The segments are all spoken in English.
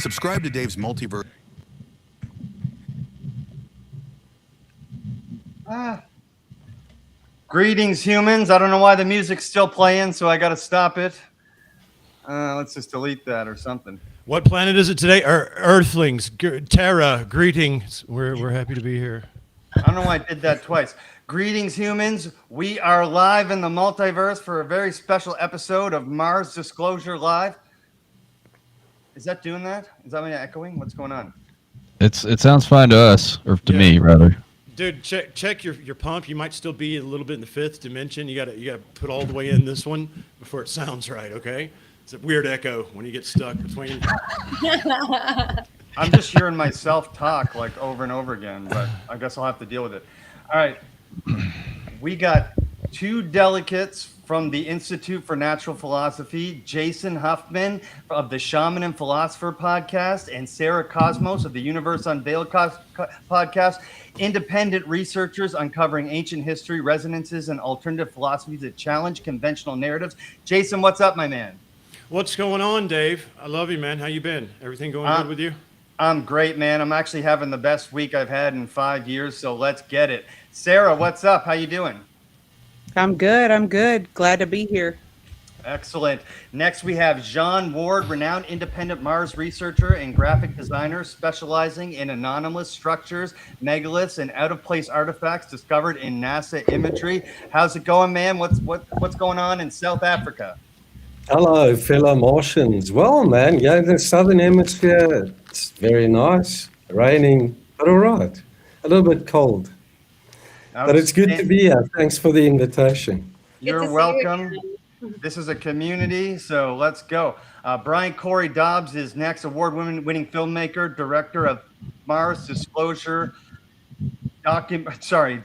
Subscribe to Dave's Multiverse. Greetings, humans. I don't know why the music's still playing, so I got to stop it. Let's just delete that or something. What planet is it today? Earthlings, Terra, greetings. We're happy to be here. I don't know why I did that twice. Greetings, humans. We are live in the multiverse for a very special episode of Mars Disclosure Live. Is that doing that? Is that me echoing? What's going on? It sounds fine to us, or to me rather. Dude, check your pump. You might still be a little bit in the fifth dimension. You gotta put all the way in this one before it sounds right. Okay. It's a weird echo when you get stuck between. I'm just hearing myself talk like over and over again, but I guess I'll have to deal with it. All right. We got two delegates from the Institute for Natural Philosophy, Jason Huffman of the Shaman and Philosopher podcast, and Sarah Cosmos of the Universe Unveiled podcast, independent researchers uncovering ancient history, resonances, and alternative philosophies that challenge conventional narratives. Jason, what's up, my man? What's going on, Dave? I love you, man. How you been? Everything going good with you? I'm great, man. I'm actually having the best week I've had in 5 years, so let's get it. Sarah, what's up? How you doing? I'm good. Glad to be here. Excellent. Next, we have John Ward, renowned independent Mars researcher and graphic designer specializing in anomalous structures, megaliths, and out-of-place artifacts discovered in NASA imagery. How's it going, man? What's going on in South Africa? Hello, fellow Martians. Well, man, yeah, the southern hemisphere, it's very nice. Raining, but all right. A little bit cold. But it's good to be here. Thanks for the invitation. You're welcome. This is a community, so let's go. Brian Corey Dobbs is next, award-winning filmmaker, director of Mars Disclosure documentary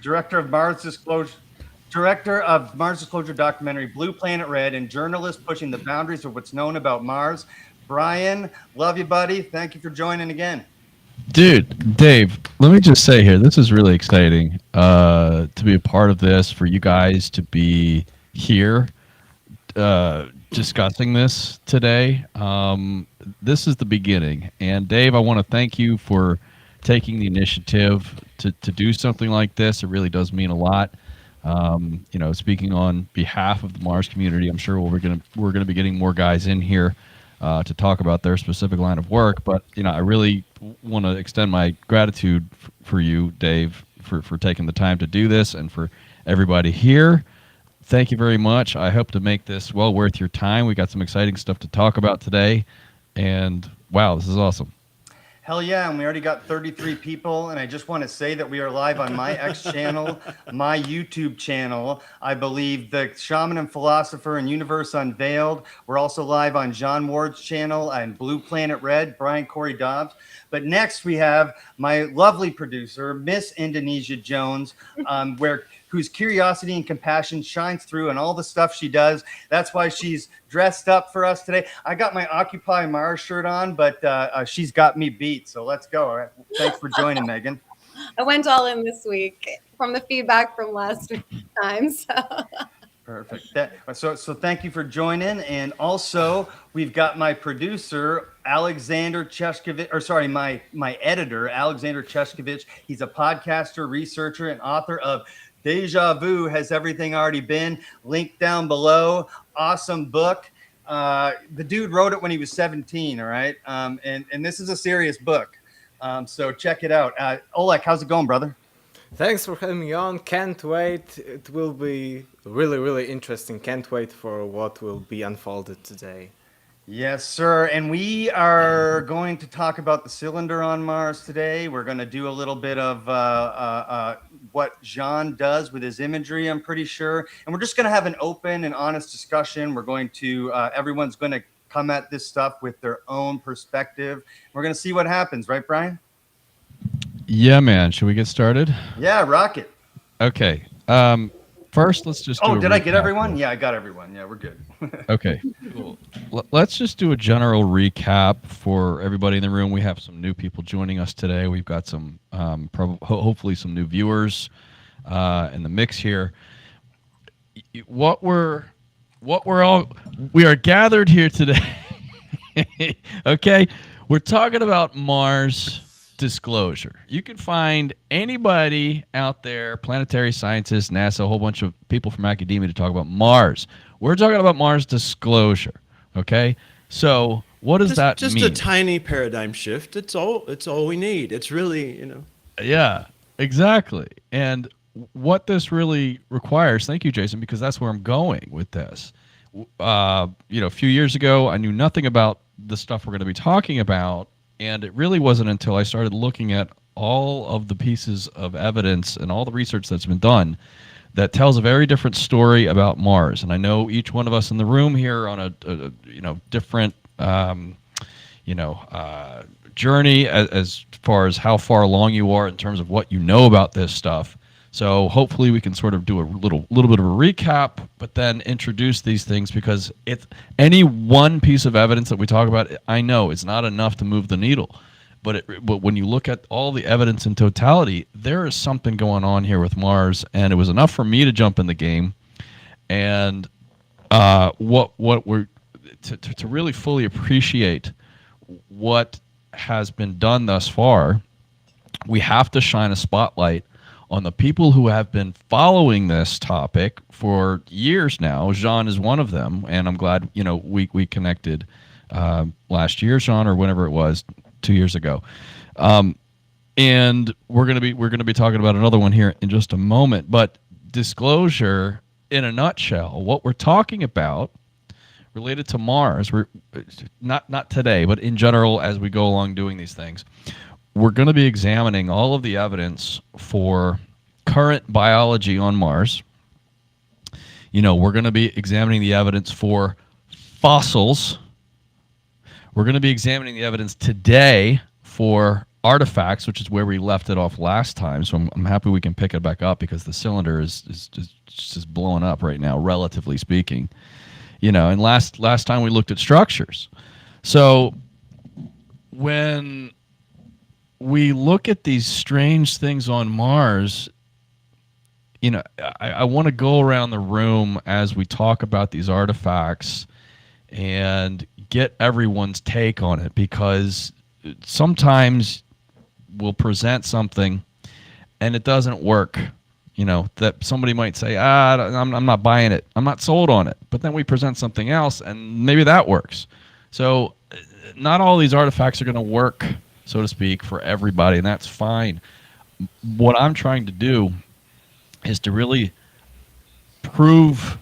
Blue Planet Red, and journalist pushing the boundaries of what's known about Mars. Brian, love you, buddy. Thank you for joining again. Dude, Dave, let me just say here, this is really exciting to be a part of this, for you guys to be here discussing this today. This is the beginning. And Dave, I want to thank you for taking the initiative to do something like this. It really does mean a lot. Speaking on behalf of the Mars community, I'm sure we're gonna be getting more guys in here to talk about their specific line of work. But I really want to extend my gratitude for you, Dave, for taking the time to do this, and for everybody here. Thank you very much. I hope to make this well worth your time. We got some exciting stuff to talk about today, and wow, this is awesome. Hell yeah, and we already got 33 people, and I just want to say that we are live on my X channel, my YouTube channel, I believe, the Shaman and Philosopher and Universe Unveiled. We're also live on John Ward's channel and Blue Planet Red, Brian Corey Dobbs. But next we have my lovely producer, Miss Indonesia Jones, whose curiosity and compassion shines through in all the stuff she does. That's why she's dressed up for us today. I got my Occupy Mars shirt on, but she's got me beat. So let's go. All right. Thanks for joining, Megan. I went all in this week from the feedback from last time. So. Perfect. So thank you for joining. And also, we've got my producer, Alexander Czeszkiewicz, or sorry, my editor, Alexander Czeszkiewicz. He's a podcaster, researcher, and author of Deja Vu Has Everything Already Been? Link down below. Awesome book. The dude wrote it when he was 17, all right? And this is a serious book. So check it out. Oleg, how's it going, brother? Thanks for having me on. Can't wait. It will be really, really interesting. Can't wait for what will be unfolded today. Yes, sir. And we are going to talk about the cylinder on Mars today. We're going to do a little bit of what Jean does with his imagery, I'm pretty sure. And we're just going to have an open and honest discussion. We're going to, everyone's going to come at this stuff with their own perspective. We're going to see what happens, right, Brian? Yeah, man. Should we get started? Yeah, rock it. Okay. First, let's just. Did I get everyone? Yeah, I got everyone. Yeah, we're good. Okay, cool. Let's just do a general recap for everybody in the room. We have some new people joining us today. We've got some, hopefully, some new viewers in the mix here. We are gathered here today. Okay, We're talking about Mars disclosure. You can find anybody out there, planetary scientists, NASA, a whole bunch of people from academia to talk about Mars. We're talking about Mars disclosure. Okay, so what does that just mean? a tiny paradigm shift. It's all we need. It's really, Yeah, exactly. And what this really requires, thank you, Jason, because that's where I'm going with this. A few years ago, I knew nothing about the stuff we're going to be talking about. And it really wasn't until I started looking at all of the pieces of evidence and all the research that's been done that tells a very different story about Mars. And I know each one of us in the room here on a different journey as far as how far along you are in terms of what you know about this stuff. So hopefully we can sort of do a little bit of a recap, but then introduce these things, because it's any one piece of evidence that we talk about, I know it's not enough to move the needle. But when you look at all the evidence in totality, there is something going on here with Mars, and it was enough for me to jump in the game. And what we're to really fully appreciate what has been done thus far, we have to shine a spotlight on the people who have been following this topic for years now. Jean is one of them, and I'm glad we connected last year, Jean, or whenever it was, 2 years ago. And we're gonna be talking about another one here in just a moment. But disclosure, in a nutshell, what we're talking about related to Mars, we're not today, but in general as we go along doing these things, we're going to be examining all of the evidence for current biology on Mars. We're going to be examining the evidence for fossils. We're going to be examining the evidence today for artifacts, which is where we left it off last time. So I'm happy we can pick it back up, because the cylinder is just blowing up right now, relatively speaking. And last time we looked at structures. So when we look at these strange things on Mars, I want to go around the room as we talk about these artifacts and get everyone's take on it, because sometimes we'll present something and it doesn't work. That somebody might say, I'm not buying it. I'm not sold on it. But then we present something else and maybe that works. So not all these artifacts are going to work, so to speak, for everybody, and that's fine. What I'm trying to do is to really prove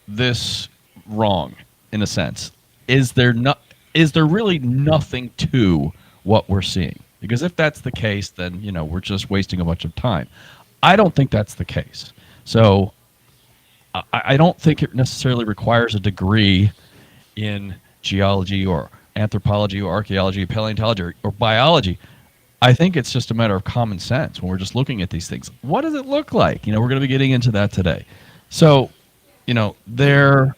this wrong, in a sense. Is there really nothing to what we're seeing? Because if that's the case, then we're just wasting a bunch of time. I don't think that's the case. So I don't think it necessarily requires a degree in geology or anthropology or archaeology, paleontology, or biology. I think it's just a matter of common sense when we're just looking at these things. What does it look like? We're going to be getting into that today. So, the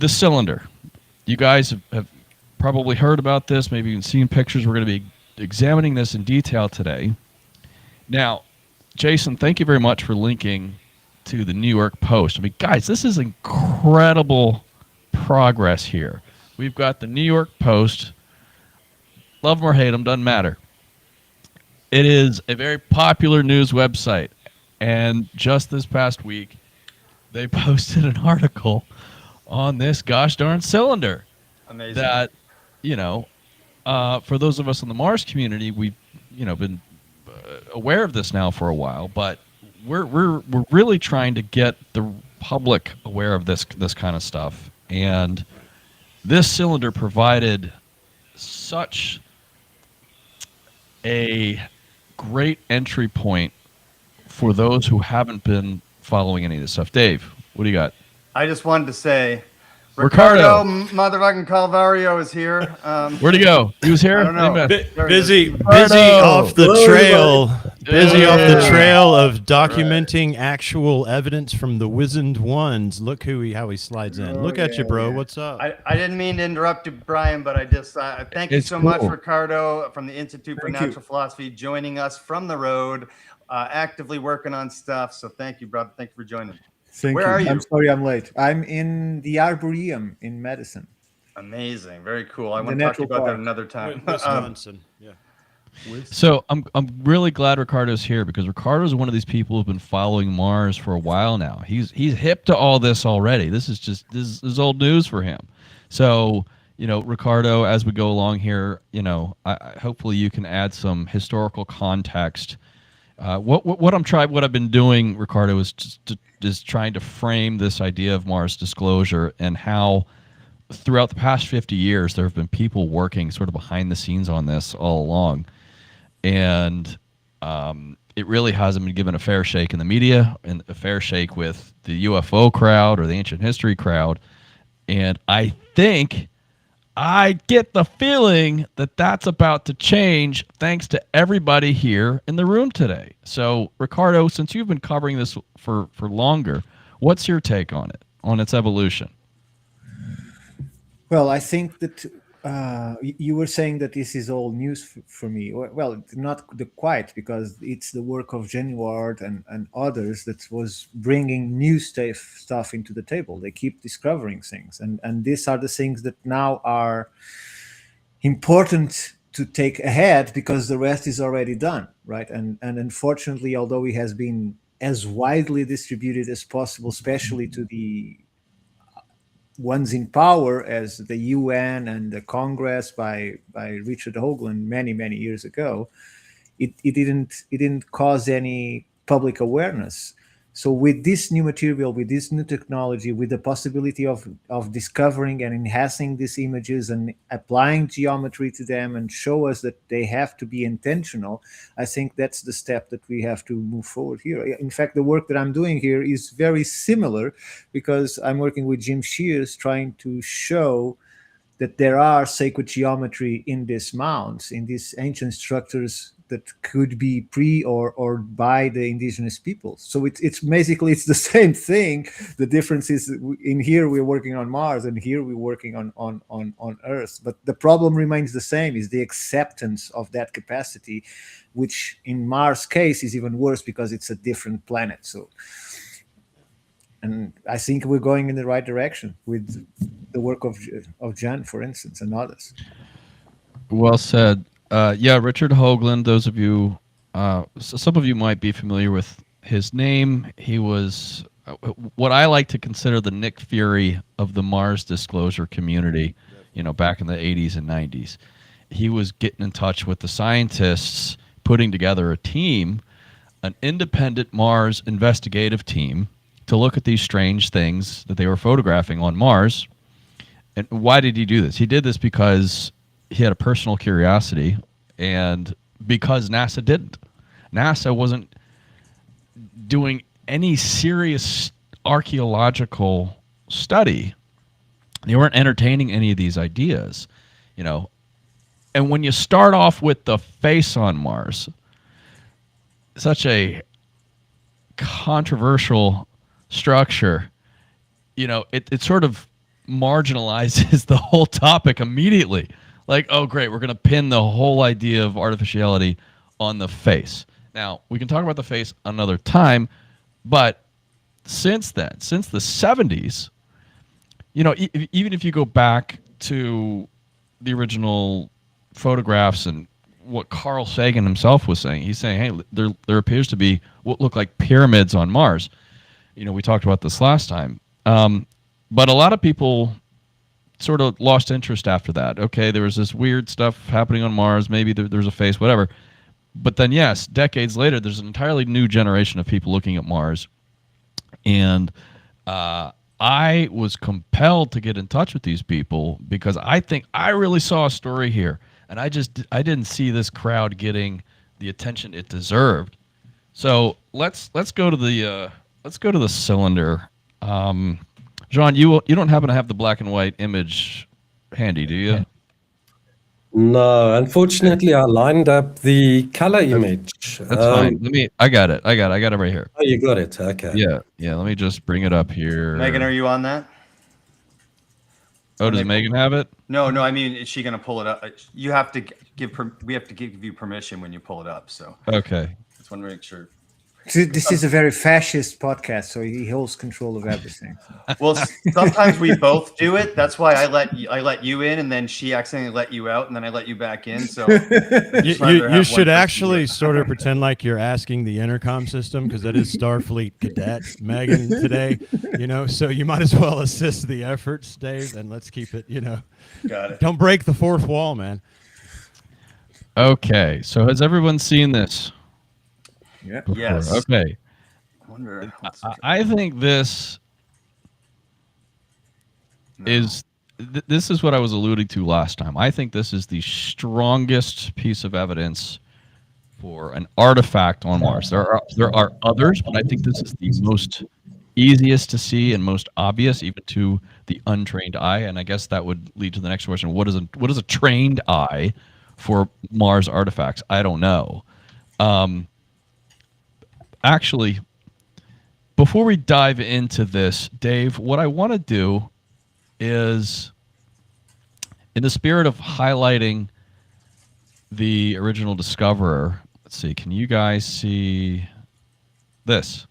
cylinder. You guys have probably heard about this, maybe even seen pictures. We're going to be examining this in detail today. Now, Jason, thank you very much for linking to the New York Post. I mean, guys, this is incredible progress here. We've got the New York Post. Love them or hate them, doesn't matter. It is a very popular news website. And just this past week, they posted an article on this gosh darn cylinder. Amazing. That, for those of us in the Mars community, we've, been aware of this now for a while, but we're really trying to get the public aware of this kind of stuff. And this cylinder provided such a great entry point for those who haven't been following any of this stuff. Dave, what do you got? I just wanted to say, Ricardo. motherfucking Calvario is here. Where'd he go? He was here? I don't know. Busy Ricardo. off the Hello, trail. Busy off the Yeah. trail of documenting actual evidence from the wizened ones. Look how he slides in. Look at you, bro. What's up? I didn't mean to interrupt you, Brian, but I just thank you It's so much, cool. Ricardo, from the Institute for Thank you. Natural Philosophy, joining us from the road, actively working on stuff. So thank you, brother. Thank you for joining. Thank Where you. are you? I'm sorry I'm late. I'm in the Arboretum in Madison. Amazing. Very cool. I The want to talk to you natural about that park. another time. Wisconsin. Yeah. So I'm really glad Ricardo's here because Ricardo's one of these people who've been following Mars for a while now. He's hip to all this already. This is old news for him. So Ricardo, as we go along here, hopefully you can add some historical context. What I've been doing, Ricardo, is trying to frame this idea of Mars disclosure and how throughout the past 50 years there have been people working sort of behind the scenes on this all along. And it really hasn't been given a fair shake in the media and a fair shake with the UFO crowd or the ancient history crowd. And I get the feeling that that's about to change thanks to everybody here in the room today. So, Ricardo, since you've been covering this for longer, what's your take on it, on its evolution? Well, I think that you were saying that this is all news for me. Well, not quite, because it's the work of Genuard and others that was bringing new stuff into the table. They keep discovering things, and these are the things that now are important to take ahead because the rest is already done, right? And unfortunately, although it has been as widely distributed as possible, especially to the ones in power as the UN and the Congress by Richard Hoagland many years ago, it didn't cause any public awareness. So with this new material, with this new technology, with the possibility of discovering and enhancing these images and applying geometry to them and show us that they have to be intentional, I think that's the step that we have to move forward here. In fact, the work that I'm doing here is very similar because I'm working with Jim Shears trying to show that there are sacred geometry in these mounds, in these ancient structures that could be pre or by the indigenous peoples. So it's basically it's the same thing. The difference is in here we're working on Mars and here we're working on Earth. But the problem remains the same: is the acceptance of that capacity, which in Mars' case is even worse because it's a different planet. So, and I think we're going in the right direction with the work of Jan, for instance, and others. Well said. Richard Hoagland, those of you, some of you might be familiar with his name. He was what I like to consider the Nick Fury of the Mars disclosure community, back in the 80s and 90s. He was getting in touch with the scientists, putting together a team, an independent Mars investigative team, to look at these strange things that they were photographing on Mars. And why did he do this? He did this because he had a personal curiosity, and because NASA didn't. NASA wasn't doing any serious archaeological study. They weren't entertaining any of these ideas, And when you start off with the face on Mars, such a controversial structure, it sort of marginalizes the whole topic immediately. Like, oh, great, we're going to pin the whole idea of artificiality on the face. Now, we can talk about the face another time, but since then, since the 70s, even if you go back to the original photographs and what Carl Sagan himself was saying, he's saying, hey, there appears to be what look like pyramids on Mars. We talked about this last time. But a lot of people sort of lost interest after that. Okay, there was this weird stuff happening on Mars. Maybe there's a face, whatever. But then, yes, decades later, there's an entirely new generation of people looking at Mars. And I was compelled to get in touch with these people because I think I really saw a story here. And I didn't see this crowd getting the attention it deserved. So let's go to the cylinder. John, you don't happen to have the black and white image handy, do you? No, unfortunately, I lined up the color image. That's fine. I got it right here. Oh, you got it. Okay. Yeah. Let me just bring it up here. Megan, are you on that? Oh, does Megan have it? No. I mean, is she going to pull it up? You have to we have to give you permission when you pull it up. So okay. just want to make sure. This is a very fascist podcast, so he holds control of everything. Well, sometimes we both do it. That's why I let you in, and then she accidentally let you out, and then I let you back in. So you should actually sort of pretend like you're asking the intercom system, because that is Starfleet Cadet Megan today. So you might as well assist the efforts, Dave, and let's keep it. Got it. Don't break the fourth wall, man. Okay, so has everyone seen this? Yeah. Before? Yes. Okay. I wonder. I think this is this is what I was alluding to last time. I think this is the strongest piece of evidence for an artifact on Mars. There are others, but I think this is the most easiest to see and most obvious, even to the untrained eye. And I guess that would lead to the next question: what is a trained eye for Mars artifacts? I don't know. Actually, before we dive into this, Dave, what I want to do is, in the spirit of highlighting the original discoverer, let's see, can you guys see this?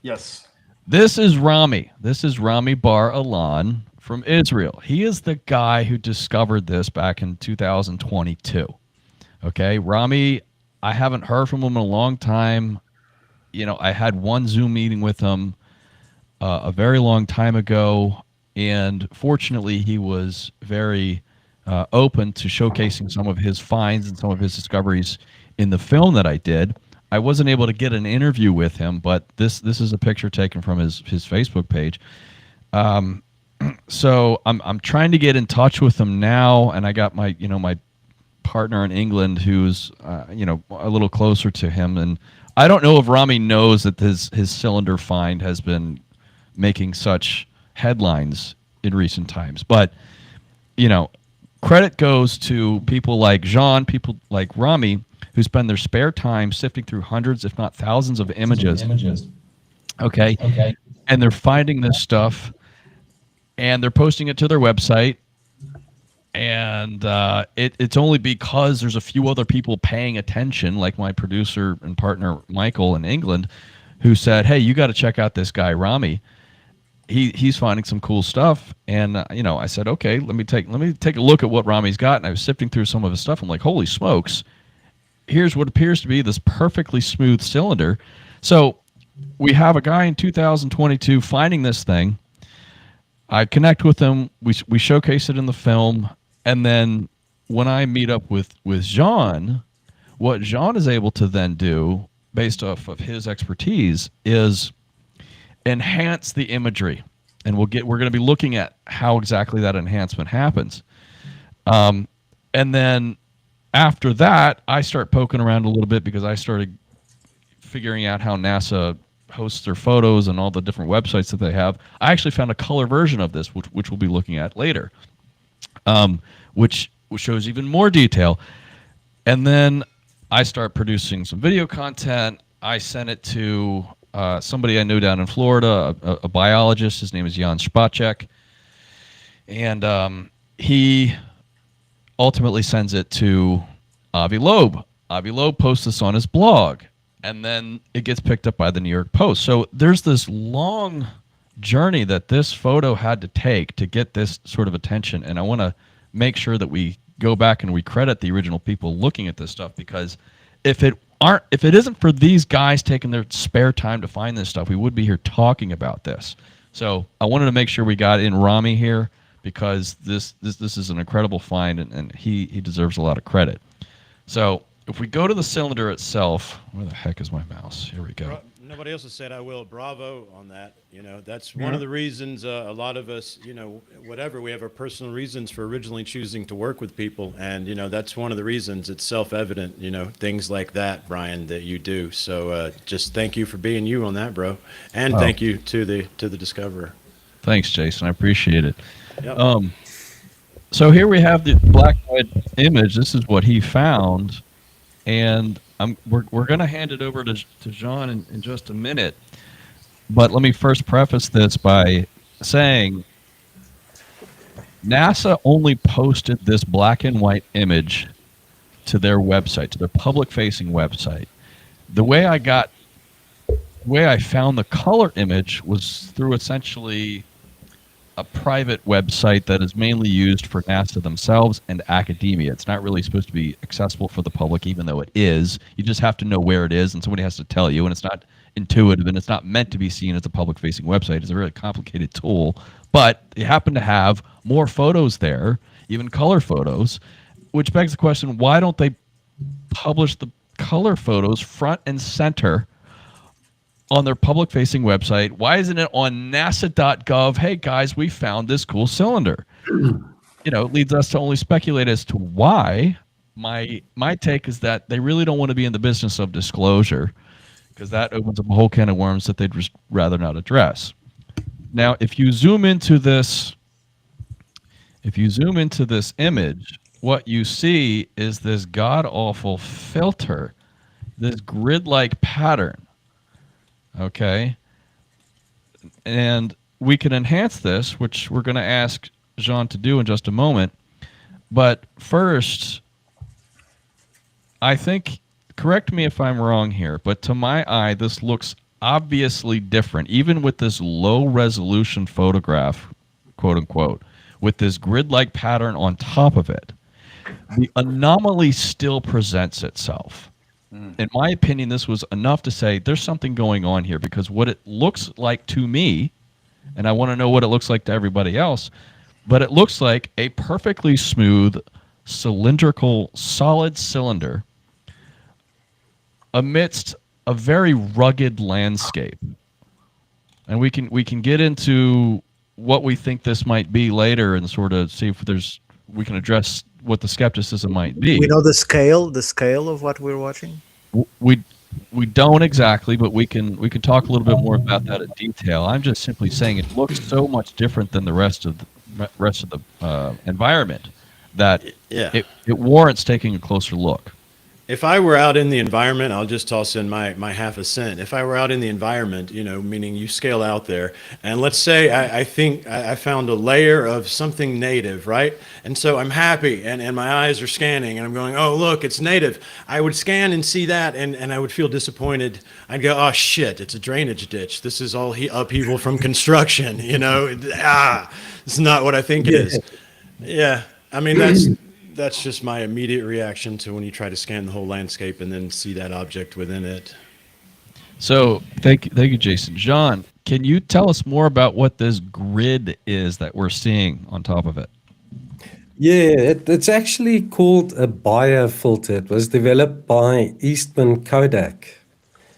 Yes. This is Rami. This is Rami Bar Alan from Israel. He is the guy who discovered this back in 2022. Okay, Rami, I haven't heard from him in a long time. I had one Zoom meeting with him a very long time ago, and fortunately, he was very open to showcasing some of his finds and some of his discoveries in the film that I did. I wasn't able to get an interview with him, but this is a picture taken from his Facebook page. So I'm trying to get in touch with him now, and I got my my partner in England who's a little closer to him, and I don't know if Rami knows that his cylinder find has been making such headlines in recent times. But, credit goes to people like Jean, people like Rami, who spend their spare time sifting through hundreds, if not thousands of images. Okay. And they're finding this stuff, and they're posting it to their website. And it's only because there's a few other people paying attention, like my producer and partner Michael in England, who said, "Hey, you got to check out this guy Rami. He's finding some cool stuff." And I said, "Okay, let me take a look at what Rami's got." And I was sifting through some of his stuff. I'm like, "Holy smokes! Here's what appears to be this perfectly smooth cylinder." So we have a guy in 2022 finding this thing. I connect with him. We showcase it in the film. And then when I meet up with Jean, what Jean is able to then do, based off of his expertise, is enhance the imagery. And we're going to be looking at how exactly that enhancement happens. And then after that, I start poking around a little bit, because I started figuring out how NASA hosts their photos and all the different websites that they have. I actually found a color version of this, which we'll be looking at later, which shows even more detail. And then I start producing some video content. I sent it to somebody I know down in Florida, a biologist. His name is Jan Spacek. And he ultimately sends it to Avi Loeb. Avi Loeb posts this on his blog, and then it gets picked up by the New York Post. So there's this long journey that this photo had to take to get this sort of attention, and I want to make sure that we go back and we credit the original people looking at this stuff, because if it isn't for these guys taking their spare time to find this stuff, we would be here talking about this. So I wanted to make sure we got in Rami here, because this is an incredible find, and he deserves a lot of credit. So if we go to the cylinder itself, where the heck is my mouse? Here we go. Nobody else has said I will. Bravo on that. That's one of the reasons a lot of us, whatever, we have our personal reasons for originally choosing to work with people. And, that's one of the reasons. It's self-evident, things like that, Brian, that you do. So just thank you for being you on that, bro. And thank you to the discoverer. Thanks, Jason. I appreciate it. Yep. So here we have the black and white image. This is what he found. And we're going to hand it over to Jean in just a minute. But let me first preface this by saying NASA only posted this black and white image to their website, to their public-facing website. The way I got way I found the color image was through essentially a private website that is mainly used for NASA themselves and academia. It's not really supposed to be accessible for the public, even though it is. You just have to know where it is, and somebody has to tell you, and it's not intuitive, and it's not meant to be seen as a public-facing website. It's a really complicated tool, but they happen to have more photos there, even color photos, which begs the question, why don't they publish the color photos front and center on their public-facing website? Why isn't it on nasa.gov? Hey guys, we found this cool cylinder. It leads us to only speculate as to why. My take is that they really don't want to be in the business of disclosure, because that opens up a whole can of worms that they'd just rather not address. Now, if you zoom into this image, what you see is this god-awful filter, this grid-like pattern. Okay, and we can enhance this, which we're going to ask Jean to do in just a moment. But first, I think, correct me if I'm wrong here, but to my eye, this looks obviously different, even with this low-resolution photograph, quote-unquote, with this grid-like pattern on top of it. The anomaly still presents itself. In my opinion, this was enough to say there's something going on here, because what it looks like to me, and I want to know what it looks like to everybody else, but it looks like a perfectly smooth, cylindrical, solid cylinder amidst a very rugged landscape. And we can get into what we think this might be later and sort of see if we can address what the skepticism might be. We know the scale of what we're watching. We don't exactly, but we can talk a little bit more about that in detail. I'm just simply saying it looks so much different than the rest of the environment that it warrants taking a closer look. If I were out in the environment, I'll just toss in my half a cent. If I were out in the environment, meaning you scale out there, and let's say I think I found a layer of something native, right? And so I'm happy, and my eyes are scanning, and I'm going, oh, look, it's native. I would scan and see that, and I would feel disappointed. I'd go, oh, shit, it's a drainage ditch. This is all upheaval from construction, it's not what I think it is. Yeah, I mean, that's just my immediate reaction to when you try to scan the whole landscape and then see that object within it. So thank you, Jason. Jean, can you tell us more about what this grid is that we're seeing on top of it? Yeah, it's actually called a biofilter. It was developed by Eastman Kodak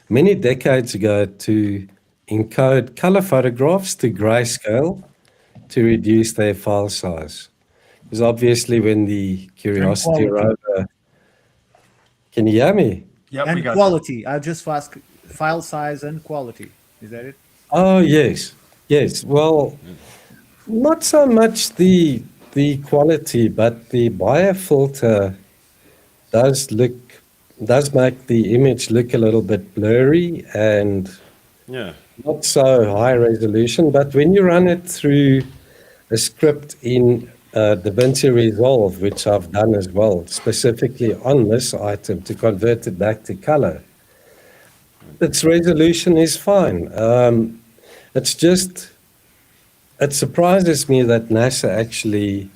many decades ago to encode color photographs to grayscale to reduce their file size. Because obviously when the Curiosity rover... Can you hear me? Yep, And we got quality. I just asked file size and quality. Is that it? Oh, yes. Yes. Well, not so much the quality, but the biofilter does make the image look a little bit blurry and not so high resolution. But when you run it through a script in DaVinci Resolve, which I've done as well, specifically on this item to convert it back to color, its resolution is fine. It surprises me that NASA actually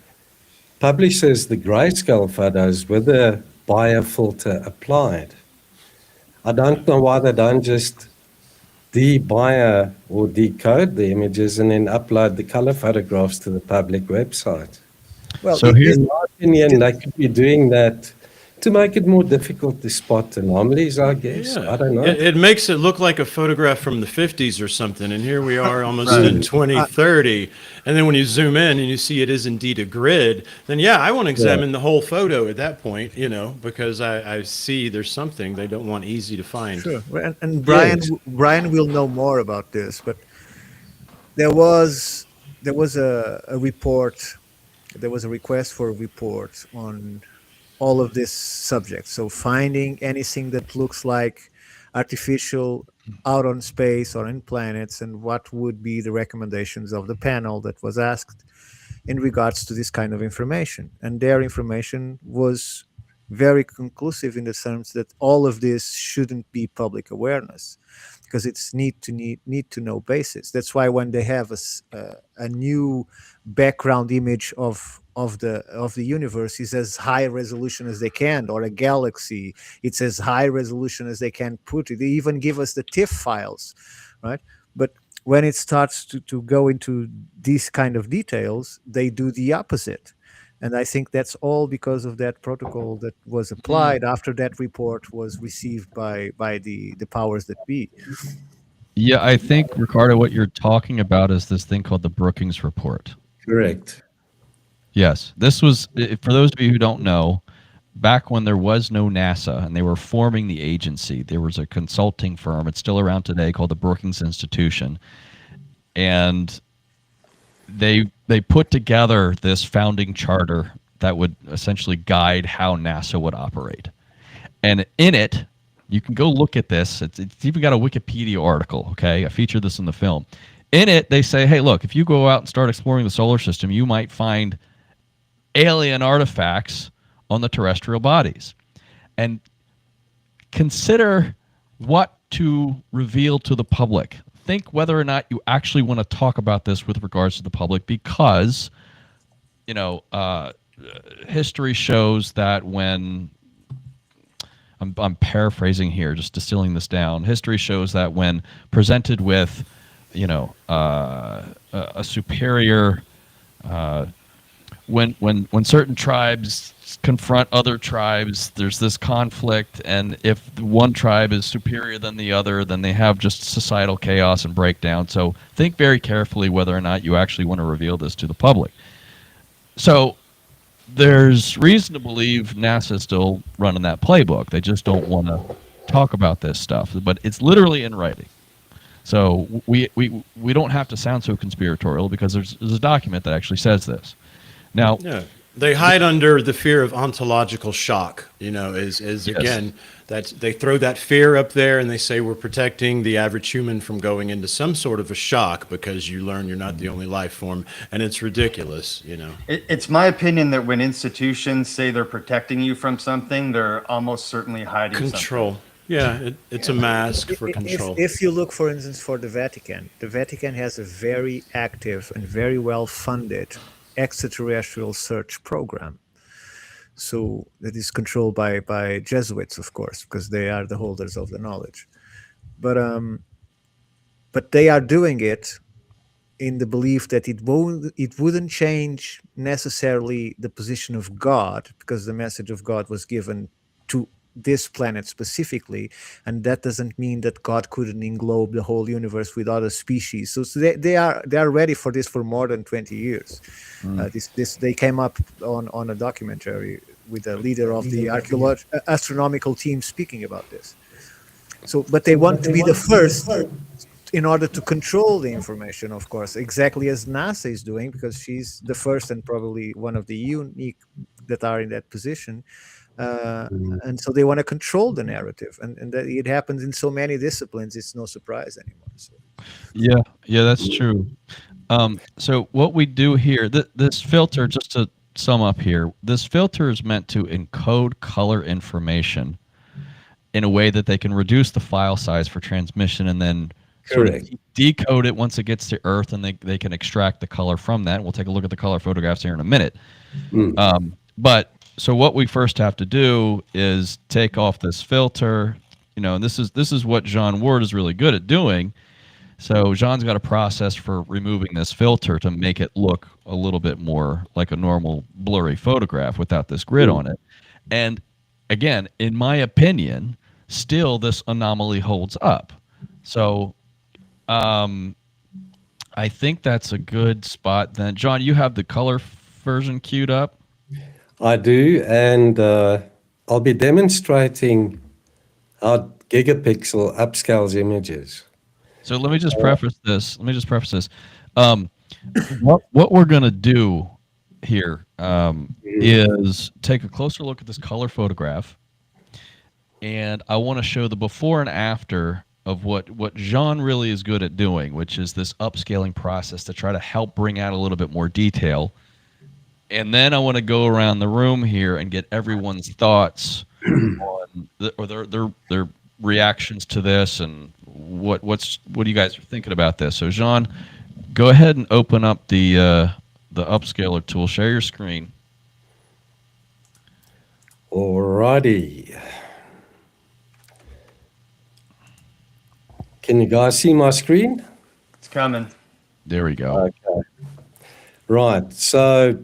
publishes the grayscale photos with a biofilter applied. I don't know why they don't just de-bio or decode the images and then upload the color photographs to the public website. Well, So here- In my opinion, they could be doing that to make it more difficult to spot anomalies, I guess. Yeah. I don't know. It makes it look like a photograph from the 50s or something, and here we are almost in 2030. And then when you zoom in and you see it is indeed a grid, then I want to examine the whole photo at that point, because I see there's something they don't want easy to find. Sure. And Brian will know more about this, but there was a report. There was a request for a report on all of this subject. So finding anything that looks like artificial out on space or in planets, and what would be the recommendations of the panel that was asked in regards to this kind of information. And their information was very conclusive in the sense that all of this shouldn't be public awareness. because it's need to know basis. That's why when they have a new background image of the universe is as high resolution as they can, or a galaxy, it's as high resolution as they can put it. They even give us the TIFF files, right? But when it starts to go into these kind of details, they do the opposite. And I think that's all because of that protocol that was applied after that report was received by the powers that be. Yeah, I think, Ricardo, what you're talking about is this thing called the Brookings Report. Correct. Yes, this was, for those of you who don't know, back when there was no NASA and they were forming the agency, there was a consulting firm, it's still around today, called the Brookings Institution. And they put together this founding charter that would essentially guide how NASA would operate. And in it, you can go look at this. It's even got a Wikipedia article, okay? I featured this in the film. In it, they say, hey, look, if you go out and start exploring the solar system, you might find alien artifacts on the terrestrial bodies. And consider what to reveal to the public. Think whether or not you actually want to talk about this with regards to the public, because, you know, history shows that when I'm paraphrasing here, just distilling this down. History shows that when presented with, you know, a superior, when certain tribes confront other tribes, there's this conflict, and if one tribe is superior than the other, then they have just societal chaos and breakdown. So think very carefully whether or not you actually want to reveal this to the public. So there's reason to believe NASA is still running that playbook. They just don't want to talk about this stuff, but it's literally in writing. So we don't have to sound so conspiratorial, because there's a document that actually says this. Now, Yeah. They hide under the fear of ontological shock, you know, is Yes. again, that they throw that fear up there and they say we're protecting the average human from going into some sort of a shock because you learn you're not the only life form, and it's ridiculous, you know. It's my opinion that when institutions say they're protecting you from something, they're almost certainly hiding Control. Yeah, it's a mask for control. If you look, for instance, for the Vatican has a very active and very well funded extraterrestrial search program. So that is controlled by Jesuits, of course, because they are the holders of the knowledge. But they are doing it in the belief that it wouldn't change necessarily the position of God, because the message of God was given to this planet specifically, and that doesn't mean that God couldn't englobe the whole universe with other species. So they are ready for this for more than 20 years. They came up on a documentary with a leader of the astronomical team speaking about this. So, but they want to be the first in order to control the information, of course, exactly as NASA is doing, because she's the first and probably one of the unique that are in that position. And so they want to control the narrative, and that it happens in so many disciplines. It's no surprise anymore. So. Yeah, that's true. So what we do here, this filter, just to sum up here, this filter is meant to encode color information in a way that they can reduce the file size for transmission, and then sort of decode it once it gets to Earth, and they can extract the color from that. We'll take a look at the color photographs here in a minute. But so what we first have to do is take off this filter, you know, and this is what Jean Ward is really good at doing. So Jean's got a process for removing this filter to make it look a little bit more like a normal blurry photograph without this grid on it. And again, in my opinion, still this anomaly holds up. So I think that's a good spot then. John, you have the color version queued up? I do, and I'll be demonstrating how gigapixel upscales images. So let me just preface this. What we're going to do here is take a closer look at this color photograph, and I want to show the before and after of what Jean really is good at doing, which is this upscaling process to try to help bring out a little bit more detail. And then I want to go around the room here and get everyone's thoughts on their reactions to this and what you guys are thinking about this. So Jean, go ahead and open up the upscaler tool. Share your screen. Alrighty. Can you guys see my screen? It's coming. There we go. Okay. Right. So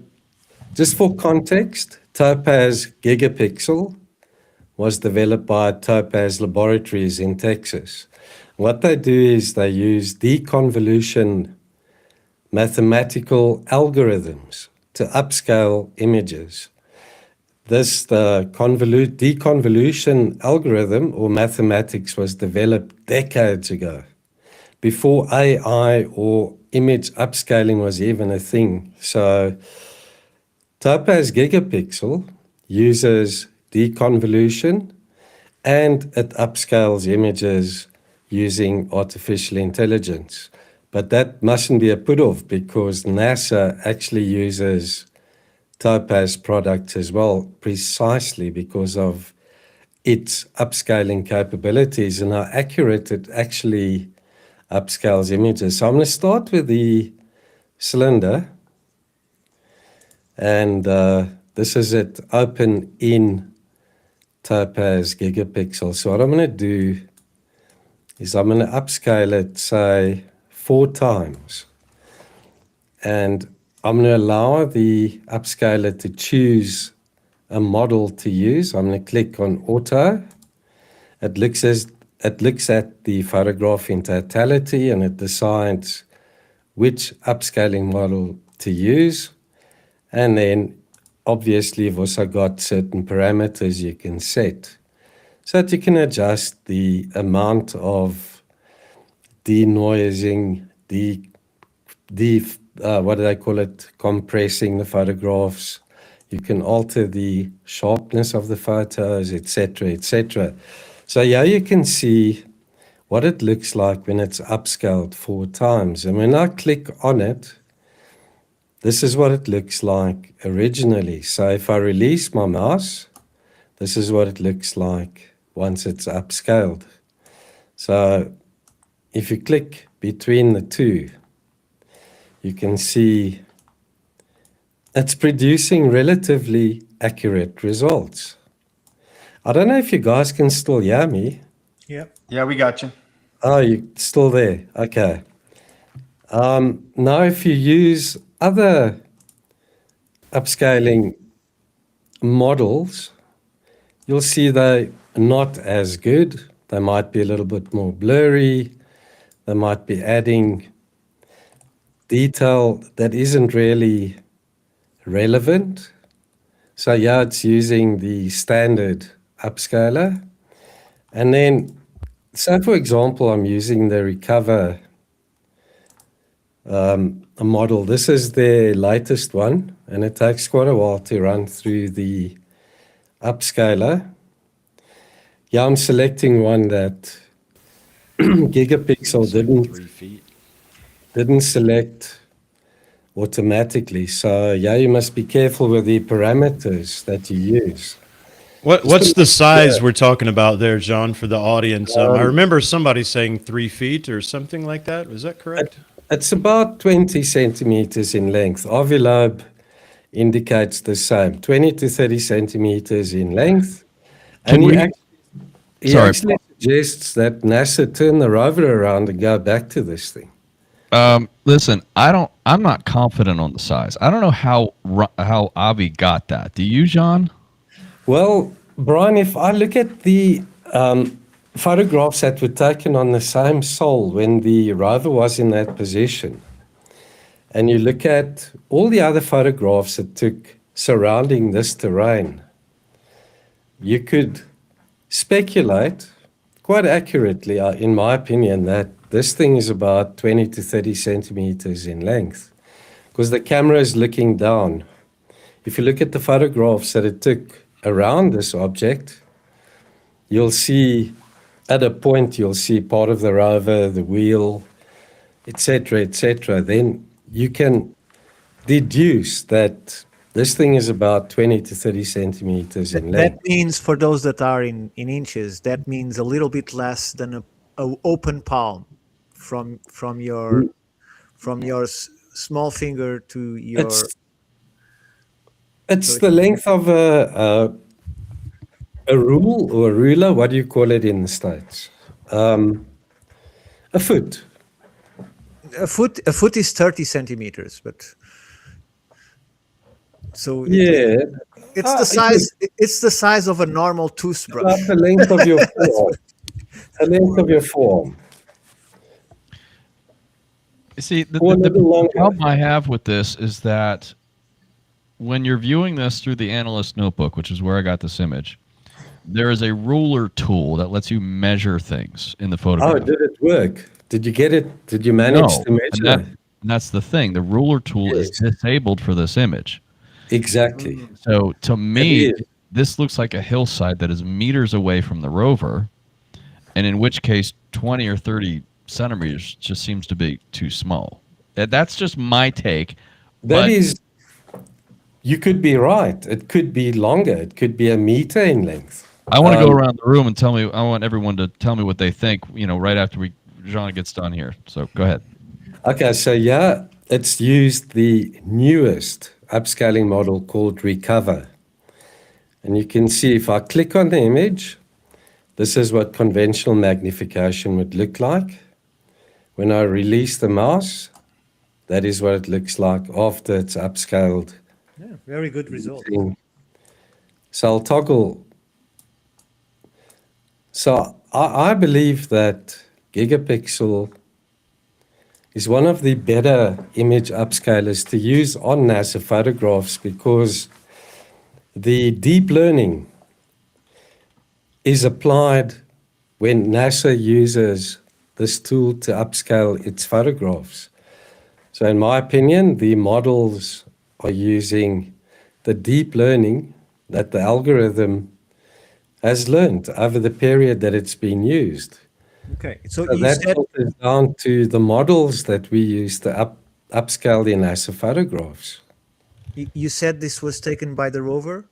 just for context, Topaz Gigapixel was developed by Topaz Laboratories in Texas. What they do is they use deconvolution mathematical algorithms to upscale images. The deconvolution algorithm or mathematics was developed decades ago, before AI or image upscaling was even a thing. So Topaz Gigapixel uses deconvolution and it upscales images using artificial intelligence. But that mustn't be a put-off because NASA actually uses Topaz products as well, precisely because of its upscaling capabilities and how accurate it actually upscales images. So I'm going to start with the cylinder, and this is it open in Topaz Gigapixel. So what I'm going to do is I'm going to upscale it, say, 4 times. And I'm going to allow the upscaler to choose a model to use. I'm going to click on Auto. It looks at the photograph in totality and it decides which upscaling model to use. And then obviously you've also got certain parameters you can set so that you can adjust the amount of denoising, what do they call it, compressing the photographs. You can alter the sharpness of the photos, etc., etc. So here you can see what it looks like when it's upscaled 4 times. And when I click on it, this is what it looks like originally. So if I release my mouse, this is what it looks like once it's upscaled. So if you click between the two, you can see it's producing relatively accurate results. I don't know if you guys can still hear me. Yeah. Yeah, we got you. Oh, you're still there. Okay. Now, if you use other upscaling models, you'll see they're not as good. They might be a little bit more blurry. They might be adding detail that isn't really relevant. So yeah, it's using the standard upscaler. And then, so for example, I'm using the Recover model. This is the latest one, and it takes quite a while to run through the upscaler. Yeah, I'm selecting one that Gigapixel 3 feet. didn't select automatically. So yeah, you must be careful with the parameters that you use. What's the size we're talking about there, John, for the audience? I remember somebody saying 3 feet or something like that. Was that correct? It's about 20 centimeters in length. Avilobe indicates the same, 20 to 30 centimeters in length. And he actually suggests that NASA turn the rover around and go back to this thing. Listen, I'm not confident on the size. I don't know how Avi got that. Do you, John? Well, Brian, if I look at the photographs that were taken on the same sol when the rover was in that position, and you look at all the other photographs it took surrounding this terrain, you could speculate quite accurately, in my opinion, that this thing is about 20 to 30 centimeters in length because the camera is looking down. If you look at the photographs that it took around this object, you'll see at a point, you'll see part of the rover, the wheel, etc., etc. Then you can deduce that this thing is about 20 to 30 centimeters in length. That means, for those that are in inches, that means a little bit less than a a open palm from your small finger to your. It's the length of a rule or a ruler. What do you call it in the States? A foot. A foot is 30 centimeters, but so Yeah. it's the size. It's the size of a normal toothbrush. About the length of your forearm. The length of your forearm. You see, the Or a little longer. problem I have with this is that when you're viewing this through the analyst notebook, which is where I got this image, there is a ruler tool that lets you measure things in the photograph. Oh, did it work? Did you get it? Did you manage No, to measure it? and that's the thing. The ruler tool is disabled for this image. Exactly. So to me, It is. this looks like a hillside that is meters away from the rover, and in which case 20 or 30 centimeters just seems to be too small. That's just my take. That is, you could be right. It could be longer. It could be a meter in length. I want to go around the room and tell me. I want everyone to tell me what they think. Right after Jean gets done here. So go ahead. Okay, so yeah, it's used the newest upscaling model called Recover. And you can see if I click on the image, this is what conventional magnification would look like. When I release the mouse, that is what it looks like after it's upscaled. Yeah, very good result. So I'll toggle. So I believe that gigapixel is one of the better image upscalers to use on NASA photographs because the deep learning is applied when NASA uses this tool to upscale its photographs. So in my opinion, the models are using the deep learning that the algorithm has learned over the period that it's been used. Okay, so So you that said filters down to the models that we use to upscale the NASA photographs. you said this was taken by the rover.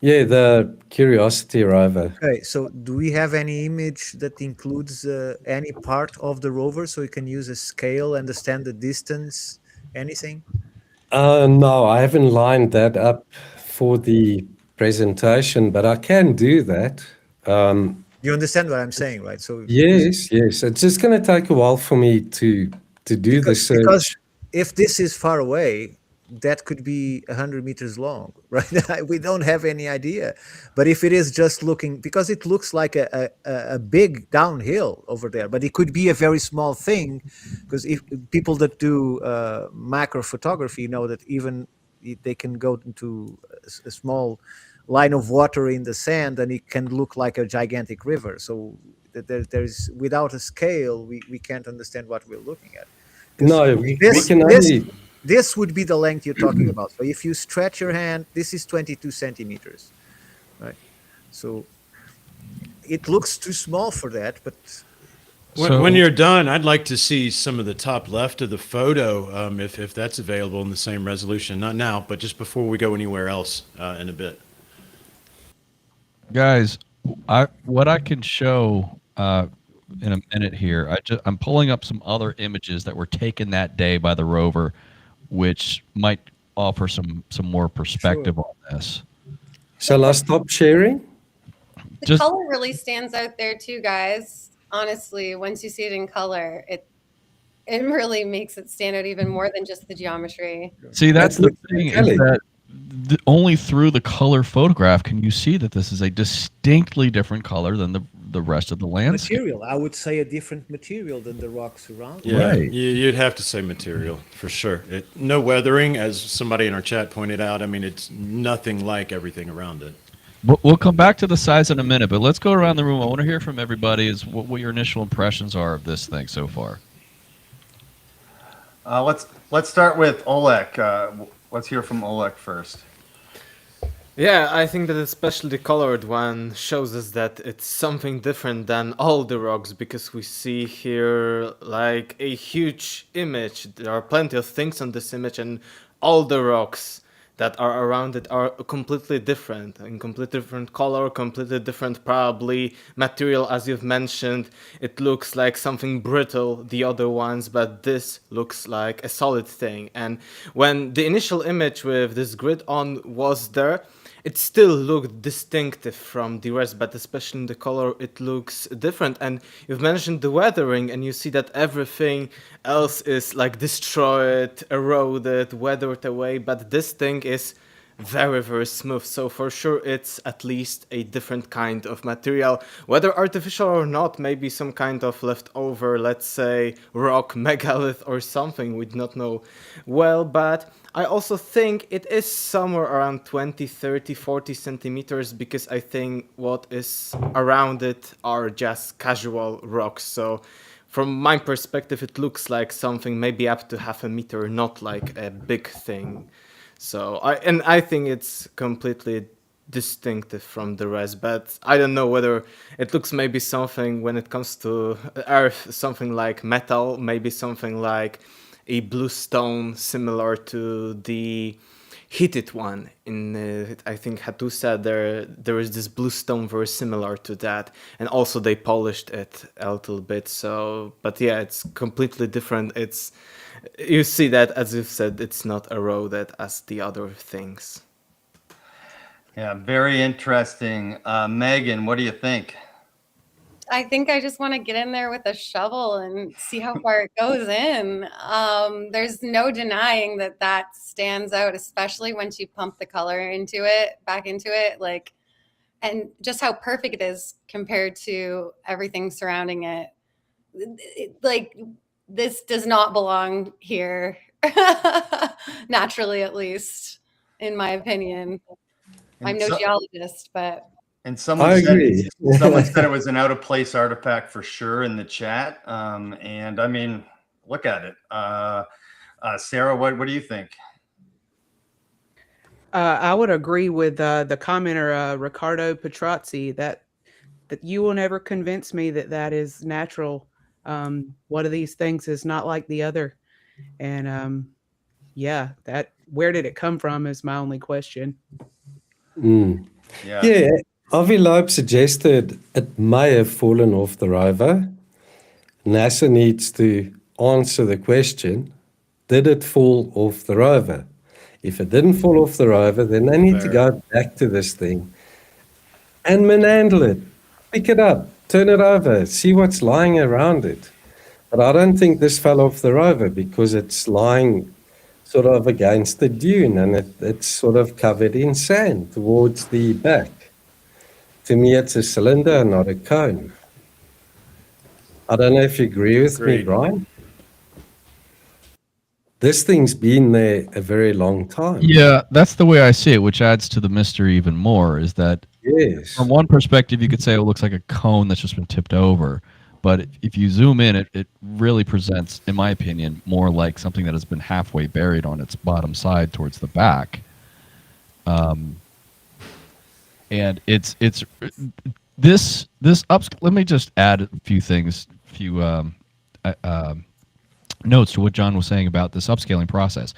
Yeah, the Curiosity rover. Okay, so do we have any image that includes any part of the rover so you can use a scale, understand the distance, anything? No, I haven't lined that up for the presentation, but I can do that. You understand what I'm saying, right? So Yes. It's just going to take a while for me to do the search. because if this is far away, that could be 100 meters long, right? We don't have any idea. But if it is just looking, because it looks like a big downhill over there, but it could be a very small thing, because if people that do macro photography know that even they can go into a small line of water in the sand and it can look like a gigantic river. So there's without a scale, we can't understand what we're looking at. No, we can only... This would be the length you're talking about. So if you stretch your hand, this is 22 centimeters, right? So it looks too small for that, but When you're done, I'd like to see some of the top left of the photo, if that's available in the same resolution. Not now, but just before we go anywhere else in a bit. Guys, what I can show in a minute here, I'm pulling up some other images that were taken that day by the rover, which might offer some more perspective on this. Shall I stop sharing? The color really stands out there too, guys. Honestly, once you see it in color, it really makes it stand out even more than just the geometry. See, that's the thing, is that only through the color photograph can you see that this is a distinctly different color than the rest of the landscape. material, I would say a different material than the rocks around. Yeah, Right. you'd have to say material for sure. No weathering, as somebody in our chat pointed out. I mean, it's nothing like everything around it. We'll come back to the size in a minute, but let's go around the room. I want to hear from everybody is what your initial impressions are of this thing so far. Let's start with Oleg. Let's hear from Oleg first. Yeah, I think that especially the colored one shows us that it's something different than all the rocks, because we see here like a huge image. There are plenty of things on this image, and all the rocks that are around it are completely different, in completely different color, completely different probably material, as you've mentioned. It looks like something brittle, the other ones, but this looks like a solid thing. And when the initial image with this grid on was there, it still looked distinctive from the rest, but especially in the color, it looks different. And you've mentioned the weathering, and you see that everything else is like destroyed, eroded, weathered away, but this thing is very, very smooth. So for sure, it's at least a different kind of material, whether artificial or not, maybe some kind of leftover, let's say, rock, megalith or something, we do not know well, but I also think it is somewhere around 20, 30, 40 centimeters, because I think what is around it are just casual rocks. So from my perspective, it looks like something maybe up to half a meter, not like a big thing. So I think it's completely distinctive from the rest, but I don't know whether it looks maybe something when it comes to Earth, something like metal, maybe something like a blue stone similar to the heated one in I think Hatu said there is this blue stone very similar to that, and also they polished it a little bit. So but yeah, it's completely different. It's, you see that, as you've said, it's not eroded as the other things. Yeah, very interesting. Megan, what do you think? I think I just want to get in there with a shovel and see how far it goes in. There's no denying that that stands out, especially once you pump the color back into it, like, and just how perfect it is compared to everything surrounding it. Like, this does not belong here, naturally, at least, in my opinion. I'm no geologist, but. And I someone agree. said it was an out of place artifact for sure in the chat. And I mean, look at it. Sarah, what do you think? I would agree with the commenter, Ricardo Petrazzi, that you will never convince me that that is natural. One of these things is not like the other. And yeah, that, where did it come from is my only question. Yeah, Avi Loeb suggested it may have fallen off the rover. NASA needs to answer the question, did it fall off the rover? If it didn't fall off the rover, then they need to go back to this thing and manhandle it, pick it up, turn it over, see what's lying around it. But I don't think this fell off the rover because it's lying sort of against the dune and it's sort of covered in sand towards the back. To me, it's a cylinder, not a cone. I don't know if you agree with me, Brian. This thing's been there a very long time. Yeah, that's the way I see it, which adds to the mystery even more, is that Yes. from one perspective, you could say it looks like a cone that's just been tipped over. But if you zoom in, it really presents, in my opinion, more like something that has been halfway buried on its bottom side towards the back. And it's this let me just add a few things, notes to what John was saying about this upscaling process.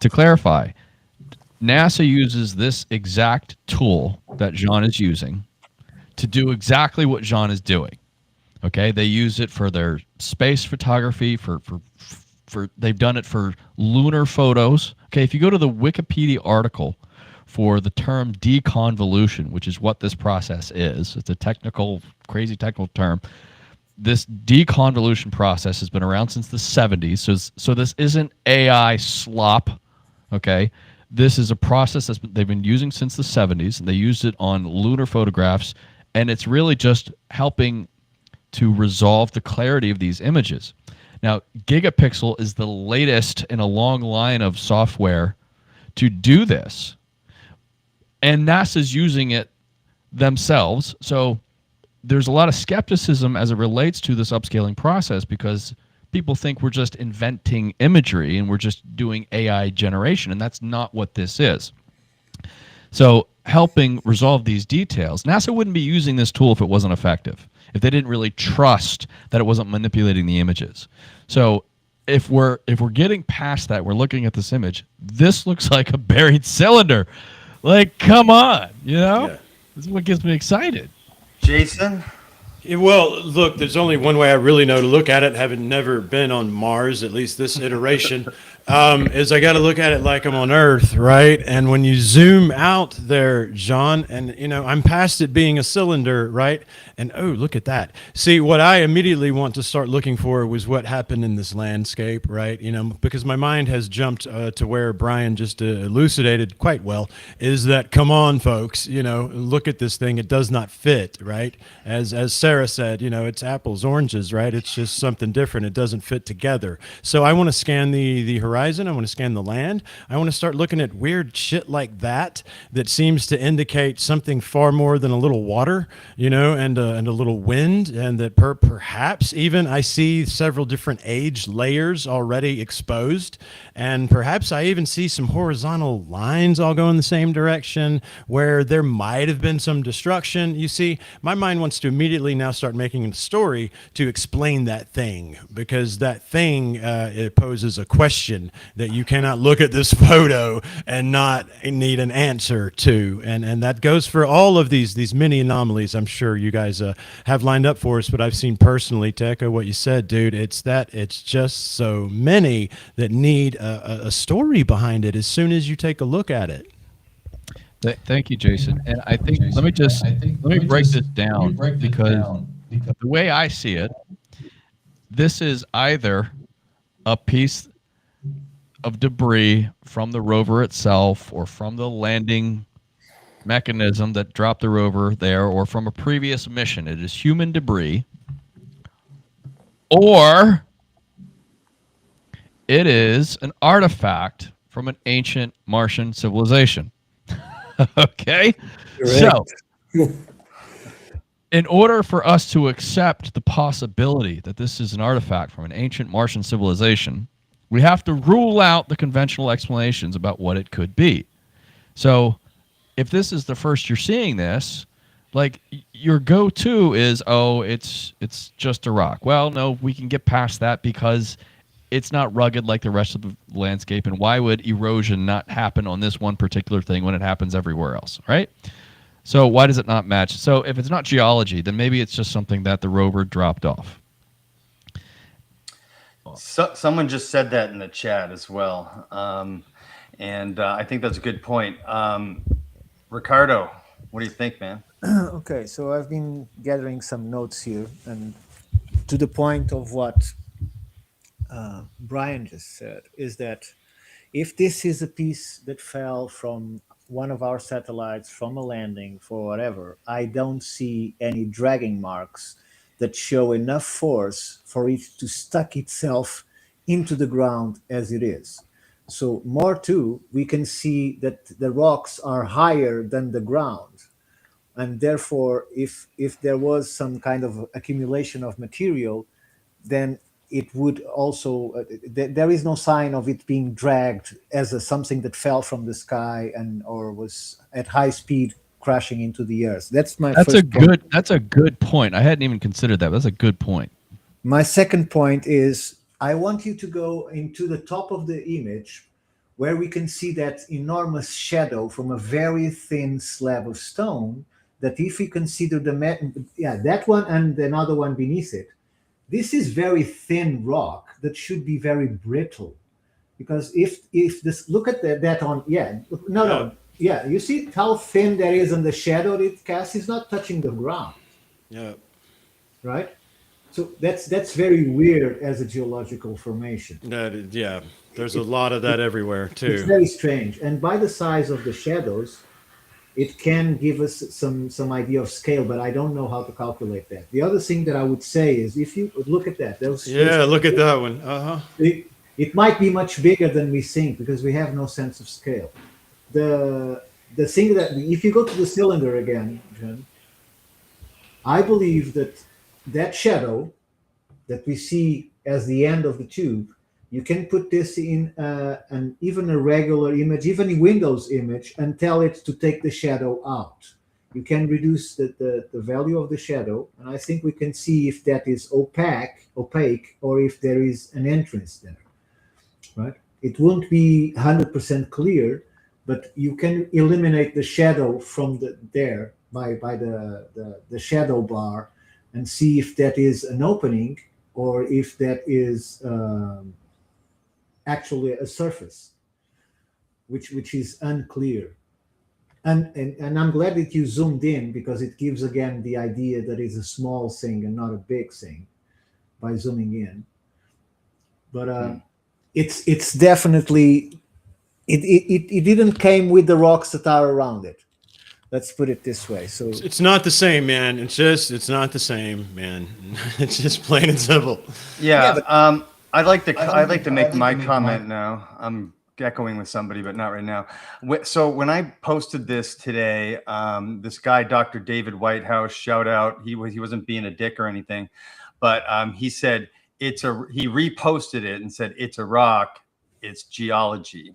To clarify, NASA uses this exact tool that Jean is using to do exactly what Jean is doing. Okay, they use it for their space photography, for they've done it for lunar photos. Okay, if you go to the Wikipedia article for the term deconvolution, which is what this process is, it's a technical, crazy technical term. This deconvolution process has been around since the 70s, so this isn't AI slop, okay? This is a process they've been using since the 70s, and they used it on lunar photographs, and it's really just helping to resolve the clarity of these images. Now, Gigapixel is the latest in a long line of software to do this, and NASA's using it themselves, so there's a lot of skepticism as it relates to this upscaling process because people think we're just inventing imagery and we're just doing AI generation, and that's not what this is. So helping resolve these details, NASA wouldn't be using this tool if it wasn't effective, if they didn't really trust that it wasn't manipulating the images. So if we're getting past that, we're looking at this image. This looks like a buried cylinder. Like, come on, Yeah. This is what gets me excited. Jason? Yeah, well, look, there's only one way I really know to look at it, having never been on Mars, at least this iteration, is I got to look at it like I'm on Earth, right? And when you zoom out there, John, and, I'm past it being a cylinder, right? And, oh, look at that. See, what I immediately want to start looking for was what happened in this landscape, right? Because my mind has jumped to where Brian just elucidated quite well, is that, come on, folks, look at this thing. It does not fit, right? As Sarah said, it's apples, oranges, right? It's just something different. It doesn't fit together. So I want to scan the horizon. I want to scan the land. I want to start looking at weird shit like that seems to indicate something far more than a little water, and a little wind, and that perhaps even I see several different age layers already exposed, and perhaps I even see some horizontal lines all go in the same direction where there might have been some destruction. You see, my mind wants to immediately now start making a story to explain that thing, because that thing it poses a question that you cannot look at this photo and not need an answer to, and that goes for all of these mini anomalies I'm sure you guys have lined up for us. But I've seen personally, to echo what you said, dude, it's just so many that need a story behind it as soon as you take a look at it. Thank you, Jason. And I think let me break this down, because the way I see it, this is either a piece of debris from the rover itself, or from the landing mechanism that dropped the rover there, or from a previous mission. It is human debris, or it is an artifact from an ancient Martian civilization. Okay? Correct. So, in order for us to accept the possibility that this is an artifact from an ancient Martian civilization, we have to rule out the conventional explanations about what it could be. So, if this is the first you're seeing this, like, your go-to is, oh, it's just a rock. Well, no, we can get past that because it's not rugged like the rest of the landscape, and why would erosion not happen on this one particular thing when it happens everywhere else, right? So why does it not match? So if it's not geology, then maybe it's just something that the rover dropped off. Someone just said that in the chat as well, and I think that's a good point. Ricardo, what do you think, man? Okay, so I've been gathering some notes here, and to the point of what Brian just said, is that if this is a piece that fell from one of our satellites from a landing for whatever, I don't see any dragging marks that show enough force for it to stuck itself into the ground as it is. So more too, we can see that the rocks are higher than the ground. And therefore, if there was some kind of accumulation of material, then it would also, there is no sign of it being dragged as something that fell from the sky or was at high speed crashing into the earth. That's my first point. That's a good point. I hadn't even considered that. That's a good point. My second point is, I want you to go into the top of the image where we can see that enormous shadow from a very thin slab of stone, that if we consider that one and another one beneath it, this is very thin rock that should be very brittle, because if this, look at that on, you see how thin that is, and the shadow it casts is not touching the ground. Yeah. Right. So that's very weird as a geological formation. Yeah. There's a lot of that everywhere too. It's very strange, and by the size of the shadows, it can give us some idea of scale, but I don't know how to calculate that. The other thing that I would say is, if you look at that, look at that one. It might be much bigger than we think, because we have no sense of scale. The thing that, if you go to the cylinder again, John, I believe that shadow that we see as the end of the tube, you can put this in even a regular image, even a Windows image, and tell it to take the shadow out. you can reduce the value of the shadow, and I think we can see if that is opaque, or if there is an entrance there, right? It won't be 100% clear, but you can eliminate the shadow from there by the shadow bar, and see if that is an opening or if that is actually a surface, which is unclear. And I'm glad that you zoomed in, because it gives again the idea that it's a small thing and not a big thing by zooming in. But it's definitely it didn't came with the rocks that are around it. Let's put it this way. So It's not the same, man. It's not the same, man. It's just plain and simple. Yeah, I'd like to make my comment now. I'm echoing with somebody, but not right now. So when I posted this today, this guy, Dr. David Whitehouse, shout out. He wasn't being a dick or anything, but he said he reposted it and said it's a rock, it's geology.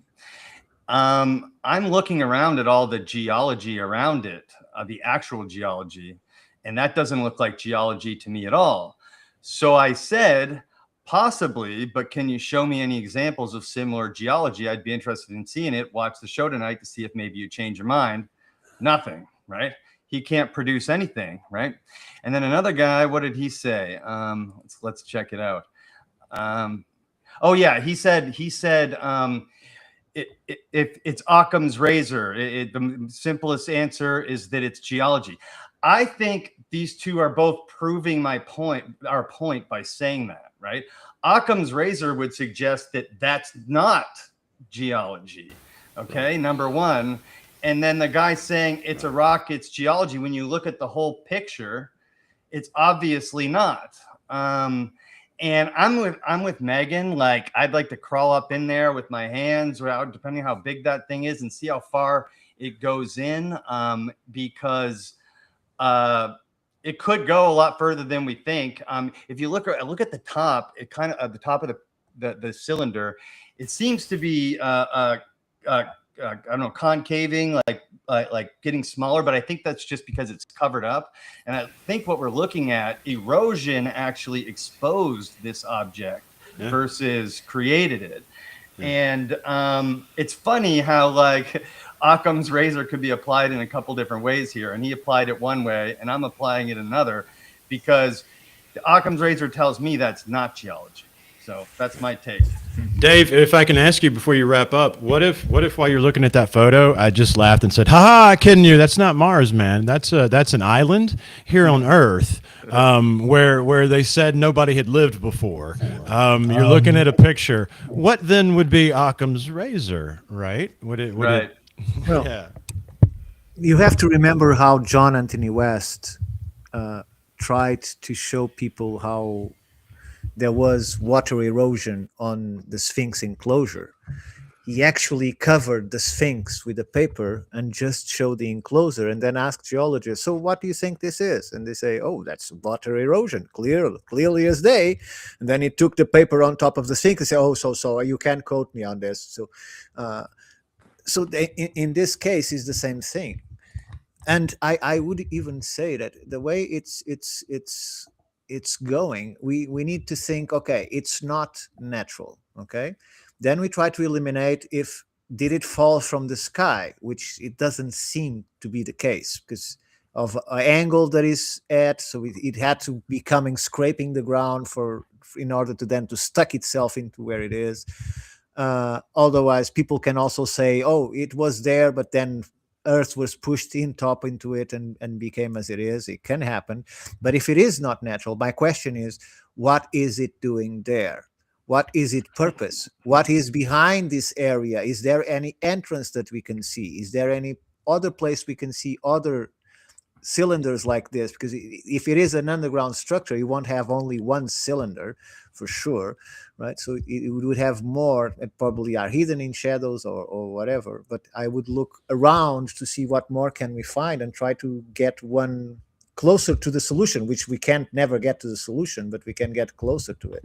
I'm looking around at all the geology around it, the actual geology, and that doesn't look like geology to me at all. So I said, possibly, but can you show me any examples of similar geology? I'd be interested in seeing it. Watch the show tonight to see if maybe you change your mind. Nothing, right? He can't produce anything, right? And then another guy, what did he say? Let's check it out. Oh yeah, he said if it's Occam's razor, the simplest answer is that it's geology. I think these two are both proving our point by saying that, right? Occam's razor would suggest that that's not geology, okay, number one. And then the guy saying it's a rock, it's geology, when you look at the whole picture, it's obviously not. And I'm with Megan. Like, I'd like to crawl up in there with my hands, depending on how big that thing is, and see how far it goes in, because it could go a lot further than we think. If you look at the top, it kind of at the top of the cylinder, it seems to be I don't know, concaving, like getting smaller, but I think that's just because it's covered up. And I think what we're looking at, erosion actually exposed this object versus created it. Yeah. And it's funny how like Occam's razor could be applied in a couple different ways here. And he applied it one way and I'm applying it another, because the Occam's razor tells me that's not geology. So that's my take. Dave, if I can ask you before you wrap up, what if while you're looking at that photo, I just laughed and said, "Ha ha, kidding you? That's not Mars, man. That's an island here on Earth, where they said nobody had lived before." You're looking at a picture. What then would be Occam's razor, right? Right. Well, yeah. You have to remember how John Anthony West tried to show people how there was water erosion on the Sphinx enclosure. He actually covered the Sphinx with a paper and just showed the enclosure, and then asked geologists, "So what do you think this is?" And they say, "Oh, that's water erosion, clearly as day." And then he took the paper on top of the Sphinx and said, "Oh, so you can't quote me on this." So in this case, is the same thing. And I would even say that the way it's going, we need to think, okay, it's not natural. Okay, then we try to eliminate if did it fall from the sky, which it doesn't seem to be the case because of an angle that is at, so it had to be scraping the ground in order to then to stuck itself into where it is. Otherwise, people can also say, oh, it was there, but then Earth was pushed into it and became as it is. It can happen. But if it is not natural, my question is, what is it doing there? What is its purpose? What is behind this area? Is there any entrance that we can see? Is there any other place we can see other cylinders like this? Because if it is an underground structure, you won't have only one cylinder for sure, right? So it would have more that probably are hidden in shadows or whatever. But I would look around to see what more can we find and try to get one closer to the solution, which we can't never get to the solution, but we can get closer to it.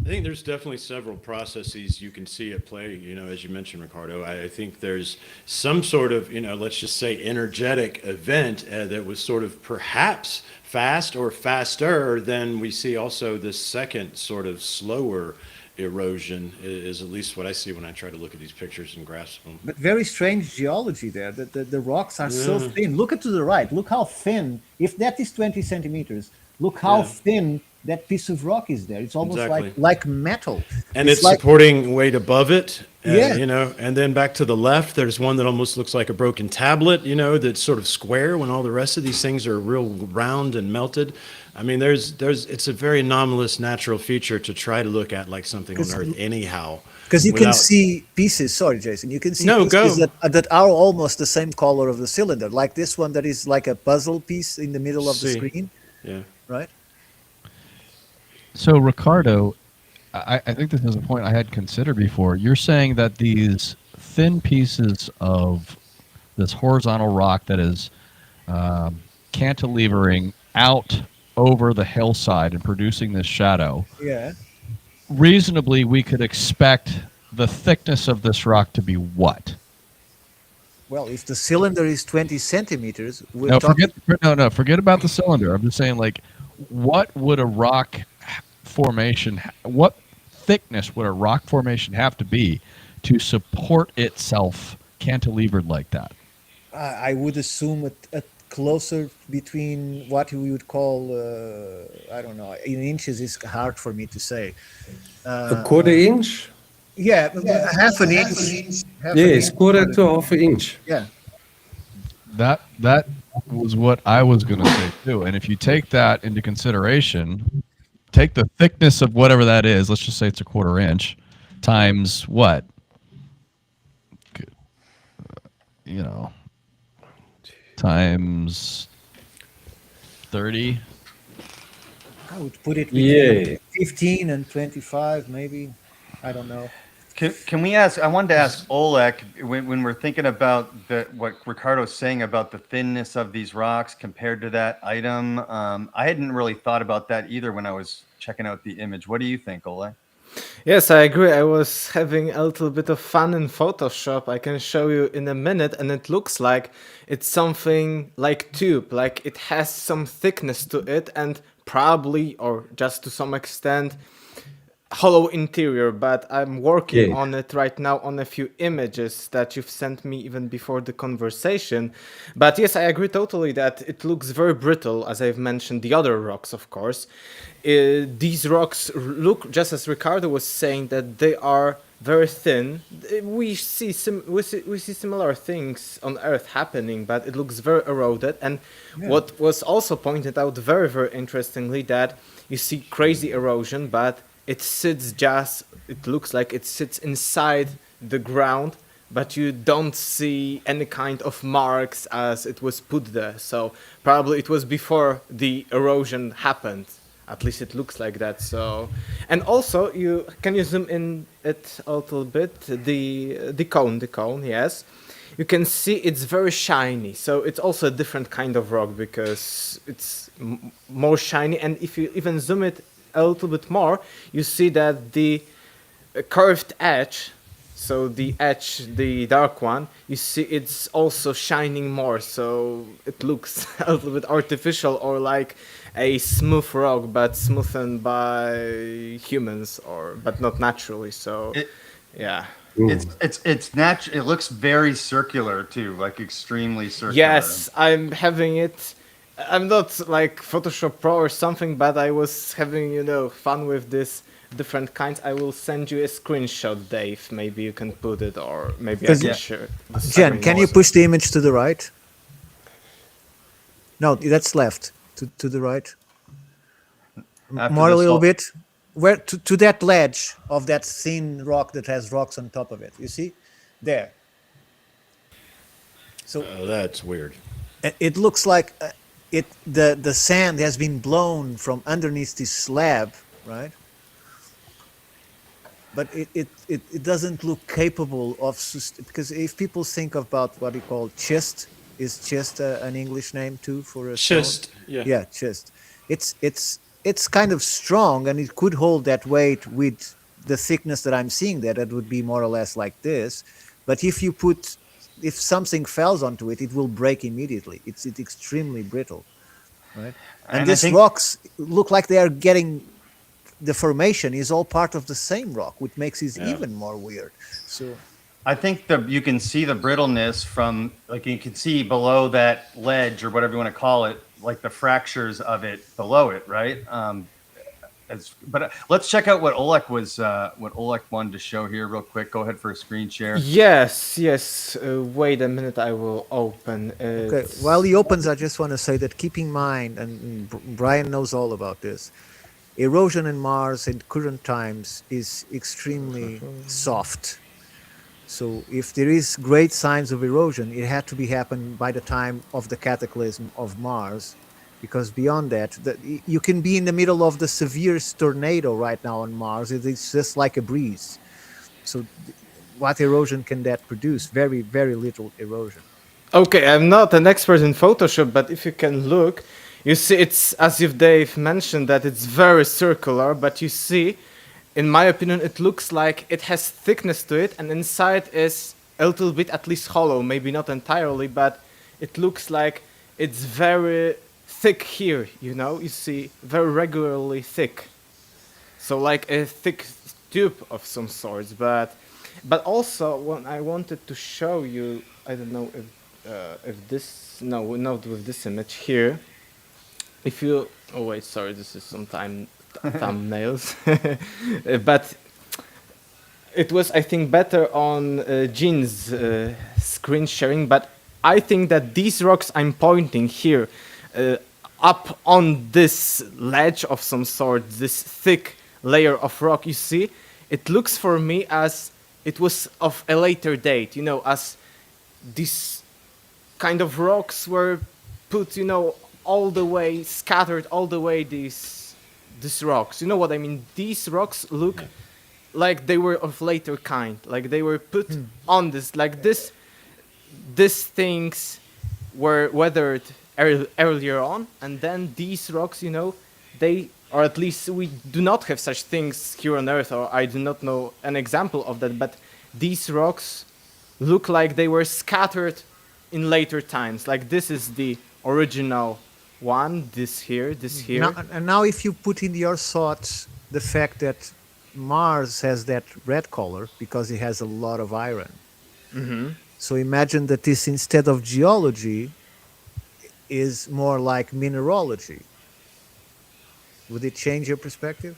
I think there's definitely several processes you can see at play, as you mentioned, Ricardo. I think there's some sort of, let's just say energetic event that was sort of perhaps fast or faster than we see also this second sort of slower erosion is at least what I see when I try to look at these pictures and grasp them. But very strange geology there. The rocks are so thin. Look at to the right. Look how thin. If that is 20 centimeters, look how thin that piece of rock is there. It's almost Exactly. like metal. And it's like, supporting weight above it. Yeah. And then back to the left, there's one that almost looks like a broken tablet, that's sort of square when all the rest of these things are real round and melted. I mean, it's a very anomalous natural feature to try to look at like something on Earth anyhow. Because you can see pieces. Sorry, Jason. You can see pieces that are almost the same color of the cylinder, like this one that is like a puzzle piece in the middle of the screen. Yeah. Right. So, Ricardo, I think this is a point I had considered before. You're saying that these thin pieces of this horizontal rock that is cantilevering out over the hillside and producing this shadow. Yeah. Reasonably, we could expect the thickness of this rock to be what? Well, if the cylinder is 20 centimeters, forget about the cylinder. I'm just saying, like, what would a rock formation, what thickness would a rock formation have to be to support itself cantilevered like that? I would assume a closer between what we would call, I don't know, in inches is hard for me to say. A quarter inch? Yeah, half an inch. Yes, quarter to half an inch. Yeah. That was what I was going to say too. And if you take that into consideration, take the thickness of whatever that is, let's just say it's a quarter inch, times what? Times 30. I would put it between 15 and 25, maybe. I don't know. Can we ask? I wanted to ask Oleg when we're thinking about what Ricardo's saying about the thinness of these rocks compared to that item. I hadn't really thought about that either when I was checking out the image. What do you think, Oleg? Yes, I agree. I was having a little bit of fun in Photoshop. I can show you in a minute, and it looks like it's something like tube, like it has some thickness to it, and probably, or just to some extent, hollow interior. But I'm working on it right now on a few images that you've sent me even before the conversation. But yes, I agree totally that it looks very brittle, as I've mentioned the other rocks, of course. These rocks look, just as Ricardo was saying, that they are very thin. We see similar things on Earth happening, but it looks very eroded. And what was also pointed out very, very interestingly, that you see crazy erosion, but it looks like it sits inside the ground, but you don't see any kind of marks as it was put there. So probably it was before the erosion happened. At least it looks like that. So, and also, can you zoom in it a little bit? The cone, yes. You can see it's very shiny. So it's also a different kind of rock because it's more shiny. And if you even zoom it a little bit more, you see that the curved edge, so the edge, the dark one, you see it's also shining more. So it looks a little bit artificial, or like a smooth rock, but smoothened by humans, but not naturally. So, yeah. It's natural. It looks very circular too, like extremely circular. Yes, I'm having it. I'm not like Photoshop Pro or something, but I was having, fun with this different kinds. I will send you a screenshot, Dave. Maybe you can put it, or maybe I can share it. Jen, can you push the image to the right? No, that's left. To the right. More a little bit. Where to that ledge of that thin rock that has rocks on top of it. You see? There. So that's weird. It looks like the sand has been blown from underneath this slab, right? But it doesn't look capable of, because if people think about what you call schist, is schist an English name too for a schist? Yeah, schist. It's it's kind of strong, and it could hold that weight with the thickness that I'm seeing there. That would be more or less like this. But if something falls onto it, it will break immediately. It's extremely brittle, right? And I these think rocks look like they are getting, the formation is all part of the same rock, which makes it even more weird. So I think you can see the brittleness from, like, you can see below that ledge or whatever you want to call it, like the fractures of it below it, right? But let's check out what Oleg wanted to show here real quick. Go ahead for a screen share. Yes, yes. Wait a minute, I will open it. okay, while he opens, I just want to say that keep in mind, and Brian knows all about this, erosion in Mars in current times is extremely soft. So if there is great signs of erosion, it had to be happen by the time of the cataclysm of Mars, because beyond that, you can be in the middle of the severest tornado right now on Mars. It's just like a breeze. So what erosion can that produce? Very, very little erosion. Okay, I'm not an expert in Photoshop, but if you can look, you see it's as if Dave mentioned that it's very circular, but you see, in my opinion, it looks like it has thickness to it, and inside is a little bit at least hollow, maybe not entirely, but it looks like it's very thick here, you know, you see, very regularly thick. So like a thick tube of some sorts, but also what I wanted to show you, I don't know if this, no, not with this image here. If you, oh wait, sorry, this is some thumbnails, but it was, I think, better on Jean's screen sharing, but I think that these rocks I'm pointing here up on this ledge of some sort, this thick layer of rock, you see, it looks for me as it was of a later date, you know, as these kind of rocks were put, you know, all the way, scattered all the way these rocks. You know what I mean? These rocks look like they were of later kind, like they were put on this, like these things were weathered earlier on, and then these rocks, you know, they, or at least we do not have such things here on Earth, or I do not know an example of that, but these rocks look like they were scattered in later times. Like this is the original one, this here. Now if you put in your thoughts the fact that Mars has that red color because it has a lot of iron. So imagine that this, instead of geology, is more like mineralogy. Would it change your perspective?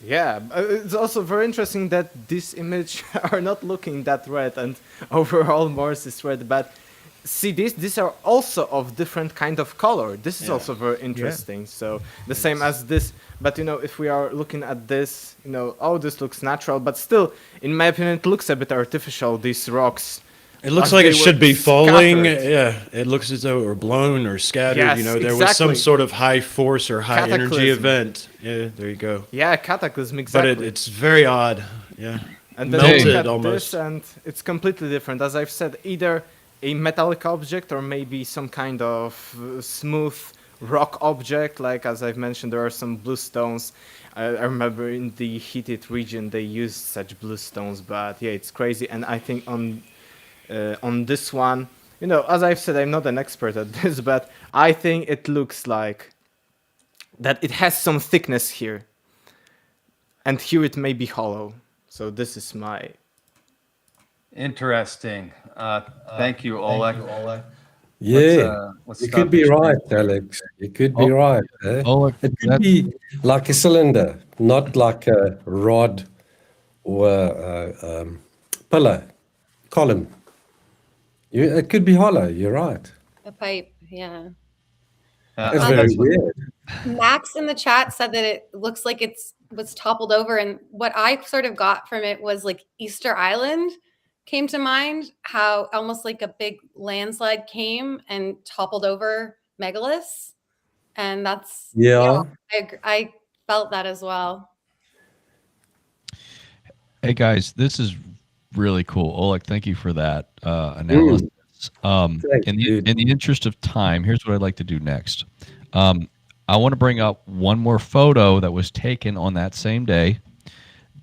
Yeah, it's also very interesting that this image are not looking that red, and overall Mars is red, but see, these are also of different kind of color. This is also very interesting. So the same as this, but you know, if we are looking at this, you know, oh, this looks natural, but still, in my opinion, it looks a bit artificial, these rocks. It looks like it should be falling. Yeah, it looks as though it were blown or scattered. Yes, you know, there was some sort of high force or high energy Cataclysm. event. Yeah, there you go. Yeah, cataclysm, exactly. But it's very odd. Yeah, and then you look melted at almost. this, and it's completely different. As I've said, either a metallic object or maybe some kind of smooth rock object. Like as I've mentioned, there are some blue stones. I remember in the heated region they used such blue stones, but yeah, it's crazy. And I think on this one, you know, as I've said, I'm not an expert at this, but I think it looks like that it has some thickness here, and here it may be hollow. So this is my... Interesting. Thank you, Oleg. Yeah, Let's you stop could be this. right, Alex. You could be right. Eh? Oleg, It could be like a cylinder, not like a rod or a pillar, column. It could be hollow. You're right. A pipe, yeah. That's Uh, very weird. Max in the chat said that it looks like was toppled over, and what I sort of got from it was like Easter Island came to mind, how almost like a big landslide came and toppled over Megalith, and that's Yeah. I felt that as well. Hey guys, this is really cool. Oleg, thank you for that analysis. Thanks, In dude. the interest of time, here's what I'd like to do next. I want to bring up one more photo that was taken on that same day,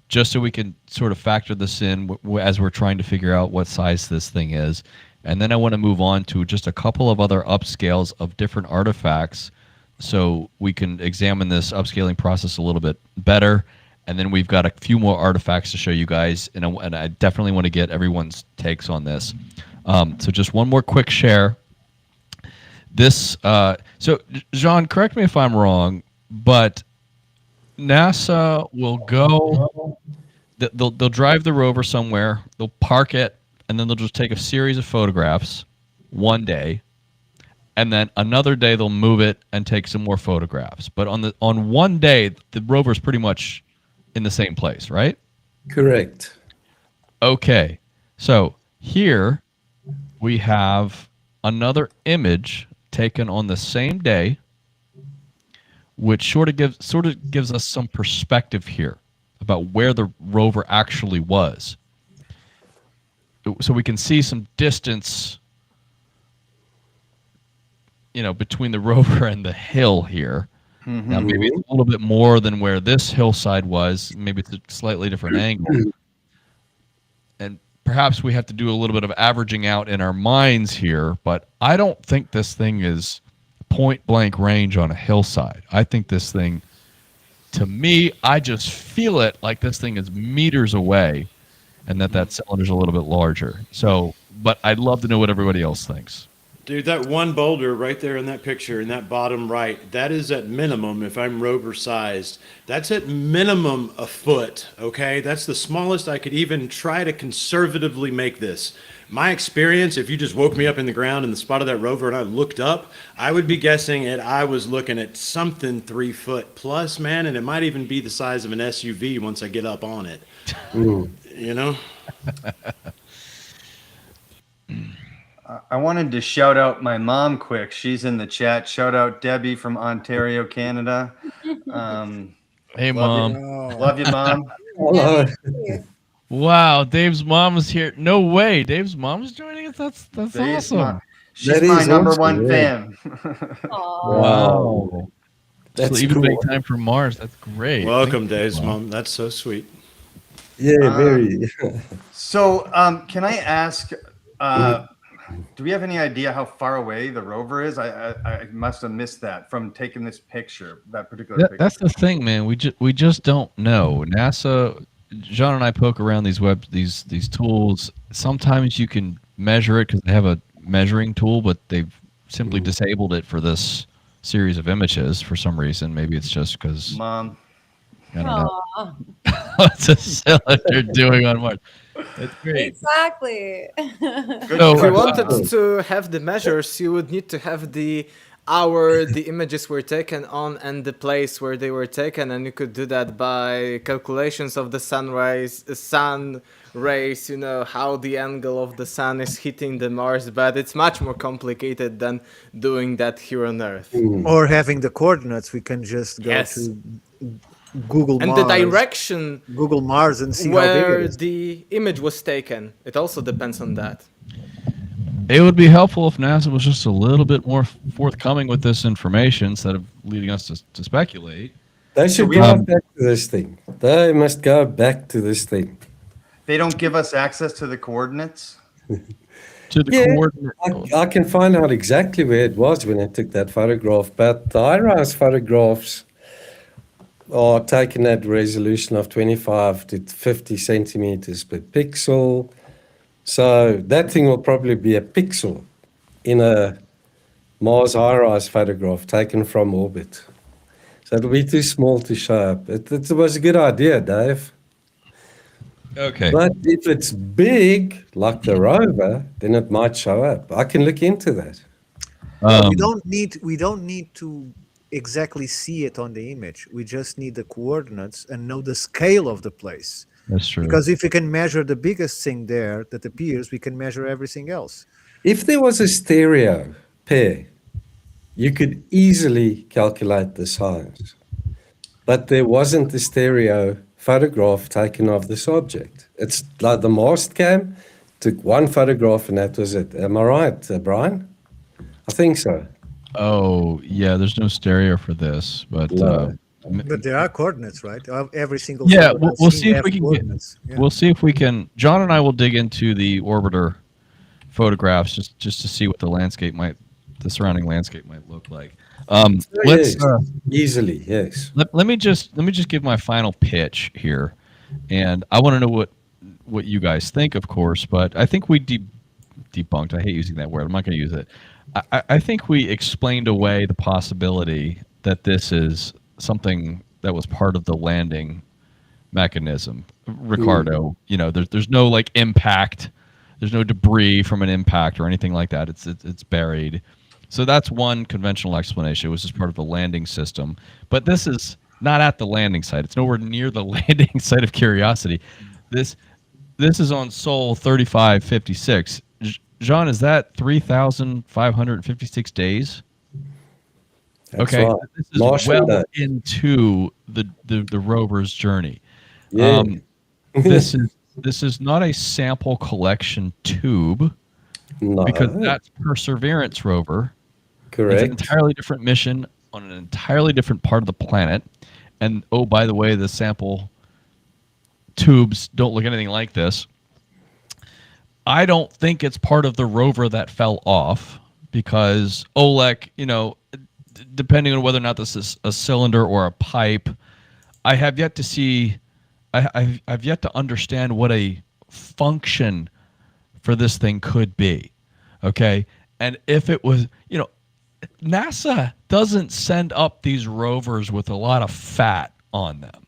just so we can sort of factor this in as we're trying to figure out what size this thing is. And then I want to move on to just a couple of other upscales of different artifacts so we can examine this upscaling process a little bit better. And then we've got a few more artifacts to show you guys, and I definitely want to get everyone's takes on this. So just one more quick share. This, so Jean, correct me if I'm wrong, but NASA will go, they'll drive the rover somewhere, they'll park it, and then they'll just take a series of photographs one day, and then another day they'll move it and take some more photographs. But on one day, the rover's pretty much in the same place, right? Correct. Okay, so here we have another image taken on the same day, which sort of gives us some perspective here about where the rover actually was. So we can see some distance, between the rover and the hill here. Mm-hmm. Now maybe it's a little bit more than where this hillside was. Maybe it's a slightly different angle. And perhaps we have to do a little bit of averaging out in our minds here, but I don't think this thing is point blank range on a hillside. I think this thing, to me, I just feel it like this thing is meters away and that cylinder's a little bit larger. So, but I'd love to know what everybody else thinks. Dude, that one boulder right there in that picture, in that bottom right, that is at minimum, if I'm rover sized, that's at minimum a foot, okay? That's the smallest I could even try to conservatively make this. My experience, if you just woke me up in the ground in the spot of that rover and I looked up, I would be guessing I was looking at something 3 foot plus, man, and it might even be the size of an SUV once I get up on it. You know? I wanted to shout out my mom quick. She's in the chat. Shout out Debbie from Ontario, Canada. Hey, Mom. Love you, Mom. Wow, Dave's mom is here. No way. Dave's mom is joining us? That's Dave's awesome. She's my number one fan. Wow. That's even make time for Mars. That's great. Welcome, Dave's mom. That's so sweet. Yeah, very. So, can I ask, do we have any idea how far away the rover is? I must have missed that from taking this picture, that particular picture. That's the thing, man. We just don't know. NASA, John and I poke around these tools. Sometimes you can measure it because they have a measuring tool, but they've simply disabled it for this series of images for some reason. Maybe it's just because. Mom. I don't know. What's a cylinder doing on Mars? That's great. Exactly. So if you wanted to have the measures, you would need to have the hour the images were taken on and the place where they were taken, and you could do that by calculations of the sun rays, how the angle of the sun is hitting the Mars, but it's much more complicated than doing that here on Earth. Or having the coordinates, we can just go to Google and Mars, the direction Google Mars, and see where how big it is. the image was taken. It also depends on that. It would be helpful if NASA was just a little bit more forthcoming with this information instead of leading us to speculate. They should go back to this thing. They must go back to this thing. They don't give us access to the coordinates? To the coordinate. I can find out exactly where it was when I took that photograph, but the high-rise photographs are taken at resolution of 25 to 50 centimeters per pixel. So that thing will probably be a pixel in a Mars high-rise photograph taken from orbit. So it'll be too small to show up. It was a good idea, Dave. Okay. But if it's big, like the rover, then it might show up. I can look into that. We don't need to exactly see it on the image. We just need the coordinates and know the scale of the place. That's true. Because if we can measure the biggest thing there that appears, we can measure everything else. If there was a stereo pair, you could easily calculate the size. But there wasn't a stereo photograph taken of this object. It's like the mast cam took one photograph and that was it. Am I right, Brian? I think so. Oh, yeah, there's no stereo for this, but No. But there are coordinates, right? Every single yeah, photo we'll, I've we'll seen see if have we can get. coordinates. Yeah. We'll see if we can. John and I will dig into the orbiter photographs just to see what the surrounding landscape might look like. Let's Yes, easily, yes. let me just give my final pitch here, and I want to know what you guys think, of course. But I think we debunked. I hate using that word. I'm not going to use it. I think we explained away the possibility that this is something that was part of the landing mechanism. Ricardo, there's no like impact. There's no debris from an impact or anything like that. It's buried. So that's one conventional explanation. It was just part of the landing system. But this is not at the landing site. It's nowhere near the landing site of Curiosity. This is on Sol 3556. Jean, is that 3,556 days? That's Okay, right. this is Martian well day. into the rover's journey. Yeah. This is not a sample collection tube No. because that's Perseverance rover. It's an Correct. entirely different mission on an entirely different part of the planet. And oh, by the way, the sample tubes don't look anything like this. I don't think it's part of the rover that fell off because Oleg, depending on whether or not this is a cylinder or a pipe, I have yet to see, I've yet to understand what a function for this thing could be. Okay. And if it was, NASA doesn't send up these rovers with a lot of fat on them.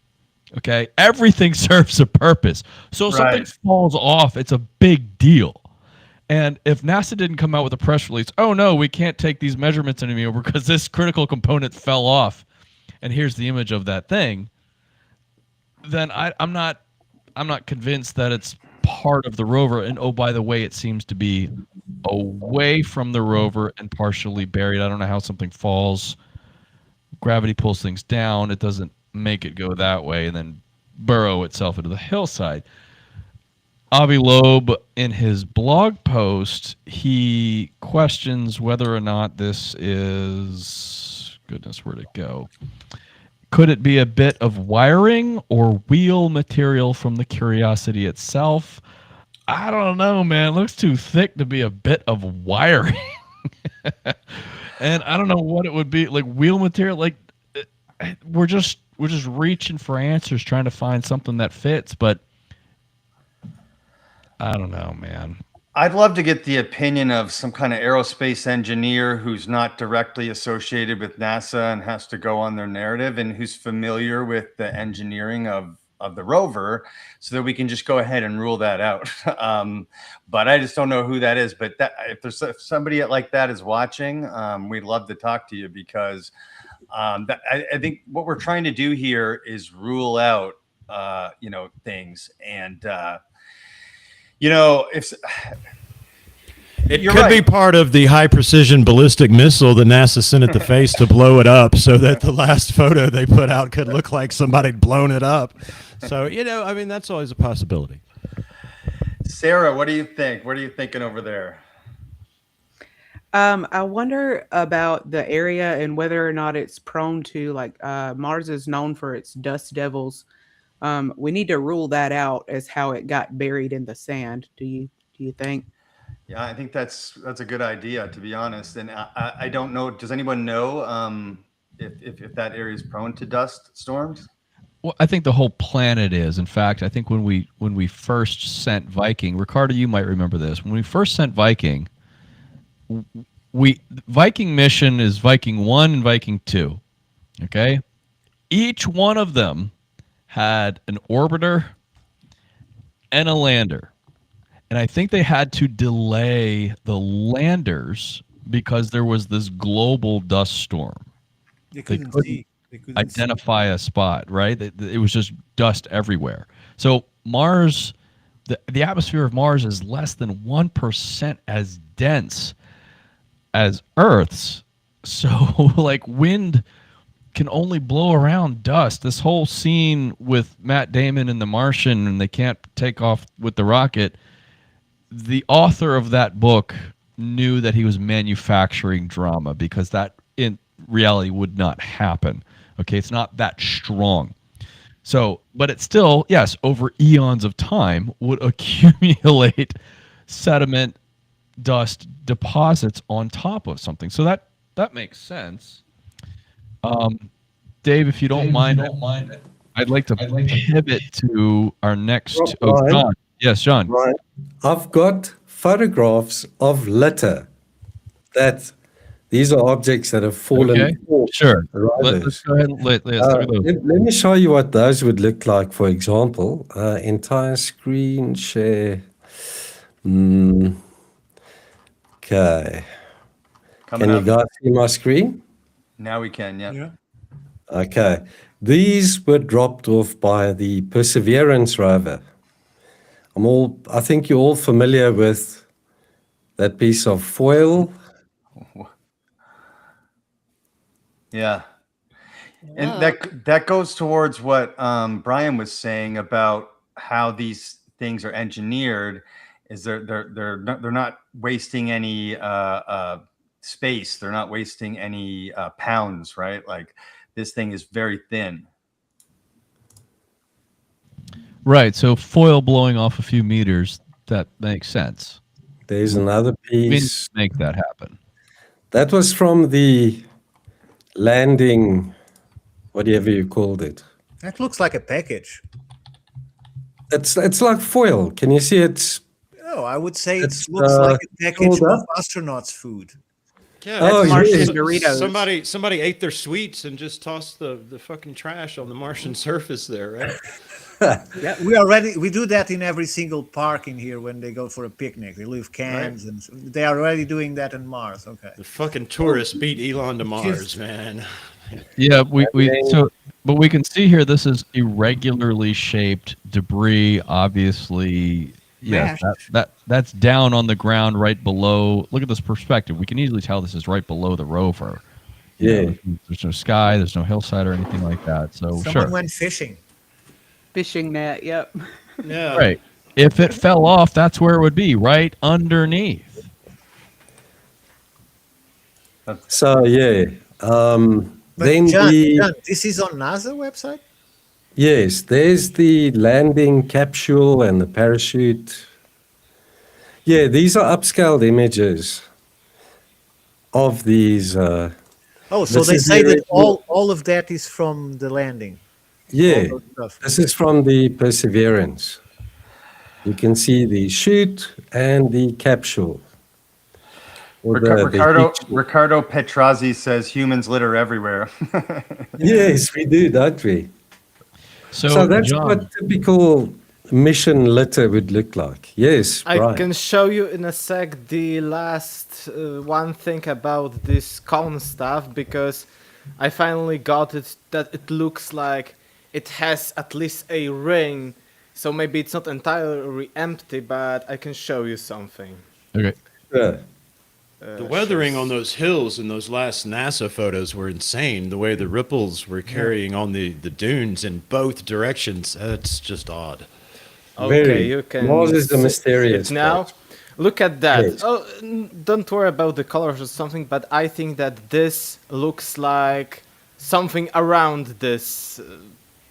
Okay, everything serves a purpose. So if something falls off, it's a big deal. And if NASA didn't come out with a press release, oh no, we can't take these measurements anymore because this critical component fell off, and here's the image of that thing, then I'm not convinced that it's part of the rover. And oh, by the way, it seems to be away from the rover and partially buried. I don't know how something falls. Gravity pulls things down. It doesn't make it go that way and then burrow itself into the hillside. Avi Loeb, in his blog post, he questions whether or not this is, goodness, where'd it go? Could it be a bit of wiring or wheel material from the Curiosity itself? I don't know, man. It looks too thick to be a bit of wiring. And I don't know what it would be, like wheel material. Like we're just reaching for answers, trying to find something that fits, but I don't know, man. I'd love to get the opinion of some kind of aerospace engineer who's not directly associated with NASA and has to go on their narrative and who's familiar with the engineering of the rover, so that we can just go ahead and rule that out. But I just don't know who that is. But if somebody like that is watching, we'd love to talk to you, because I think what we're trying to do here is rule out, things. And, if it you're could right. be part of the high precision ballistic missile the NASA sent at the face to blow it up, so that the last photo they put out could look like somebody had blown it up. So, that's always a possibility. Sarah, what do you think? What are you thinking over there? I wonder about the area and whether or not it's prone to, like, Mars is known for its dust devils. We need to rule that out as how it got buried in the sand. Do you think? Yeah, I think that's a good idea, to be honest. And I don't know. Does anyone know if that area is prone to dust storms? Well, I think the whole planet is. In fact, I think when we first sent Viking, Ricardo, you might remember this. When we first sent Viking, Viking mission is Viking 1 and Viking 2. Okay? Each one of them had an orbiter and a lander. And I think they had to delay the landers because there was this global dust storm. They couldn't identify a spot, right? It was just dust everywhere. So Mars, the atmosphere of Mars is less than 1% as dense as Earth's. So like wind can only blow around dust. This whole scene with Matt Damon and The Martian, and they can't take off with the rocket. The author of that book knew that he was manufacturing drama, because that in reality would not happen. Okay, it's not that strong. So, but it still, yes, over eons of time would accumulate sediment, dust, deposits on top of something. So that makes sense. Dave, if you don't mind, I'd like to pivot to our next. Oh, Ryan? John. Yes, John. Right. I've got photographs of litter. These are objects that have fallen Okay, off sure. arrivals. Let's go ahead and let's look at those. Let me show you what those would look like, for example. Entire screen share. Okay. Coming Can you up. guys see my screen? Now we can, yeah. Okay. These were dropped off by the Perseverance rover. I think you're all familiar with that piece of foil. Yeah. And that goes towards what Brian was saying about how these things are engineered. Is they're not wasting any space. They're not wasting any pounds, right? Like this thing is very thin. Right. So foil blowing off a few meters, that makes sense. There's another We piece. make that happen. That was from the landing, whatever you called it. That looks like a package. It's like foil. Can you see it? Oh, I would say it It's, looks like a package fold of up. astronauts' food. Yeah, Oh, Martian yes. Doritos. Somebody ate their sweets and just tossed the fucking trash on the Martian surface there, right? Yeah, we do that in every single park in here when they go for a picnic. They leave cans, and they are already doing that on Mars. Okay. The fucking tourists beat Elon to Mars, man. Yeah, but we can see here this is irregularly shaped debris. Obviously, yes, that's down on the ground right below. Look at this perspective. We can easily tell this is right below the rover. Yeah. There's no sky, there's no hillside or anything like that. So Someone sure, went fishing. Fishing net. Yep. Yeah. right. If it fell off, that's where it would be, right underneath. So, yeah. But Then John, the... this is on NASA website? Yes, there's the landing capsule and the parachute. Yeah, these are upscaled images of these. Oh, so This they is say the that original- all of that is from the landing. Yeah, All those stuff. this is from the Perseverance. You can see the chute and the capsule. Or the Ricardo Petrazzi says humans litter everywhere. Yes, we do, don't we? So, that's John, what typical mission litter would look like. Yes, I right. can show you in a sec the last one thing about this cone stuff, because I finally got it that it looks like it has at least a ring. So maybe it's not entirely empty, but I can show you something. okay. Yeah. The weathering on those hills in those last NASA photos were insane. The way the ripples were carrying on the dunes in both directions, it's just odd. Okay, Very. you can Mars is the see mysterious it now. part. Look at that. Yes. Oh, don't worry about the colors or something, but I think that this looks like something around this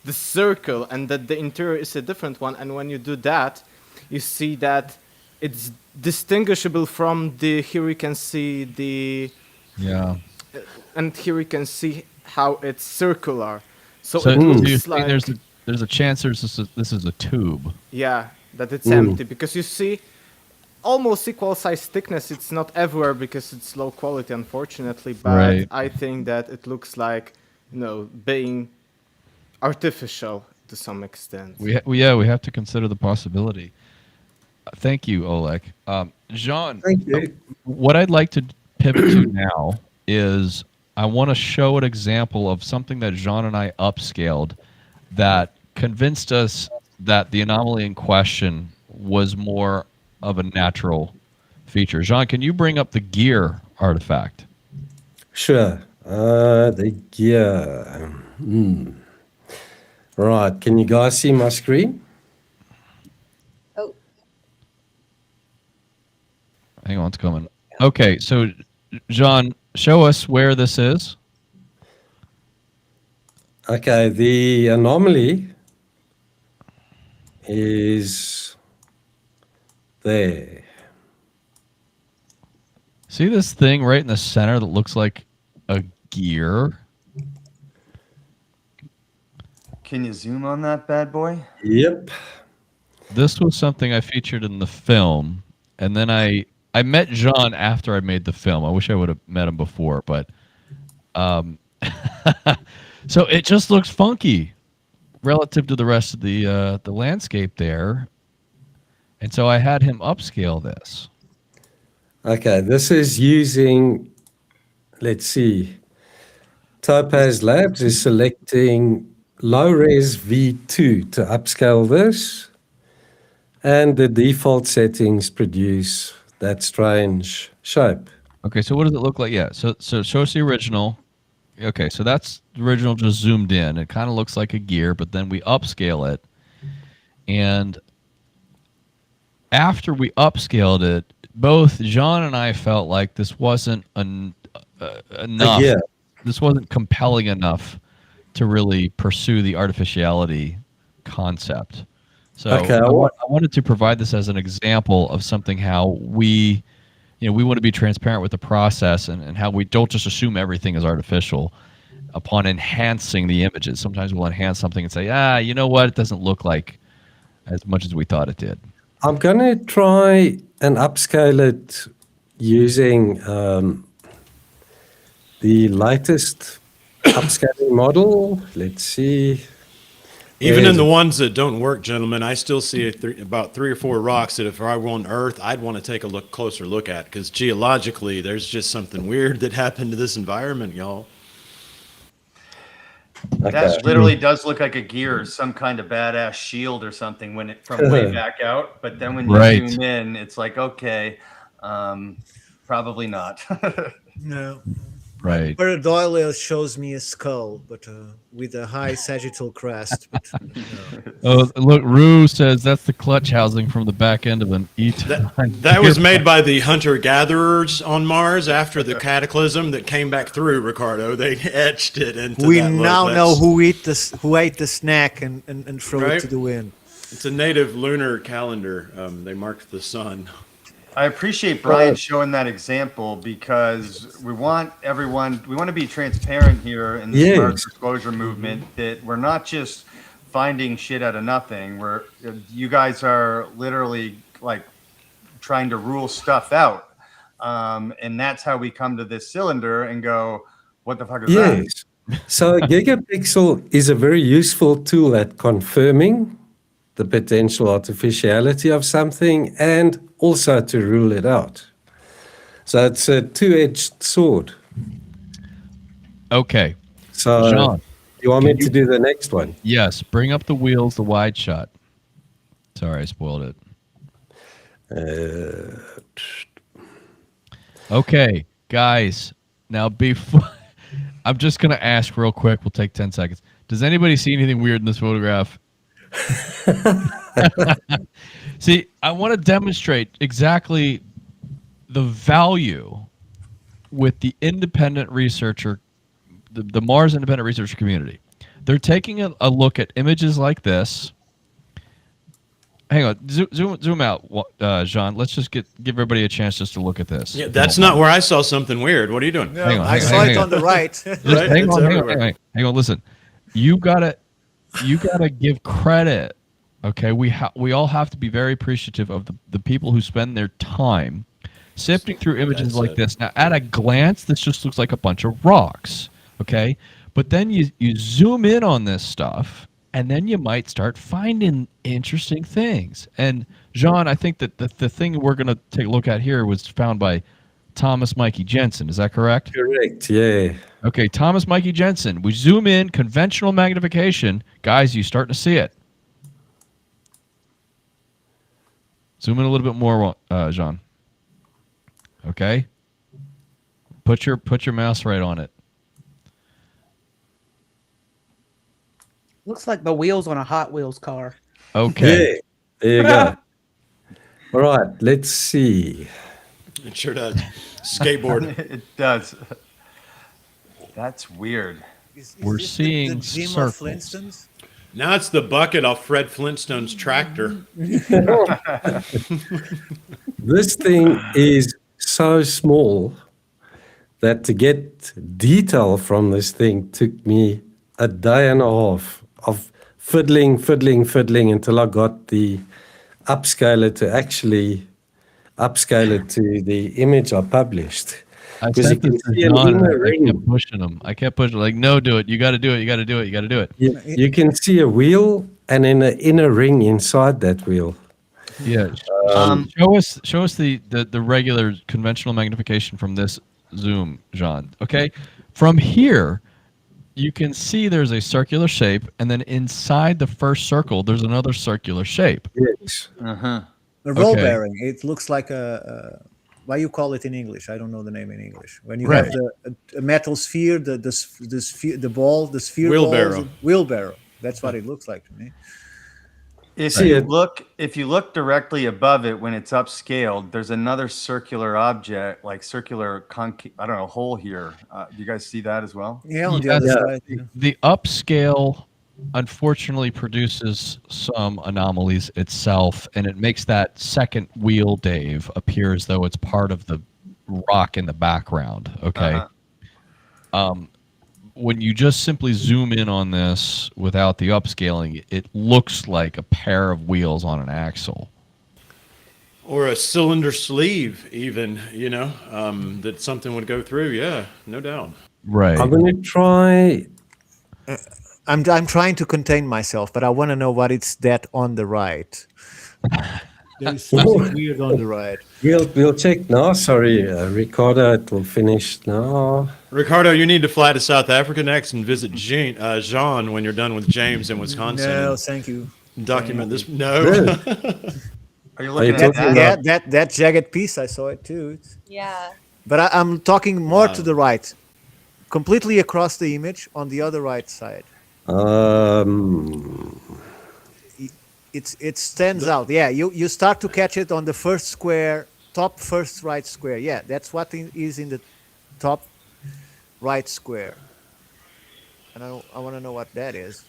the circle, and that the interior is a different one. And when you do that, you see that it's distinguishable from the. Here you can see the. Yeah. And here you can see how it's circular. So So it you looks think like there's a chance this is a tube. yeah, that it's empty, because you see almost equal size thickness. It's not everywhere because it's low quality, unfortunately, but Right. I think that it looks like, being artificial to some extent. We have to consider the possibility. Thank you, Oleg. Jean, Thank you. what I'd like to pivot to now is I want to show an example of something that Jean and I upscaled that convinced us that the anomaly in question was more of a natural feature. Jean, can you bring up the gear artifact? Sure. The gear. Right. Can you guys see my screen? Oh, Hang on, it's coming. Okay, so Jean, show us where this is. Okay, the anomaly is there. See this thing right in the center that looks like a gear? Can you zoom on that bad boy? Yep. This was something I featured in the film, and then I met Jean after I made the film. I wish I would have met him before, but so it just looks funky relative to the rest of the landscape there, and so I had him upscale this. Okay, this is using, let's see, Topaz Labs is selecting low-res V2 to upscale this, and the default settings produce that strange shape. Okay, so what does it look like? Yeah, so show us the original. Okay, so that's the original just zoomed in. It kind of looks like a gear, but then we upscale it, and after we upscaled it, both John and I felt like this wasn't enough. Yeah. This wasn't compelling enough to really pursue the artificiality concept. So Okay, I wanted to provide this as an example of something how we want to be transparent with the process and how we don't just assume everything is artificial upon enhancing the images. Sometimes we'll enhance something and say, you know what, it doesn't look like as much as we thought it did. I'm going to try and upscale it using the latest upscaling model. Let's see. Even in the ones that don't work, gentlemen, I still see about 3 or 4 rocks that if I were on Earth, I'd want to take a closer look at, because geologically, there's just something weird that happened to this environment, y'all. That literally does look like a gear, some kind of badass shield or something when it from way back out. But then when you zoom in, it's like, okay, probably not. No. Right. Pareidolia shows me a skull, but with a high sagittal crest. But, Oh, look, Rue says that's the clutch housing from the back end of an That was made by the hunter-gatherers on Mars after the cataclysm that came back through, Ricardo. They etched it into we that now know who ate the snack and threw it to the wind. It's a native lunar calendar. They marked the sun. I appreciate Brian showing that example because we want to be transparent here in the smart disclosure movement that we're not just finding shit out of nothing. You guys are literally like trying to rule stuff out. And that's how we come to this cylinder and go, what the fuck is that? Yes. So Gigapixel is a very useful tool at confirming the potential artificiality of something and also to rule it out. So it's a two-edged sword. Okay. So Jean, you want me to do the next one? Yes, bring up the wheels, the wide shot. Sorry, I spoiled it. Okay, guys. Now, before I'm just going to ask real quick. We'll take 10 seconds. Does anybody see anything weird in this photograph? See, I want to demonstrate exactly the value with the independent researcher, the Mars independent researcher community. They're taking a look at images like this. Hang on, zoom out, Jean. Let's just give everybody a chance just to look at this. Yeah, that's not where I saw something weird. What are you doing? No, I saw it on the right. Hang on. Listen, you gotta give credit. Okay, we all have to be very appreciative of the people who spend their time sifting through images like this. Now, at a glance, this just looks like a bunch of rocks. Okay, but then you zoom in on this stuff, and then you might start finding interesting things. And Jean, I think that the thing we're going to take a look at here was found by Thomas Mikey Jensen. Is that correct? Correct, yeah. Okay, Thomas Mikey Jensen. We zoom in, conventional magnification. Guys, you starting to see it. Zoom in a little bit more, Jean. Okay. Put your mouse right on it. Looks like the wheels on a Hot Wheels car. Okay. Yeah, there you go. All right, let's see. It sure does. Skateboard. It does. That's weird. We're this seeing the Jim of circles. Flintstones? Now it's the bucket off Fred Flintstone's tractor. This thing is so small that to get detail from this thing took me a day and a half of fiddling until I got the upscaler to actually upscale it to the image I published. I Because sent you this can to see an John, and inner I ring. kept pushing him. Like, no, do it. You got to do it. You got to do it. You got to do it. You got to do it. You can see a wheel and then an inner ring inside that wheel. Yeah. Show us the regular conventional magnification from this zoom, John. Okay. From here, you can see there's a circular shape, and then inside the first circle, there's another circular shape. Yes. Uh-huh. A roll Okay. bearing. It looks like a why you call it in English? I don't know the name in English. When you Right. have a metal sphere, the sphere, the ball, the sphere Wheelbarrow. balls, wheelbarrow. That's what it looks like to me. If Right. you look directly above it when it's upscaled, there's another circular object, like circular hole here. Do you guys see that as well? Yeah, on the Yes. other Yeah. side. Yeah. The upscale unfortunately produces some anomalies itself, and it makes that second wheel, Dave, appear as though it's part of the rock in the background. Okay. When you just simply zoom in on this without the upscaling, it looks like a pair of wheels on an axle. Or a cylinder sleeve, even, that something would go through. Yeah, no doubt. Right. I'm going to try. I'm trying to contain myself, but I want to know what it's that on the right. There is something weird on the right. We'll check now. Sorry, Ricardo, it will finish now. Ricardo, you need to fly to South Africa next and visit Jean when you're done with James in Wisconsin. No, and thank you. document this. No. Really? Are you Are looking you at talking that? about- That jagged piece, I saw it too. Yeah. But I'm talking more to the right, completely across the image on the other right side. It stands out. Yeah, you start to catch it on the first square, top first right square. Yeah, that's what is in the top right square. And I want to know what that is,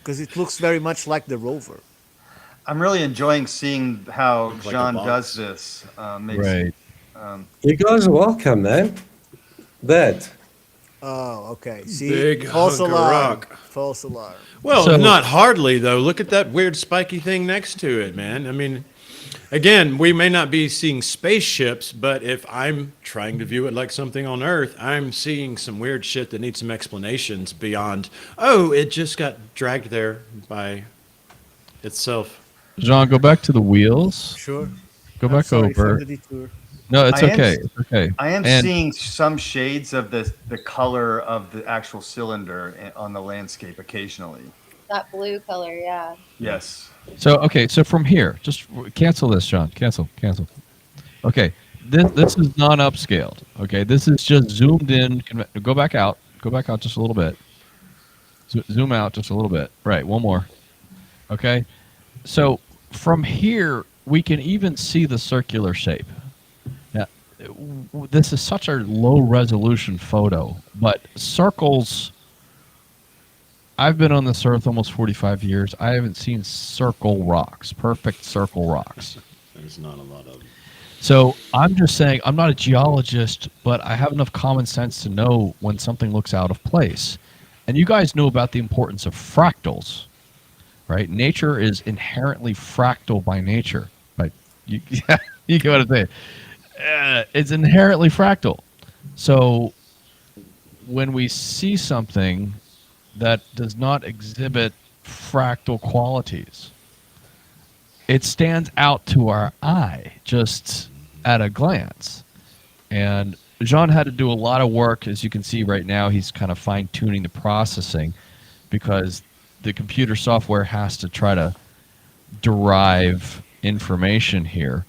because it looks very much like the rover. I'm really enjoying seeing how Looks like a John box. does this. Right. You guys are welcome, man. That. Oh, okay. See, Big false hunk of alarm. rock. False alarm. Well, So- not hardly, though. Look at that weird spiky thing next to it, man. I mean, again, we may not be seeing spaceships, but if I'm trying to view it like something on Earth, I'm seeing some weird shit that needs some explanations beyond, oh, it just got dragged there by itself. Jean, go back to the wheels. Sure. Go I'm back sorry for over. the detour. No, it's I am okay. s- It's okay. I am And- seeing some shades of the color of the actual cylinder on the landscape occasionally. That blue color, yeah. Yes. So from here, just cancel this, John. Cancel. Okay, this is not upscaled. Okay, this is just zoomed in. Go back out. Go back out just a little bit. Zoom out just a little bit. Right, one more. Okay, so from here we can even see the circular shape. Now, this is such a low resolution photo, but circles. I've been on this earth almost 45 years. I haven't seen circle rocks, perfect circle rocks. There's not a lot of them. So I'm just saying, I'm not a geologist, but I have enough common sense to know when something looks out of place. And you guys know about the importance of fractals, right? Nature is inherently fractal by nature. Right? You get what I'm saying? It's inherently fractal. So when we see something that does not exhibit fractal qualities, it stands out to our eye just at a glance. And Jean had to do a lot of work. As you can see right now, he's kind of fine-tuning the processing because the computer software has to try to derive information here.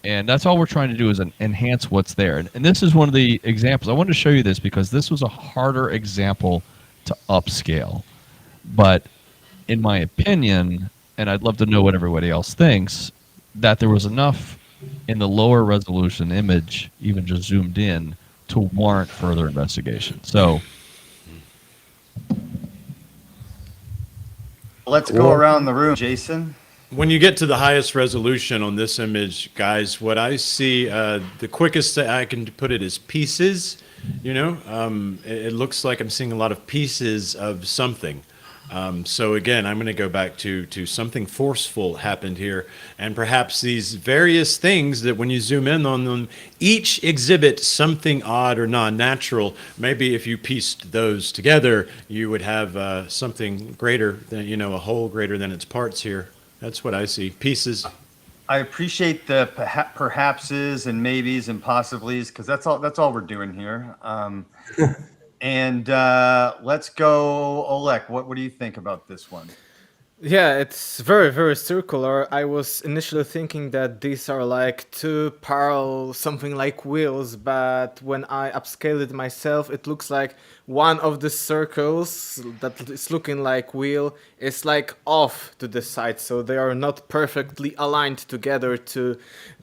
And that's all we're trying to do is enhance what's there. And this is one of the examples. I wanted to show you this because this was a harder example to upscale. But in my opinion, and I'd love to know what everybody else thinks, that there was enough in the lower resolution image, even just zoomed in, to warrant further investigation. So Let's go around the room. Jason? When you get to the highest resolution on this image, guys, what I see, the quickest that I can put it is pieces. It looks like I'm seeing a lot of pieces of something. So again, I'm going to go back to something forceful happened here, and perhaps these various things that when you zoom in on them, each exhibit something odd or non-natural. Maybe if you pieced those together, you would have something greater than, a whole greater than its parts here. That's what I see. Pieces. I appreciate the perhapses and maybes and possiblies, because that's all we're doing here. And let's go, Oleg. What do you think about this one? Yeah, it's very, very circular. I was initially thinking that these are like two parallel, something like wheels, but when I upscaled it myself, it looks like one of the circles that is looking like wheel is like off to the side, so they are not perfectly aligned together to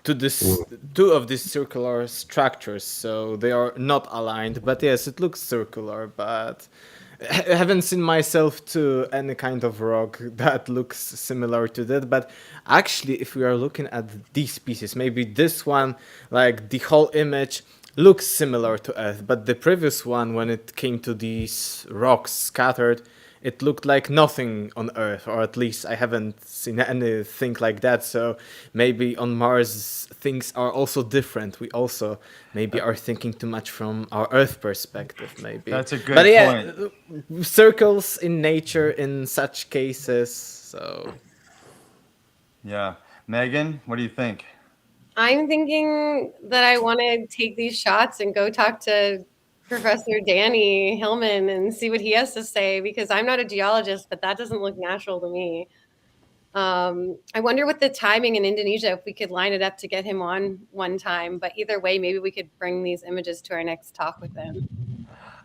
this two of these circular structures, so they are not aligned. But yes, it looks circular, but I haven't seen myself to any kind of rock that looks similar to that. But actually, if we are looking at these pieces, maybe this one, like the whole image, looks similar to Earth. But the previous one, when it came to these rocks scattered, it looked like nothing on Earth, or at least I haven't seen anything like that. So maybe on Mars things are also different. We also maybe are thinking too much from our Earth perspective, maybe. That's a good But yeah, point. circles in nature in such cases. So Yeah. Megan, what do you think? I'm thinking that I want to take these shots and go talk to Professor Danny Hillman and see what he has to say, because I'm not a geologist, but that doesn't look natural to me. I wonder with the timing in Indonesia, if we could line it up to get him on one time. But either way, maybe we could bring these images to our next talk with him.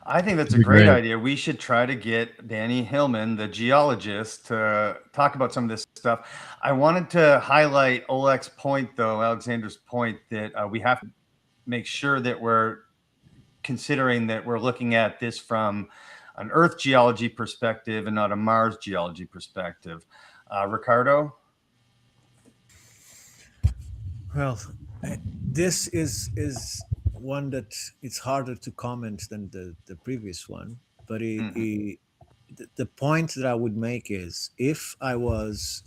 I think that's a great idea. We should try to get Danny Hillman, the geologist, to talk about some of this stuff. I wanted to highlight Oleg's point, though, Alexander's point, that we have to make sure that we're considering that we're looking at this from an Earth geology perspective and not a Mars geology perspective. Ricardo? Well, this is one that it's harder to comment than the previous one, but the point that I would make is, if I was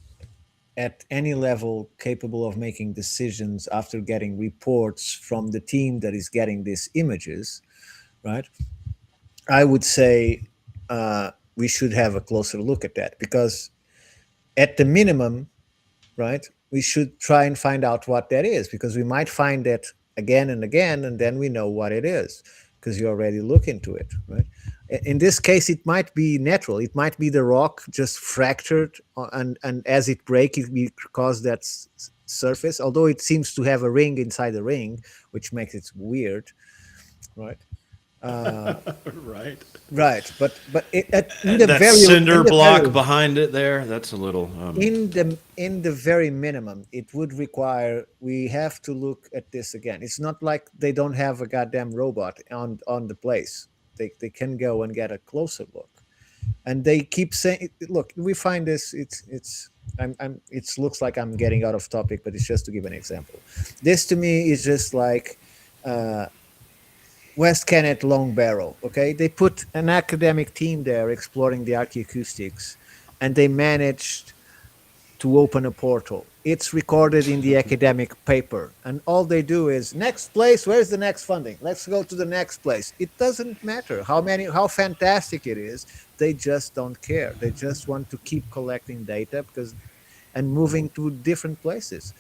at any level capable of making decisions after getting reports from the team that is getting these images, right, I would say we should have a closer look at that, because at the minimum, right, we should try and find out what that is, because we might find that again and again, and then we know what it is because you already look into it, right? In this case, it might be natural. It might be the rock just fractured, and as it breaks, it cause that surface, although it seems to have a ring inside the ring, which makes it weird, right? Right, but in the that very cinder block very, behind it there, that's a little in the very minimum, it would require, we have to look at this again. It's not like they don't have a goddamn robot on the place. They can go and get a closer look, and they keep saying, look, we find this, it looks like I'm getting out of topic, but it's just to give an example. This to me is just like West Kennet Long Barrel. Okay, they put an academic team there exploring the archaeoacoustics, and they managed to open a portal. It's recorded in the academic paper, and all they do is, next place, where's the next funding? Let's go to the next place. It doesn't matter how fantastic it is. They just don't care. They just want to keep collecting data and moving to different places.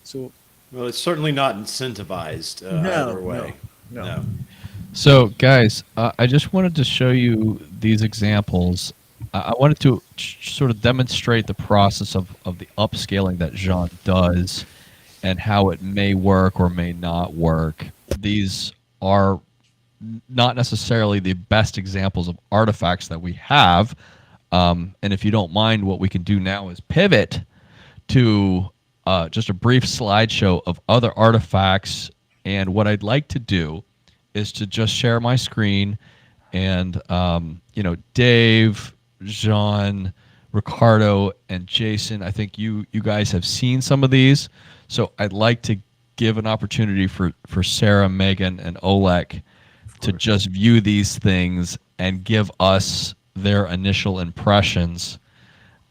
So, well, it's certainly not incentivized either way. No. So, guys, I just wanted to show you these examples. I wanted to sort of demonstrate the process of the upscaling that Jean does and how it may work or may not work. These are not necessarily the best examples of artifacts that we have. And if you don't mind, what we can do now is pivot to just a brief slideshow of other artifacts. And what I'd like to do is to just share my screen, and Dave, Jean, Ricardo, and Jason, I think you guys have seen some of these, so I'd like to give an opportunity for Sarah, Megan, and Oleg to just view these things and give us their initial impressions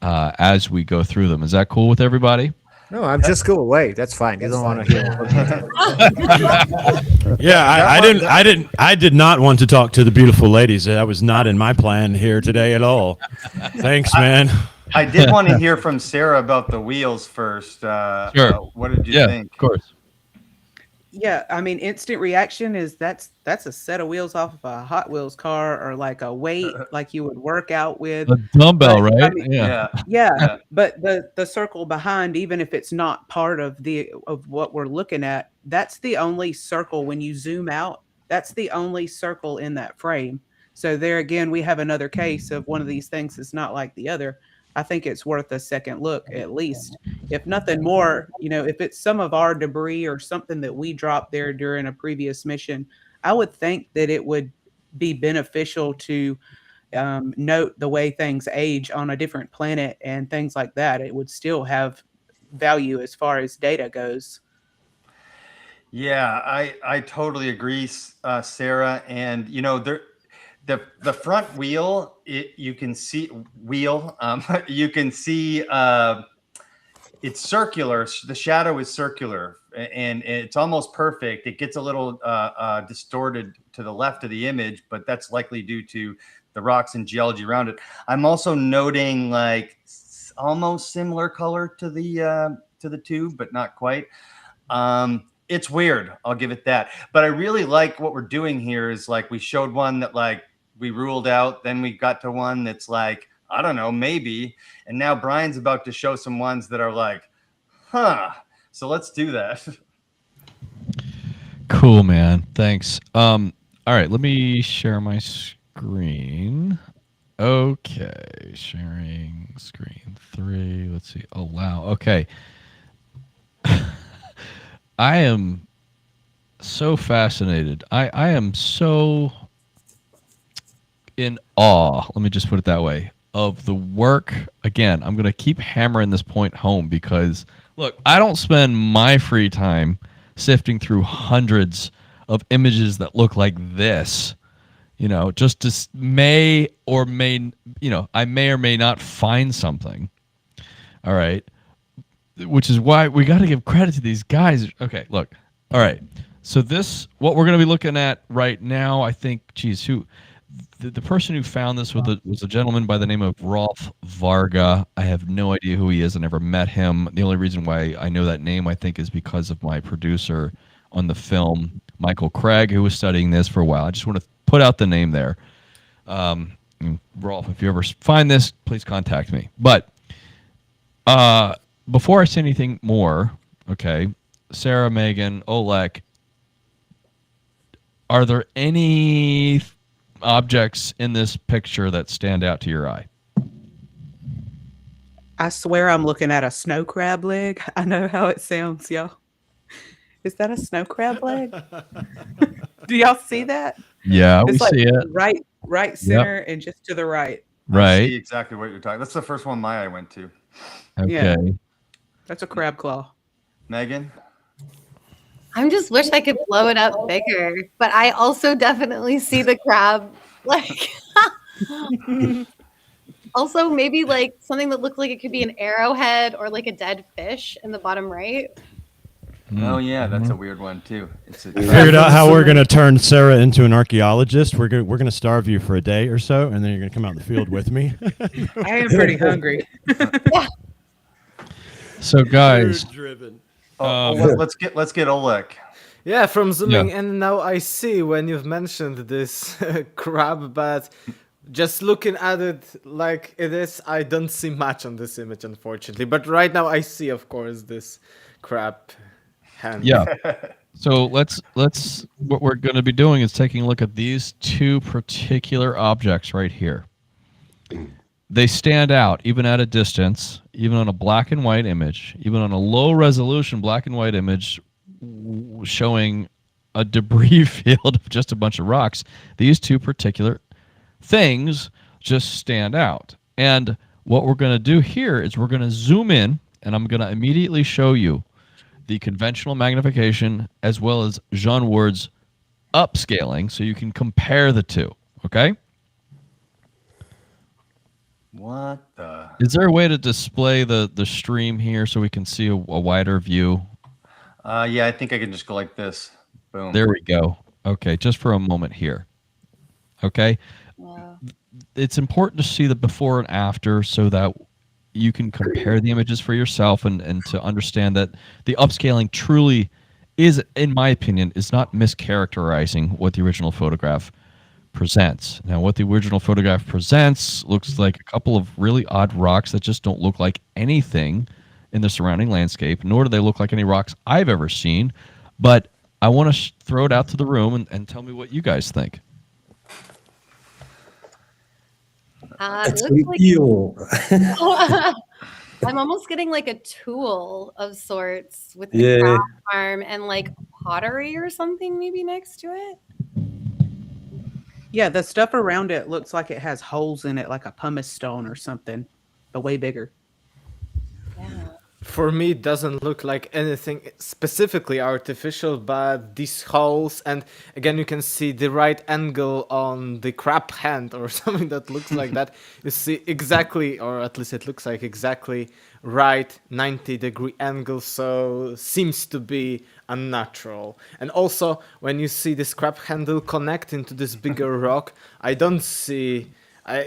as we go through them. Is that cool with everybody? No, I'm just go away. That's fine. You don't want to hear. Yeah, I did not want to talk to the beautiful ladies. That was not in my plan here today at all. Thanks, man. I did want to hear from Sarah about the wheels first. Sure. What did you think? Of course. Yeah, I mean, instant reaction is that's a set of wheels off of a Hot Wheels car, or like a weight like you would work out with. A dumbbell, But, right? I mean, Yeah. Yeah, but the circle behind, even if it's not part of what we're looking at, that's the only circle when you zoom out. That's the only circle in that frame. So there again, we have another case of one of these things that's not like the other. I think it's worth a second look at least. If nothing more, if it's some of our debris or something that we dropped there during a previous mission, I would think that it would be beneficial to note the way things age on a different planet and things like that. It would still have value as far as data goes. Yeah, I totally agree, Sarah. And the front wheel, you can see you can see it's circular. The shadow is circular, and it's almost perfect. It gets a little distorted to the left of the image, but that's likely due to the rocks and geology around it. I'm also noting like almost similar color to the tube, but not quite. It's weird, I'll give it that. But I really like what we're doing here is like we showed one that like we ruled out, then we got to one that's like, I don't know, maybe. And now Brian's about to show some ones that are like, huh. So let's do that. Cool, man. Thanks. All right, let me share my screen. Okay, sharing screen 3. Let's see. Allow. Okay. I am so fascinated. I am so in awe, let me just put it that way, of the work. Again, I'm going to keep hammering this point home because, look, I don't spend my free time sifting through hundreds of images that look like this, just to I may or may not find something. All right. Which is why we got to give credit to these guys. Okay, look. All right. So what we're going to be looking at right now, I think, the person who found this was a gentleman by the name of Rolf Varga. I have no idea who he is. I never met him. The only reason why I know that name, I think, is because of my producer on the film, Michael Craig, who was studying this for a while. I just want to put out the name there. Rolf, if you ever find this, please contact me. But before I say anything more, okay, Sarah, Megan, Oleg, are there any objects in this picture that stand out to your eye? I swear I'm looking at a snow crab leg. I know how it sounds, y'all. Is that a snow crab leg? Do y'all see that? Yeah, we It's like see it. Right center and just to the right. I Right. see exactly what you're talking. That's the first one my eye went to. Okay. Yeah. That's a crab claw. Megan? I just wish I could blow it up bigger, but I also definitely see the crab. Like, also maybe like something that looked like it could be an arrowhead or like a dead fish in the bottom right. Oh yeah, that's a weird one too. Figured out how we're gonna turn Sarah into an archaeologist. We're gonna starve you for a day or so, and then you're gonna come out in the field with me. I am pretty hungry. So, guys, Let's get Oleg. Yeah, from zooming in now I see when you've mentioned this crab, but just looking at it like it is, I don't see much on this image, unfortunately. But right now I see, of course, this crab hand. yeah. So let's what we're going to be doing is taking a look at these two particular objects right here. they stand out even at a distance, even on a black and white image, even on a low resolution black and white image showing a debris field of just a bunch of rocks. These two particular things just stand out. And what we're going to do here is we're going to zoom in, and I'm going to immediately show you the conventional magnification as well as Jean Ward's upscaling so you can compare the two. Okay? What the? Is there a way to display the stream here so we can see a wider view? Yeah, I think I can just go like this. Boom. There we go. Okay, just for a moment here. Okay? Wow. It's important to see the before and after so that you can compare the images for yourself and to understand that the upscaling truly is, in my opinion, is not mischaracterizing what the original photograph presents. Now, what the original photograph presents looks like a couple of really odd rocks that just don't look like anything in the surrounding landscape, nor do they look like any rocks I've ever seen. But I want to throw it out to the room and tell me what you guys think. It It's looks an like eel. I'm almost getting like a tool of sorts with the Yeah. craft arm and like pottery or something maybe next to it. Yeah, the stuff around it looks like it has holes in it, like a pumice stone or something, but way bigger. Yeah. For me, it doesn't look like anything specifically artificial, but these holes, and again, you can see the right angle on the crab hand or something that looks like that. You see exactly, or at least it looks like exactly right 90-degree angle, so seems to be unnatural. And also, when you see this crab handle connecting to this bigger rock, I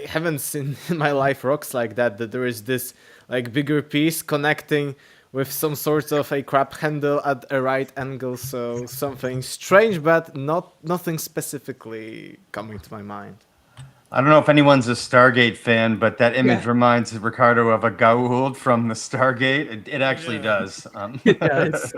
haven't seen in my life rocks like that there is this like bigger piece connecting with some sort of a crab handle at a right angle. So something strange, but nothing specifically coming to my mind. I don't know if anyone's a Stargate fan, but that image Yeah. reminds Ricardo of a Goa'uld from the Stargate. It actually Yeah. does. It does.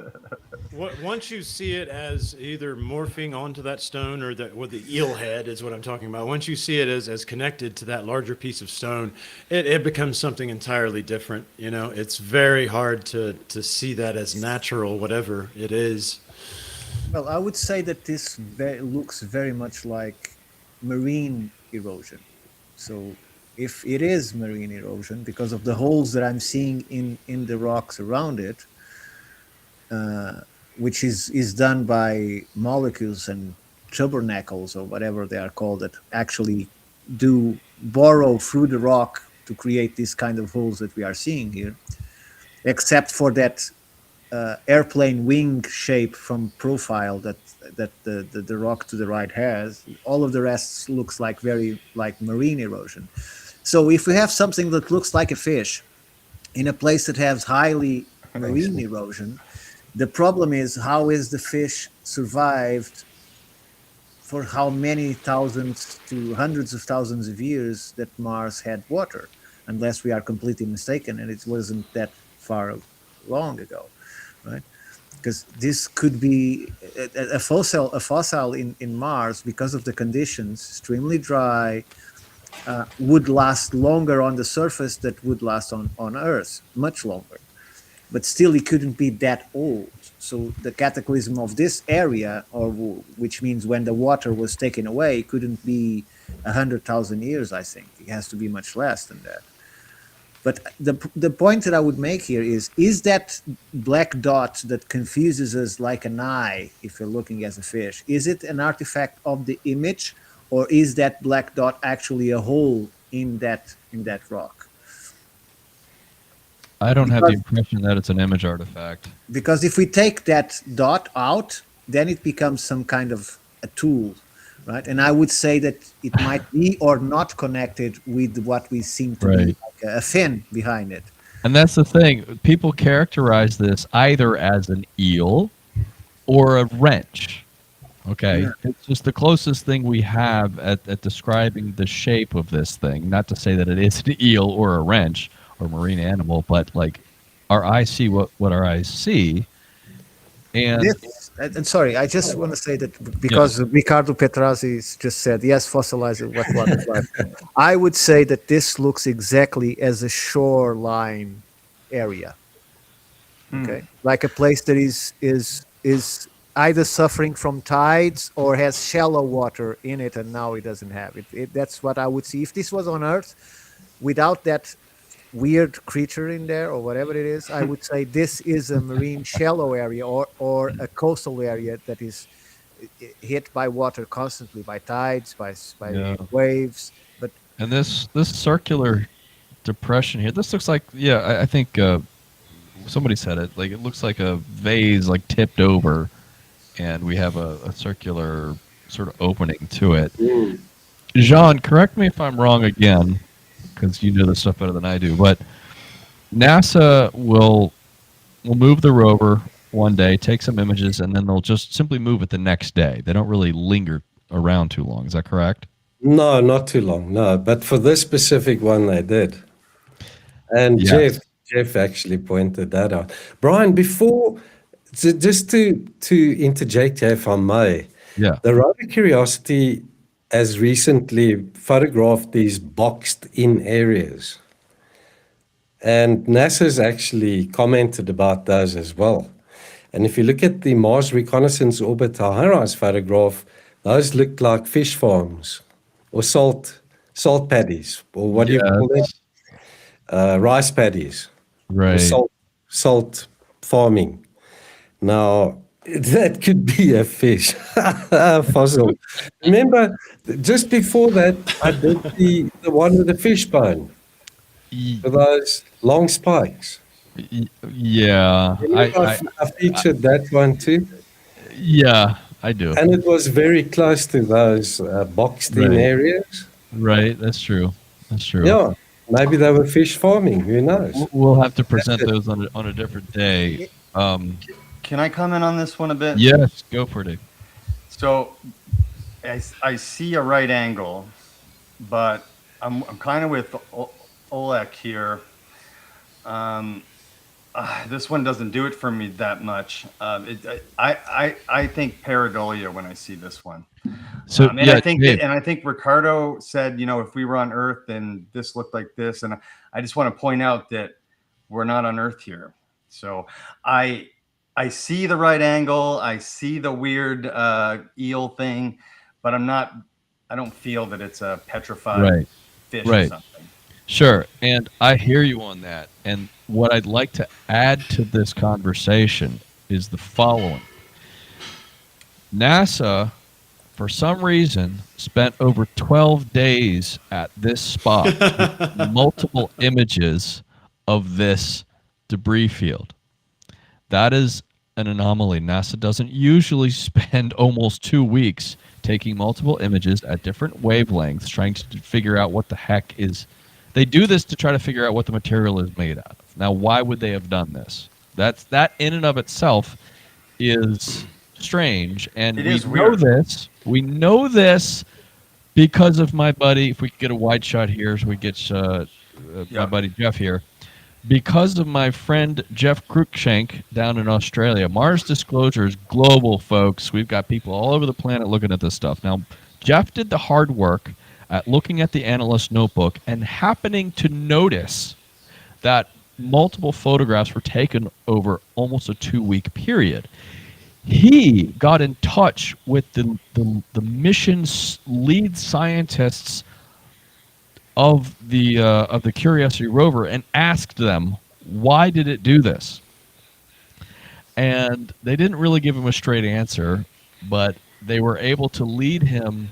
Once you see it as either morphing onto that stone or the eel head is what I'm talking about. Once you see it as connected to that larger piece of stone, it becomes something entirely different. You know, it's very hard to see that as natural, whatever it is. Well, I would say that this looks very much like marine erosion. So if it is marine erosion, because of the holes that I'm seeing in the rocks around it, which is done by molecules and tabernacles or whatever they are called that actually do burrow through the rock to create these kind of holes that we are seeing here, except for that airplane wing shape from profile that the rock to the right has. All of the rest looks like very like marine erosion. So if we have something that looks like a fish in a place that has highly marine erosion, the problem is how is the fish survived for how many thousands to hundreds of thousands of years that Mars had water, unless we are completely mistaken and it wasn't that far long ago, right? Because this could be a fossil in Mars because of the conditions, extremely dry, would last longer on the surface that would last on Earth, much longer. But still, it couldn't be that old. So the cataclysm of this area, which means when the water was taken away, couldn't be 100,000 years, I think. It has to be much less than that. But the point that I would make here is that black dot that confuses us like an eye if you're looking as a fish, is it an artifact of the image, or is that black dot actually a hole in that rock? I don't have the impression that it's an image artifact. Because if we take that dot out, then it becomes some kind of a tool, right? And I would say that it might be or not connected with what we seem to be, Right. like a fin behind it. And that's the thing. People characterize this either as an eel or a wrench. Okay. Yeah. It's just the closest thing we have at describing the shape of this thing. Not to say that it is an eel or a wrench or marine animal, but like our eyes see what our eyes see. And And sorry, I just want to say that because Ricardo Petrazzi just said, yes, fossilized wet water life. I would say that this looks exactly as a shoreline area. Okay. Like a place that is either suffering from tides or has shallow water in it, and now it doesn't have it. That's what I would see. If this was on Earth, without that weird creature in there or whatever it is, I would say this is a marine shallow area or a coastal area that is hit by water constantly, by tides, by Yeah. waves. But And this circular depression here, this looks like, I think somebody said it, like it looks like a vase like tipped over, and we have a circular sort of opening to it. Jean, correct me if I'm wrong again, because you know this stuff better than I do, but NASA will move the rover one day, take some images, and then they'll just simply move it the next day. They don't really linger around too long. Is that correct? No, not too long. No, but for this specific one, they did. And Yes. Jeff actually pointed that out. Brian, before, just to interject here, if I may, Yeah. the rover Curiosity has recently photographed these boxed-in areas. And NASA's actually commented about those as well. And if you look at the Mars Reconnaissance Orbiter high-rise photograph, those look like fish farms or salt paddies, or what do you call it? Rice paddies. Right. Salt farming. Now, that could be a fish fossil. Remember, just before that, I did the one with the fish bone, with those long spikes. Yeah. I featured that one too. Yeah, I do. And it was very close to those boxed-in Right. areas. Right. That's true. That's true. Yeah, maybe they were fish farming. Who knows? We'll have to present those on a different day. Can I comment on this one a bit? Yes, go for it. So I see a right angle, but I'm kind of with Oleg here. This one doesn't do it for me that much. I think pareidolia when I see this one. So And I think Ricardo said, if we were on Earth, then this looked like this. And I just want to point out that we're not on Earth here. So I see the right angle. I see the weird eel thing, but I don't feel that it's a petrified fish or something. Sure. And I hear you on that. And what I'd like to add to this conversation is the following. NASA, for some reason, spent over 12 days at this spot with multiple images of this debris field. That is an anomaly. NASA doesn't usually spend almost 2 weeks taking multiple images at different wavelengths, trying to figure out what the heck is. They do this to try to figure out what the material is made out of. Now, why would they have done this? That in and of itself is strange, and we know this because of my buddy. If we could get a wide shot here, so we get my buddy Jeff here. Because of my friend Jeff Cruikshank down in Australia. Mars Disclosure is global, folks. We've got people all over the planet looking at this stuff. Now, Jeff did the hard work at looking at the analyst notebook and happening to notice that multiple photographs were taken over almost a 2-week period. He got in touch with the mission's lead scientists of the Curiosity rover and asked them, why did it do this? And they didn't really give him a straight answer, but they were able to lead him,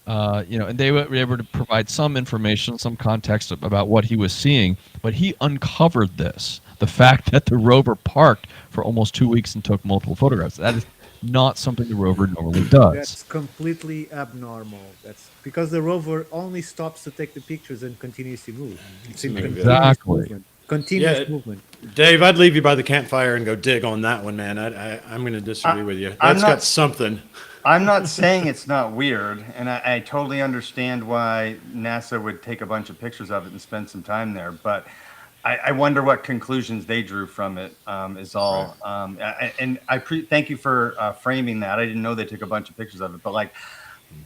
and they were able to provide some information, some context about what he was seeing. But he uncovered this, the fact that the rover parked for almost 2 weeks and took multiple photographs. That is not something the rover normally does. That's completely abnormal. That's because the rover only stops to take the pictures and continues to move. It's in Exactly. Continuous movement. Dave, I'd leave you by the campfire and go dig on that one, man. I'm going to disagree with you. That's got something. I'm not saying it's not weird, and I totally understand why NASA would take a bunch of pictures of it and spend some time there. But I wonder what conclusions they drew from it. Is all. Thank you for framing that. I didn't know they took a bunch of pictures of it, but like,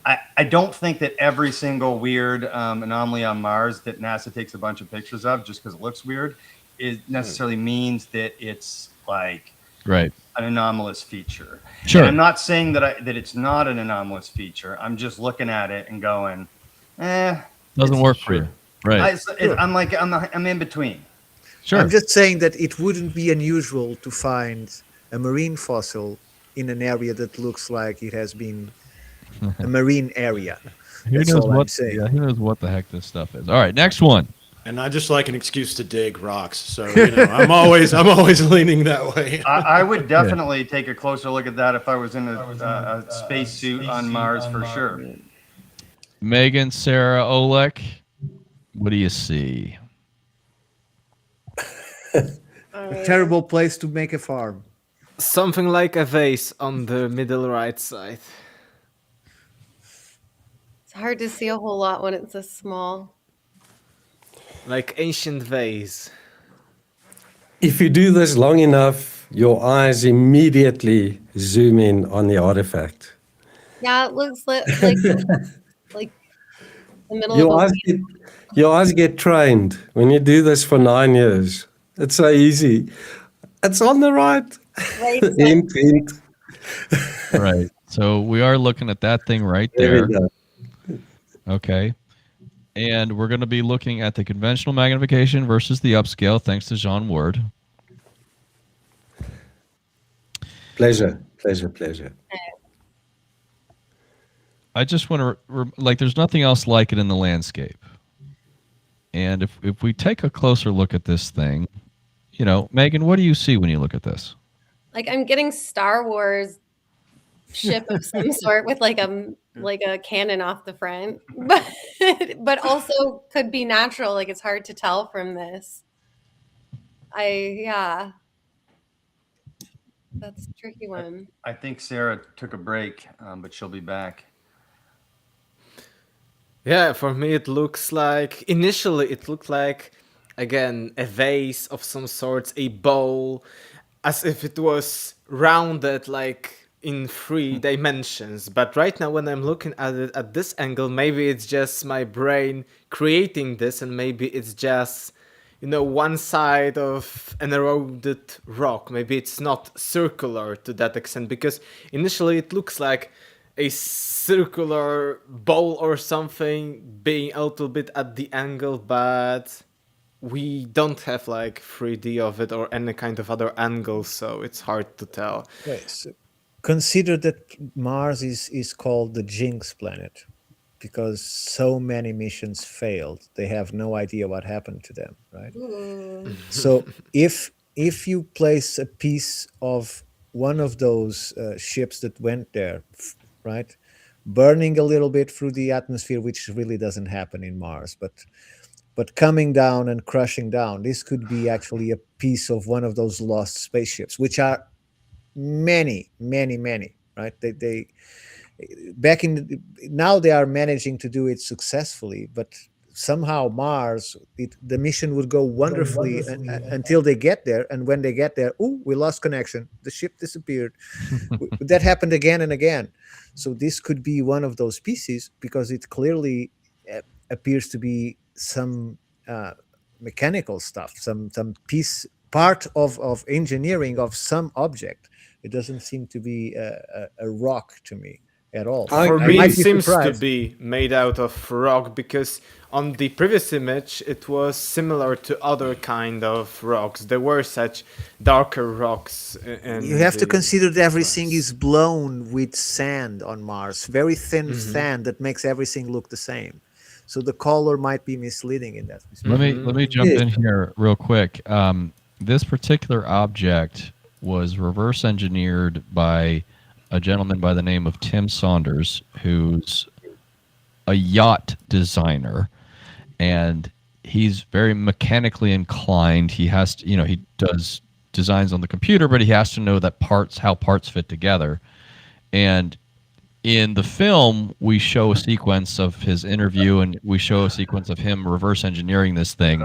I don't think that every single weird anomaly on Mars that NASA takes a bunch of pictures of just because it looks weird, it necessarily means that it's like Right. an anomalous feature. Sure. And I'm not saying that it's not an anomalous feature. I'm just looking at it and going, Doesn't it's work for you. Right. I'm in between. Sure. I'm just saying that it wouldn't be unusual to find a marine fossil in an area that looks like it has been a marine area. Who That's knows all I'm what? saying. Yeah, who knows what the heck this stuff is? All right, next one. And I just like an excuse to dig rocks. So I'm always leaning that way. I would definitely take a closer look at that if I was in a spacesuit on Mars for sure. Megan, Sarah, Oleg, what do you see? A terrible place to make a farm. Something like a vase on the middle right side. It's hard to see a whole lot when it's this small. Like ancient vase. If you do this long enough, your eyes immediately zoom in on the artifact. Yeah, it looks like like the middle Your of eyes get trained when you do this for 9 years. It's so easy. It's on the right. right Hint, hint. Right. So we are looking at that thing right There there. we go. Okay. And we're going to be looking at the conventional magnification versus the upscale, thanks to Jean Ward. Pleasure, pleasure, pleasure. I just want to, like, there's nothing else like it in the landscape. And if we take a closer look at this thing, Megan, what do you see when you look at this? like I'm getting Star Wars ship of some sort with like a cannon off the front, but also could be natural. Like it's hard to tell from this. That's a tricky one. I think Sarah took a break, but she'll be back. Yeah, for me it looks like, initially it looked like, again, a vase of some sorts, a bowl, as if it was rounded like in 3 dimensions. But right now when I'm looking at it at this angle, maybe it's just my brain creating this, and maybe it's just, one side of an eroded rock. Maybe it's not circular to that extent, because initially it looks like a circular bowl or something being a little bit at the angle, but we don't have like 3D of it or any kind of other angle, so it's hard to tell. Right. So consider that Mars is called the Jinx planet because so many missions failed. They have no idea what happened to them, right? So if you place a piece of one of those ships that went there, right, burning a little bit through the atmosphere, which really doesn't happen in Mars, but coming down and crushing down, this could be actually a piece of one of those lost spaceships, which are many, right? They now they are managing to do it successfully, but somehow Mars, the mission would go wonderfully until they get there, and when they get there, we lost connection, the ship disappeared. That happened again and again. So this could be one of those pieces, because it clearly appears to be some mechanical stuff, some part of engineering of some object. It doesn't seem to be a rock to me at all. For I me, might it be seems to surprised. be made out of rock, because on the previous image it was similar to other kind of rocks. There were such darker rocks. You have to consider that everything is blown with sand on Mars, very thin sand that makes everything look the same. So the color might be misleading in that respect. Let me jump in here real quick. This particular object was reverse engineered by a gentleman by the name of Tim Saunders, who's a yacht designer, and he's very mechanically inclined. He has to, he does designs on the computer, but he has to know that how parts fit together. And in the film, we show a sequence of his interview, and we show a sequence of him reverse engineering this thing.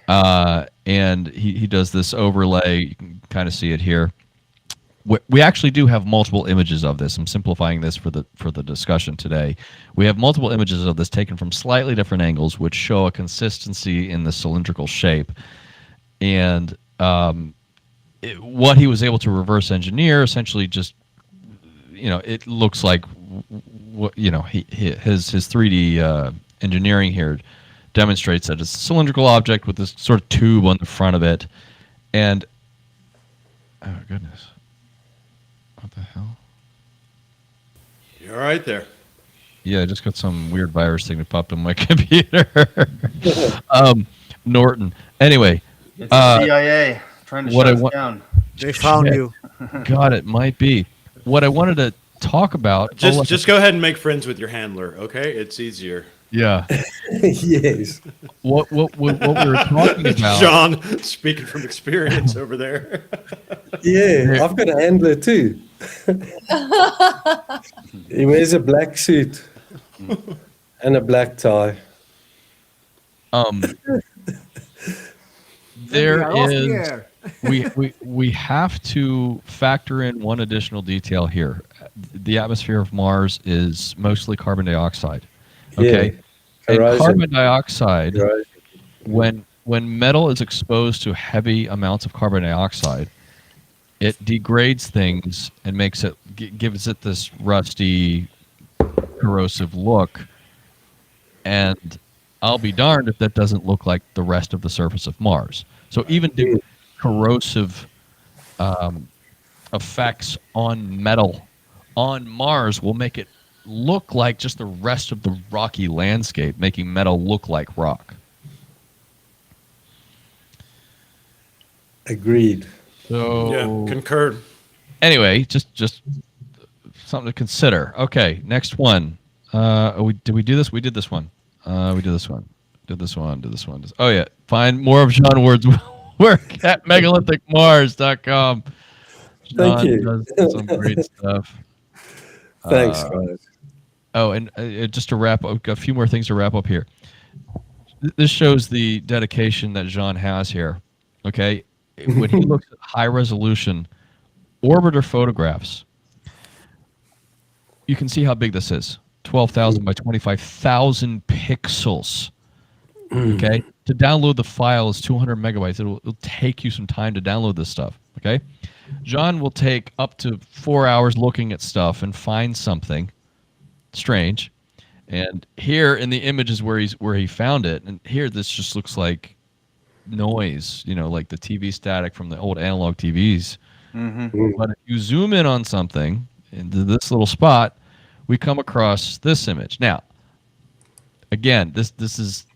And he does this overlay. You can kind of see it here. We actually do have multiple images of this. I'm simplifying this for the discussion today. We have multiple images of this taken from slightly different angles, which show a consistency in the cylindrical shape. And what he was able to reverse engineer, essentially, just it looks like his 3D engineering here demonstrates that it's a cylindrical object with this sort of tube on the front of it, and oh goodness. What the hell? You're right there. Yeah, I just got some weird virus thing that popped on my computer. Norton. Anyway. It's the CIA trying to shut us down. They found you. God, it might be. What I wanted to talk about... Just go ahead and make friends with your handler, okay? It's easier. Yeah. Yes. What we were talking about... John, speaking from experience over there. Yeah, I've got a handler too. He wears a black suit and a black tie. There is... We have to factor in one additional detail here. The atmosphere of Mars is mostly carbon dioxide. Okay? Yeah. And carbon dioxide, when metal is exposed to heavy amounts of carbon dioxide, it degrades things and makes it gives it this rusty, corrosive look. And I'll be darned if that doesn't look like the rest of the surface of Mars. So even corrosive effects on metal on Mars will make it look like just the rest of the rocky landscape, making metal look like rock. Agreed. So Yeah, concurred. Anyway, just something to consider. Okay, next one. Did we do this? We did this one. We did this one. Did this one. Oh yeah. Find more of John Ward's work at megalithic.mars.com. Thank you. Does some great stuff. Thanks, guys. Oh, and just to wrap up, a few more things to wrap up here. This shows the dedication that Jean has here. Okay, when he looks at high resolution orbiter photographs, you can see how big this is. 12,000 by 25,000 pixels. Okay, to download the file is 200 megabytes. It'll take you some time to download this stuff. Okay, John will take up to 4 hours looking at stuff and find something strange. And here in the images where he found it, and here this just looks like noise, like the TV static from the old analog TVs. Mm-hmm. But if you zoom in on something into this little spot, we come across this image. Now, again, this is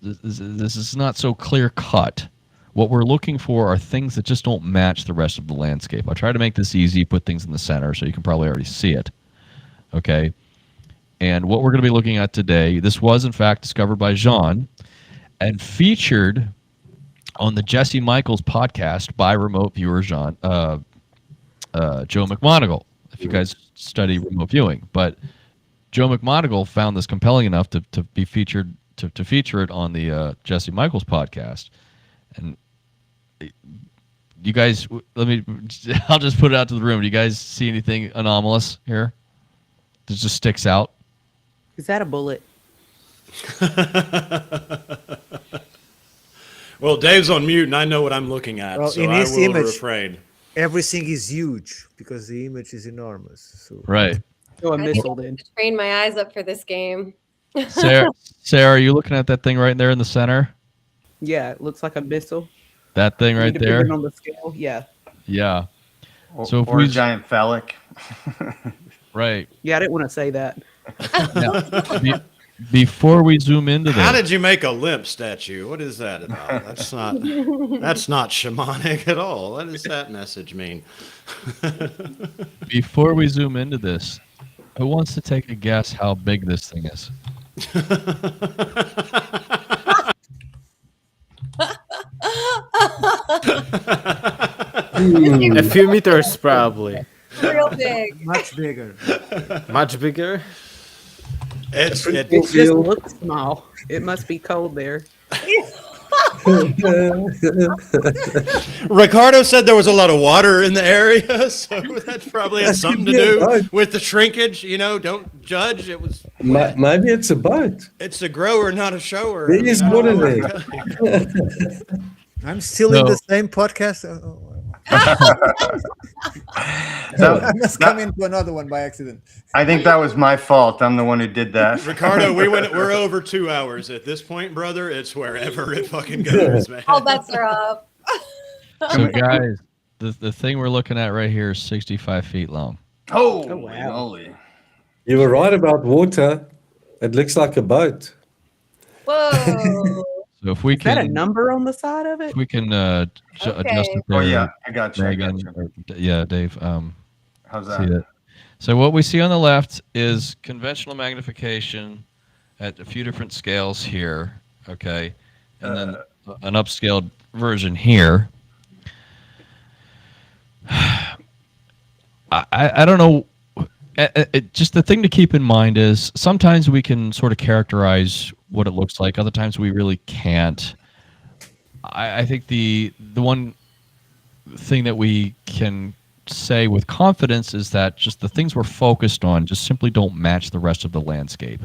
not so clear cut. What we're looking for are things that just don't match the rest of the landscape. I try to make this easy, put things in the center so you can probably already see it. Okay. And what we're going to be looking at today, this was in fact discovered by Jean and featured on the Jesse Michaels podcast by remote viewer Joe McMonagle, if you guys study remote viewing. But Joe McMonagle found this compelling enough to be featured to feature it on the Jesse Michaels podcast. And you guys, I'll just put it out to the room. Do you guys see anything anomalous here that just sticks out? Is that a bullet? Well, Dave's on mute, and I know what I'm looking at, Well, so in I his will image- refrain. Everything is huge because the image is enormous. So Right. Oh, a I missile need then. to train my eyes up for this game. Sarah, are you looking at that thing right there in the center? Yeah, it looks like a missile. That thing right there? Depending on the scale, yeah. Yeah. Or, So if or we- a giant phallic. Right. Yeah, I didn't want to say that. Now, before we zoom into How this, did you make a limp statue? What is that about? That's not shamanic at all. What does that message mean? before we zoom into this, who wants to take a guess how big this thing is? A few meters probably. Real big. much bigger. Much bigger. It It just looks small. It must be cold there. Ricardo said there was a lot of water in the area, so that probably had something to do with the shrinkage. You know, don't judge. It was Maybe it's a boat. It's a grower, not a shower. There is water there. I'm still in the same podcast. I must come into another one by accident. I think that was my fault. I'm the one who did that. Ricardo, we're over 2 hours at this point, brother. It's wherever it fucking goes, man. All bets are up. So, guys, the thing we're looking at right here is 65 feet long. Oh, wow. holy. You were right about water. It looks like a boat. Whoa. So if we Is that a can, number on the side of it? if we can adjust it there. Oh, yeah. I got you. Megan, or- yeah, Dave. How's See that? that. So what we see on the left is conventional magnification at a few different scales here, okay, and then an upscaled version here. I don't know. Just the thing to keep in mind is sometimes we can sort of characterize what it looks like. Other times we really can't. I think the one thing that we can say with confidence is that just the things we're focused on just simply don't match the rest of the landscape.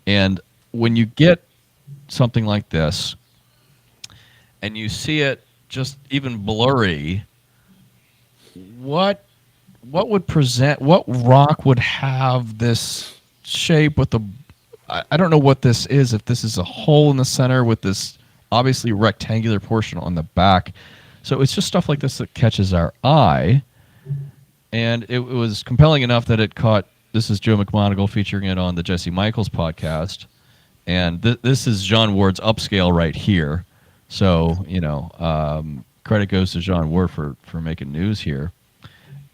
And when you get something like this and you see it just even blurry, what would present, what rock would have this shape with the, I don't know what this is, if this is a hole in the center with this obviously rectangular portion on the back. So it's just stuff like this that catches our eye. And it was compelling enough that it caught, this is Joe McMoneagle featuring it on the Jesse Michaels podcast. And this is John Ward's upscale right here. So, you know, credit goes to John Ward for making news here.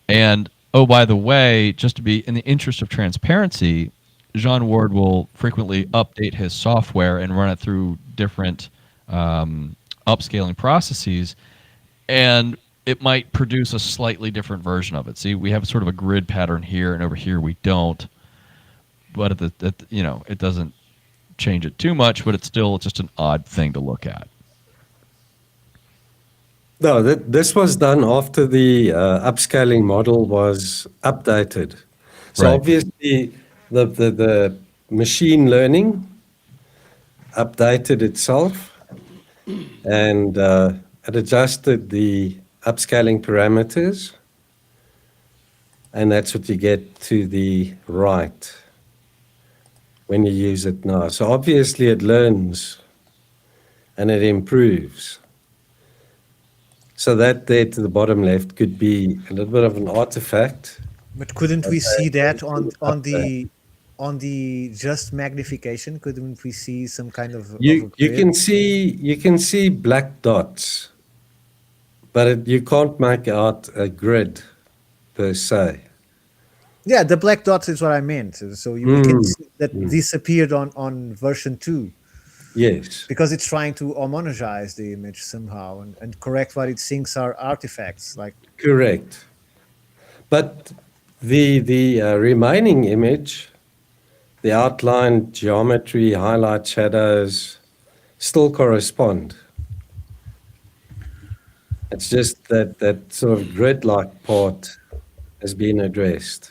And, oh, by the way, just to be in the interest of transparency, John Ward will frequently update his software and run it through different upscaling processes, and it might produce a slightly different version of it. See, we have sort of a grid pattern here, and over here we don't. But you know, it doesn't change it too much, but it's still just an odd thing to look at. No, this was done after the upscaling model was updated. So Right. obviously the machine learning updated itself and it adjusted the upscaling parameters, and that's what you get to the right when you use it now. So obviously it learns and it improves. So that there to the bottom left could be a little bit of an artifact. But couldn't we see that on the just magnification? Couldn't we see some kind of You grid? can see black dots, but you can't make out a grid per se. Yeah, the black dots is what I meant. So you can see that disappeared on version 2 Yes. because it's trying to homogenize the image somehow and correct what it thinks are artifacts. Like Correct. But the remaining image, the outline, geometry, highlight, shadows, still correspond. It's just that sort of grid-like part has been addressed.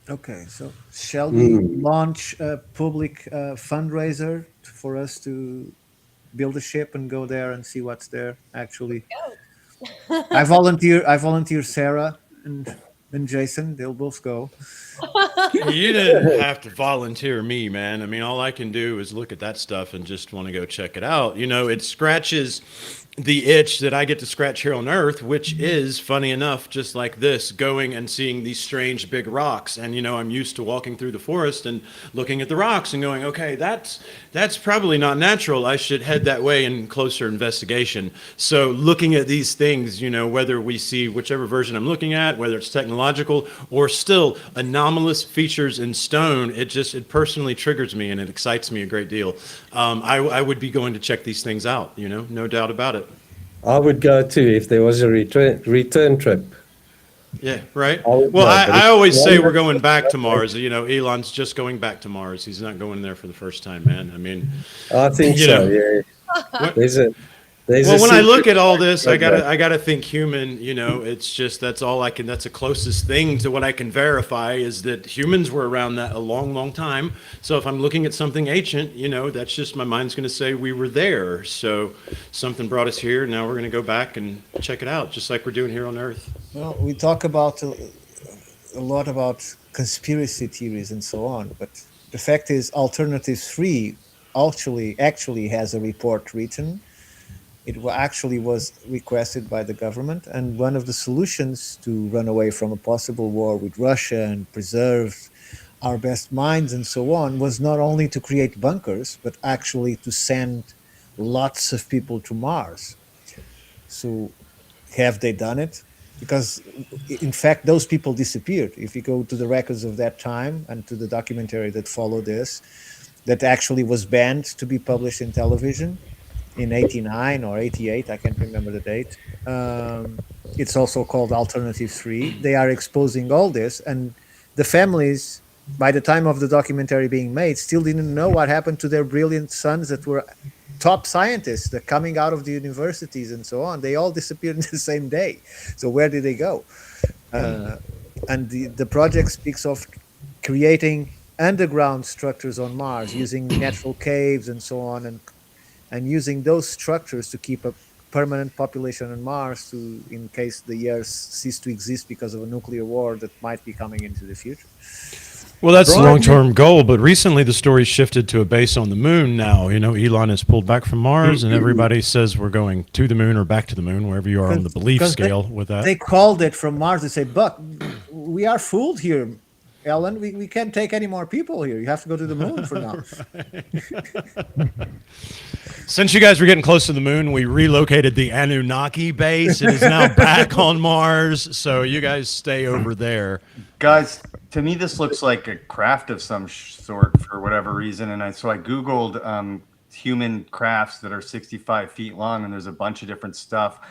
okay, so shall we launch a public fundraiser for us to build a ship and go there and see what's there? Actually, I volunteer Sarah and Jason. They'll both go. You didn't have to volunteer me, man. I mean, all I can do is look at that stuff and just want to go check it out. You know, it scratches the itch that I get to scratch here on Earth, which is, funny enough, just like this, going and seeing these strange big rocks. And, you know, I'm used to walking through the forest and looking at the rocks and going, okay, that's probably not natural. I should head that way in closer investigation. So looking at these things, you know, whether we see whichever version I'm looking at, whether it's technological or still anomalous features in stone, it personally triggers me and it excites me a great deal. I would be going to check these things out, you know, no doubt about it. I would go too if there was a return trip. Yeah, right. Oh, Well, no, but I it's always say one we're that- going back to Mars. You know, Elon's just going back to Mars. He's not going there for the first time, man. I mean, I think you so. know, Yeah, what, there's a there's well, a when I look secret at all this, program. I gotta think human. You know, it's just that's all I can. That's the closest thing to what I can verify is that humans were around that a long, long time. So if I'm looking at something ancient, you know, that's just my mind's going to say we were there. So something brought us here. Now we're going to go back and check it out, just like we're doing here on Earth. Well, we talk about a lot about conspiracy theories and so on, but the fact is, Alternative 3 actually has a report written. Actually was requested by the government, and one of the solutions to run away from a possible war with Russia and preserve our best minds and so on was not only to create bunkers, but actually to send lots of people to Mars. So have they done it? Because in fact, those people disappeared. If you go to the records of that time and to the documentary that followed this, that actually was banned to be published in television in 89 or 88, I can't remember the date. It's also called Alternative 3. They are exposing all this, and the families, by the time of the documentary being made, still didn't know what happened to their brilliant sons that were top scientists that coming out of the universities and so on. They all disappeared in the same day. So where did they go? And the project speaks of creating underground structures on Mars using natural caves and so on, and using those structures to keep a permanent population on Mars to, in case the Earth cease to exist because of a nuclear war that might be coming into the future. Well, that's the Brian, long-term goal, but recently the story shifted to a base on the moon now. You know, Elon has pulled back from Mars, and everybody says we're going to the moon or back to the moon, wherever you are on the belief Because scale with that. They called it from Mars. They say, Buck, we are fooled here, Ellen. We can't take any more people here. You have to go to the moon for now. Since you guys were getting close to the moon, we relocated the Anunnaki base. It is now back on Mars, so you guys stay over there. Guys, to me, this looks like a craft of some sort for whatever reason. And so I Googled human crafts that are 65 feet long, and there's a bunch of different stuff.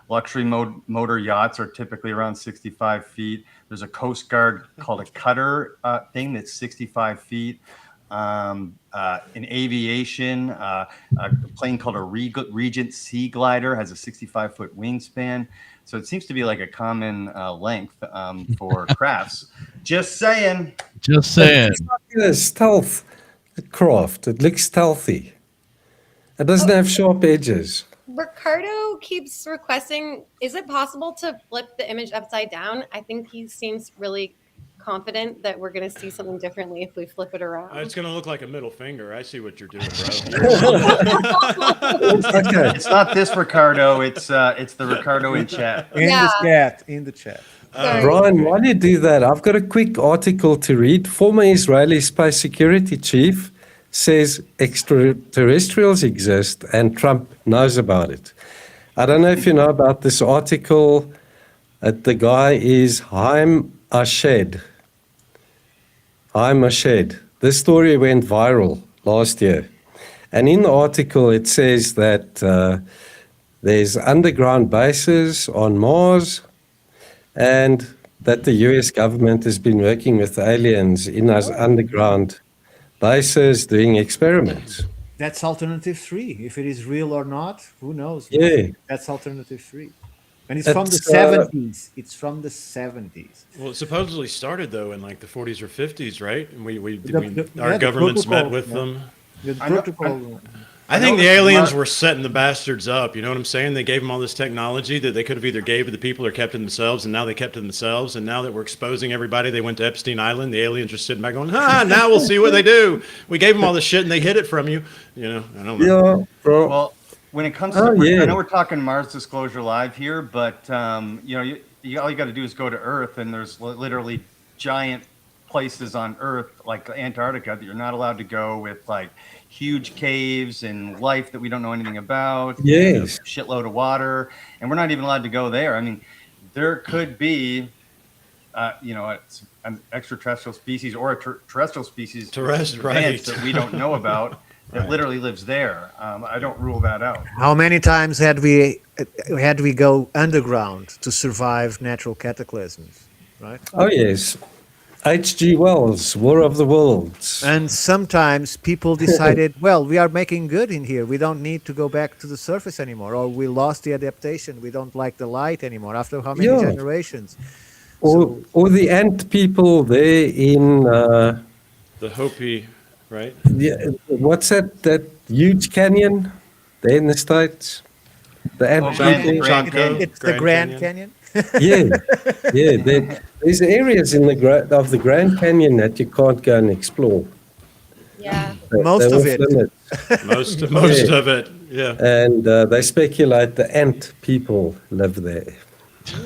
Luxury motor yachts are typically around 65 feet. There's a Coast Guard called a cutter thing that's 65 feet. In aviation, a plane called a Regent Sea Glider has a 65-foot wingspan. So it seems to be like a common length for crafts. Just saying. Just saying. It's like a stealth craft. It looks stealthy. It doesn't have sharp edges. Ricardo keeps requesting, is it possible to flip the image upside down? I think he seems really confident that we're going to see something differently if we flip it around. It's going to look like a middle finger. I see what you're doing, bro. Okay. It's not this Ricardo. It's the Ricardo in chat. In the chat. Sorry. Brian, while you do that, I've got a quick article to read. Former Israeli space security chief says extraterrestrials exist and Trump knows about it. I don't know if you know about this article. The guy is Haim Ashed. Haim Ashed. This story went viral last year. And in the article, it says that there's underground bases on Mars and that the US government has been working with aliens in those underground bases doing experiments. That's Alternative 3. If it is real or not, who knows? Yeah. That's Alternative 3. And it's from the It's, 70s. It's from the 70s. Well, it supposedly started, though, in like the 40s or 50s, right? And The our governments protocol, met with yeah. them. The I know- protocol. I think know the this is aliens not- were setting the bastards up. You know what I'm saying? They gave them all this technology that they could have either gave to the people or kept to themselves, and now they kept to themselves. And now that we're exposing everybody, they went to Epstein Island. The aliens are sitting back going, now we'll see what they do. We gave them all this shit, and they hid it from you. You know, I don't know. Yeah, bro. Well, when it comes Oh, to, yeah. I know we're talking Mars Disclosure Live here, but you know, all you got to do is go to Earth, and there's literally giant places on Earth like Antarctica that you're not allowed to go, with like huge caves and life that we don't know anything about. Yes. A shitload of water, and we're not even allowed to go there. I mean, there could be, you know, an extraterrestrial species or a terrestrial species Terrestrial, advanced right. that we don't know about that literally lives there. I don't rule that out. How many times had we go underground to survive natural cataclysms, right? Oh, yes. H.G. Wells, War of the Worlds. And sometimes people decided, well, we are making good in here. We don't need to go back to the surface anymore, or we lost the adaptation. We don't like the light anymore. After how many Yeah. generations? Or the ant people there in, The Hopi, right? what's that huge canyon there in the States? The ant people. It's the Grand Canyon. Yeah, yeah. There's areas in of the Grand Canyon that you can't go and explore. Yeah. Most They're of off it. limits. Most of it, yeah. And they speculate the ant people live there,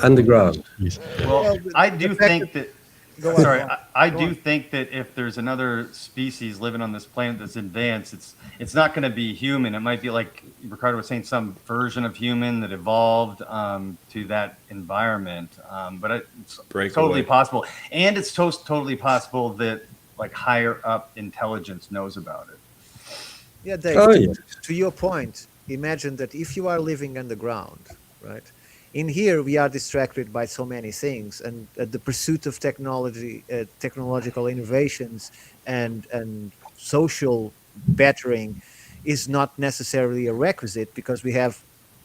underground. Well, I do the fact think that. Go on, Sorry, go on. I Go do on. think that if there's another species living on this planet that's advanced, it's not going to be human. It might be like Ricardo was saying, some version of human that evolved to that environment. But it's totally possible, and it's totally possible that like higher up intelligence knows about it. Yeah, Dave, Oh, to, yeah. to your point, imagine that if you are living underground, right? In here, we are distracted by so many things, and the pursuit of technology, technological innovations, and social bettering is not necessarily a requisite because we have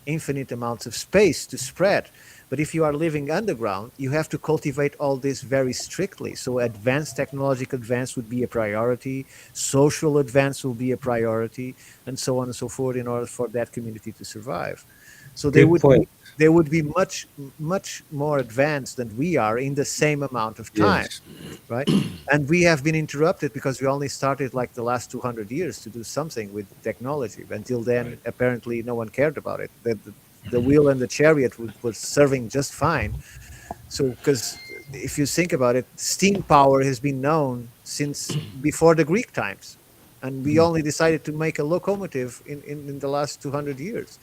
infinite amounts of space to spread. But if you are living underground, you have to cultivate all this very strictly. So advanced technological advance would be a priority, social advance will be a priority, and so on and so forth in order for that community to survive. So Good point. they would be much more advanced than we are in the same amount of time, Yes. right? And we have been interrupted because we only started like the last 200 years to do something with technology. Until then, apparently no one cared about it. The wheel and the chariot was serving just fine. So, because if you think about it, steam power has been known since before the Greek times, and we only decided to make a locomotive in the last 200 years.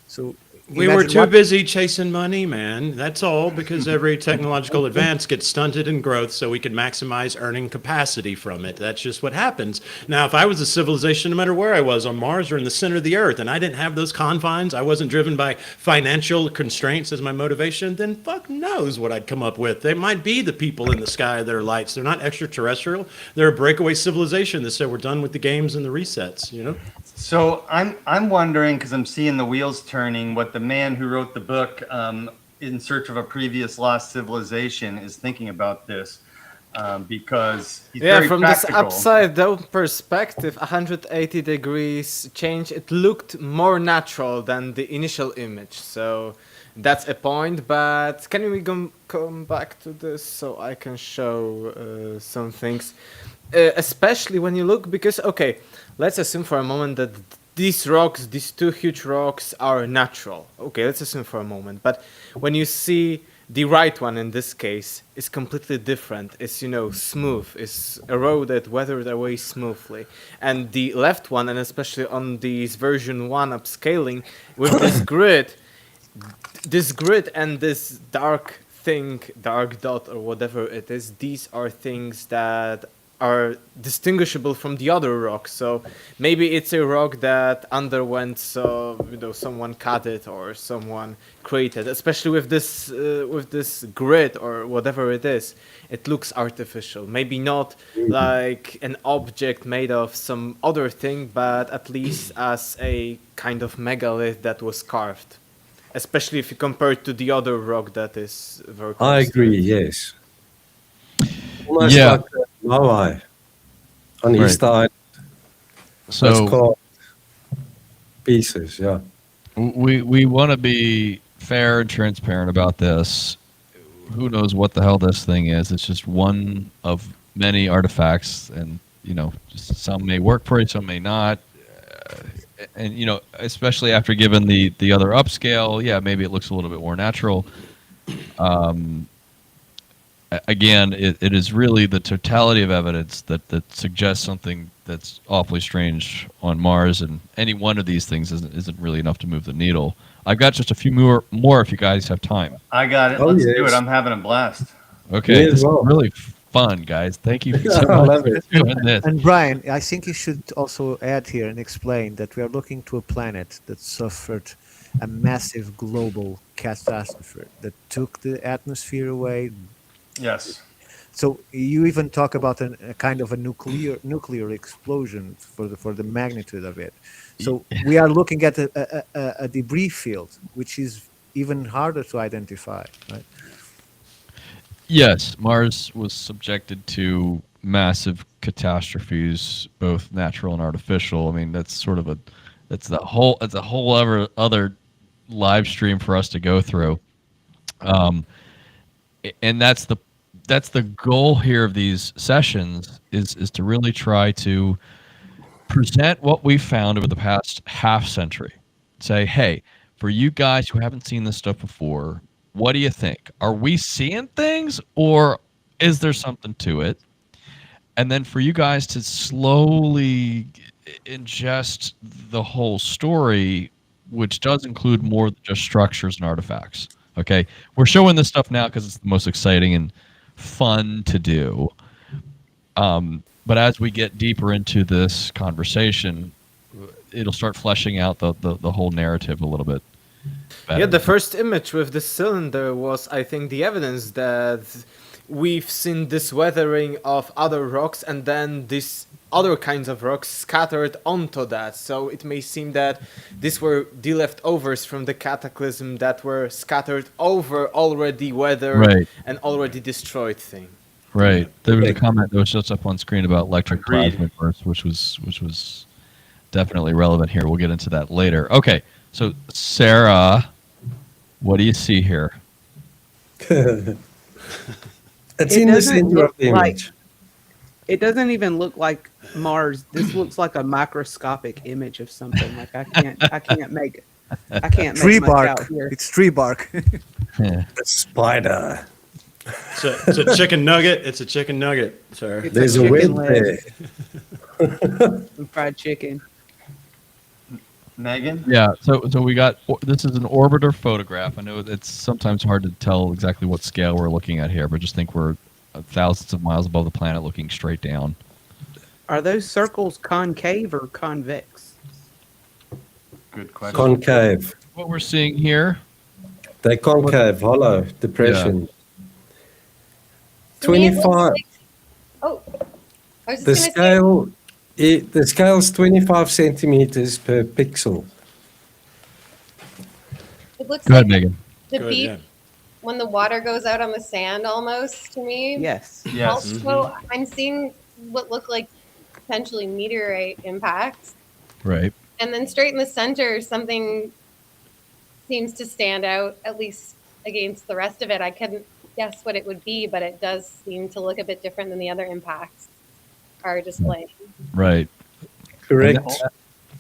So We were imagine too what- busy chasing money, man. That's all, because every technological advance gets stunted in growth so we can maximize earning capacity from it. That's just what happens. Now, if I was a civilization, no matter where I was, on Mars or in the center of the Earth, and I didn't have those confines, I wasn't driven by financial constraints as my motivation, then fuck knows what I'd come up with. They might be the people in the sky that are lights. They're not extraterrestrial. They're a breakaway civilization that said we're done with the games and the resets, you know? So I'm wondering, because I'm seeing the wheels turning, what the man who wrote the book In Search of a Previous Lost Civilization is thinking about this, because he's very from practical. this upside down perspective, 180 degrees change, it looked more natural than the initial image. So that's a point, but can we come back to this so I can show some things? Especially when you look, because, okay, let's assume for a moment that these rocks, these two huge rocks, are natural. Okay, let's assume for a moment. But when you see the right one in this case is completely different. It's, smooth. It's eroded, weathered away smoothly. And the left one, and especially on this version 1 upscaling, with this grid and this dark thing, dark dot or whatever it is, these are things that are distinguishable from the other rocks. So maybe it's a rock that underwent, someone cut it or someone created. Especially with this grid or whatever it is, it looks artificial. Maybe not like an object made of some other thing, but at least as a kind of megalith that was carved. Especially if you compare it to the other rock that is very close I to agree, it. yes. Almost Yeah. like Maui on Right. East Island. That's So called pieces, yeah. we want to be fair and transparent about this. Who knows what the hell this thing is? It's just one of many artifacts, and just some may work for you, some may not. And especially after given the other upscale, yeah, maybe it looks a little bit more natural. Again, it is really the totality of evidence that suggests something that's awfully strange on Mars, and any one of these things isn't really enough to move the needle. I've got just a few more if you guys have time. I got it. Oh, Let's do yes. it. I'm having a blast. Okay, Me as this well. is really fun, guys. Thank you so I much love for it. doing this. And Brian, I think you should also add here and explain that we are looking to a planet that suffered a massive global catastrophe that took the atmosphere away. Yes. So you even talk about a kind of a nuclear explosion for the magnitude of it. So we are looking at a debris field, which is even harder to identify, right? Yes, Mars was subjected to massive catastrophes, both natural and artificial. I mean, that's sort of it's a whole other live stream for us to go through. And that's the goal here of these sessions is to really try to present what we found over the past half century. Say, hey, for you guys who haven't seen this stuff before, what do you think? Are we seeing things, or is there something to it? And then for you guys to slowly ingest the whole story, which does include more than just structures and artifacts. Okay, we're showing this stuff now because it's the most exciting and fun to do. But as we get deeper into this conversation, it'll start fleshing out the whole narrative a little bit better. Yeah, the first image with the cylinder was, I think, the evidence that we've seen this weathering of other rocks and then these other kinds of rocks scattered onto that. So it may seem that these were the leftovers from the cataclysm that were scattered over already weathered and already destroyed thing. Right. There was a comment that was just up on screen about electric Agreed. plasma bursts, which was definitely relevant here. We'll get into that later. Okay. So Sarah, what do you see here? It's It in the doesn't center of look the like- image. It doesn't even look like Mars. This looks like a microscopic image of something. Like I can't make Tree much out bark. here. It's tree bark. A spider. It's a chicken nugget. It's a chicken nugget, sir. It's There's a chicken web leg. there. Some fried chicken. Megan? Yeah. So we got this is an orbiter photograph. I know it's sometimes hard to tell exactly what scale we're looking at here, but just think we're thousands of miles above the planet, looking straight down. Are those circles concave or convex? Good question. Concave. What we're seeing here. They concave, hollow, depression. To me, it looks 25. like- Oh, I was just The gonna say, scale, the scale's 25 centimeters per pixel. it looks Go ahead, like Megan. the Good, beach yeah. when the water goes out on the sand almost to me. Yes. Yes. Also, I'm seeing what look like potentially meteorite impacts. Right. And then straight in the center, something seems to stand out, at least against the rest of it. I couldn't guess what it would be, but it does seem to look a bit different than the other impacts are displaying. Right. Correct.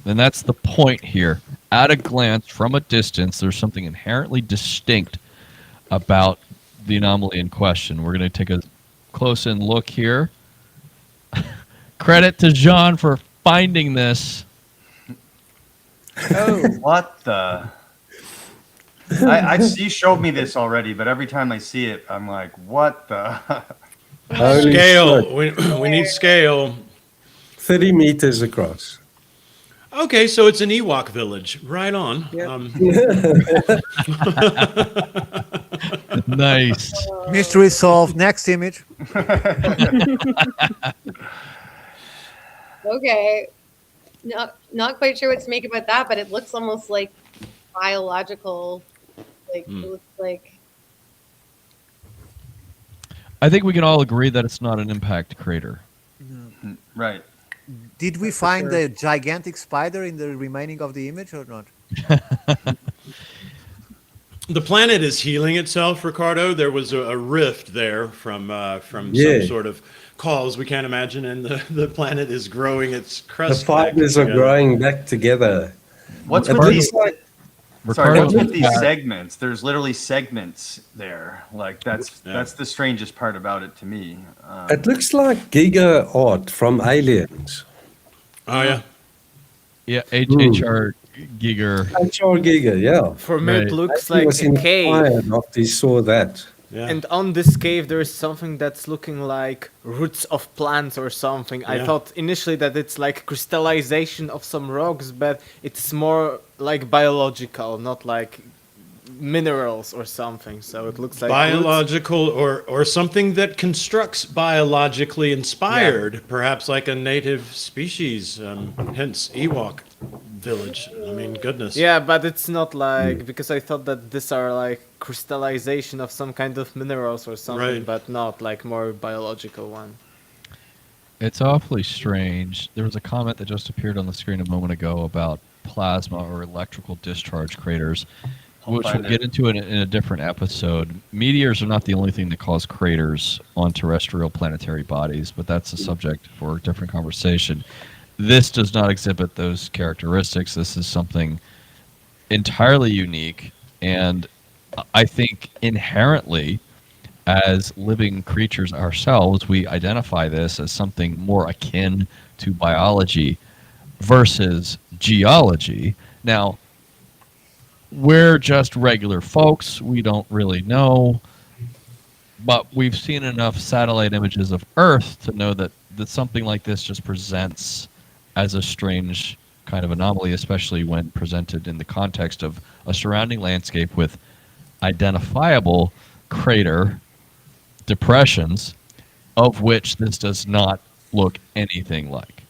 And that's the point here. At a glance, from a distance, there's something inherently distinct about the anomaly in question. We're going to take a close-in look here. Credit to Jean for finding this. Oh, What the? You showed me this already, but every time I see it, I'm like, what the? Holy Scale. shit. We need scale. 30 meters across. Okay, so it's an Ewok village. Right on. Yep. Nice. Mystery solved. Next image. Okay. Not quite sure what to make about that, but it looks almost like biological. Like it looks like I think we can all agree that it's not an impact crater. Right. Did we find the gigantic spider in the remaining of the image or not? The planet is healing itself, Ricardo. There was a rift there from Yeah. some sort of cause we can't imagine, and the planet is growing its The crust. back fibers are together. growing back together. What's It with looks these? like Sorry, what's Ricardo- with these segments? There's literally segments there. Like that's the strangest part about it to me. it looks like Giga art from Aliens. Oh yeah. Yeah, H.R. Giger. HR Giga, yeah. For me, Right. it looks He like was a cave. inspired after he saw that. Yeah. And on this cave, there is something that's looking like roots of plants or something. I Yeah. thought initially that it's like crystallization of some rocks, but it's more like biological, not like minerals or something. So it looks like roots. Biological or something that constructs biologically inspired, perhaps like a native species, hence Ewok village. I mean, goodness. Yeah, but it's not like, because I thought that these are like crystallization of some kind of minerals or something, Right. but not like more biological one. It's awfully strange. There was a comment that just appeared on the screen a moment ago about plasma or electrical discharge craters, which we'll get into in a different episode. Meteors are not the only thing that cause craters on terrestrial planetary bodies, but that's a subject for a different conversation. This does not exhibit those characteristics. This is something entirely unique, and I think inherently, as living creatures ourselves, we identify this as something more akin to biology versus geology. Now, we're just regular folks. We don't really know, but we've seen enough satellite images of Earth to know that something like this just presents as a strange kind of anomaly, especially when presented in the context of a surrounding landscape with identifiable crater depressions, of which this does not look anything like.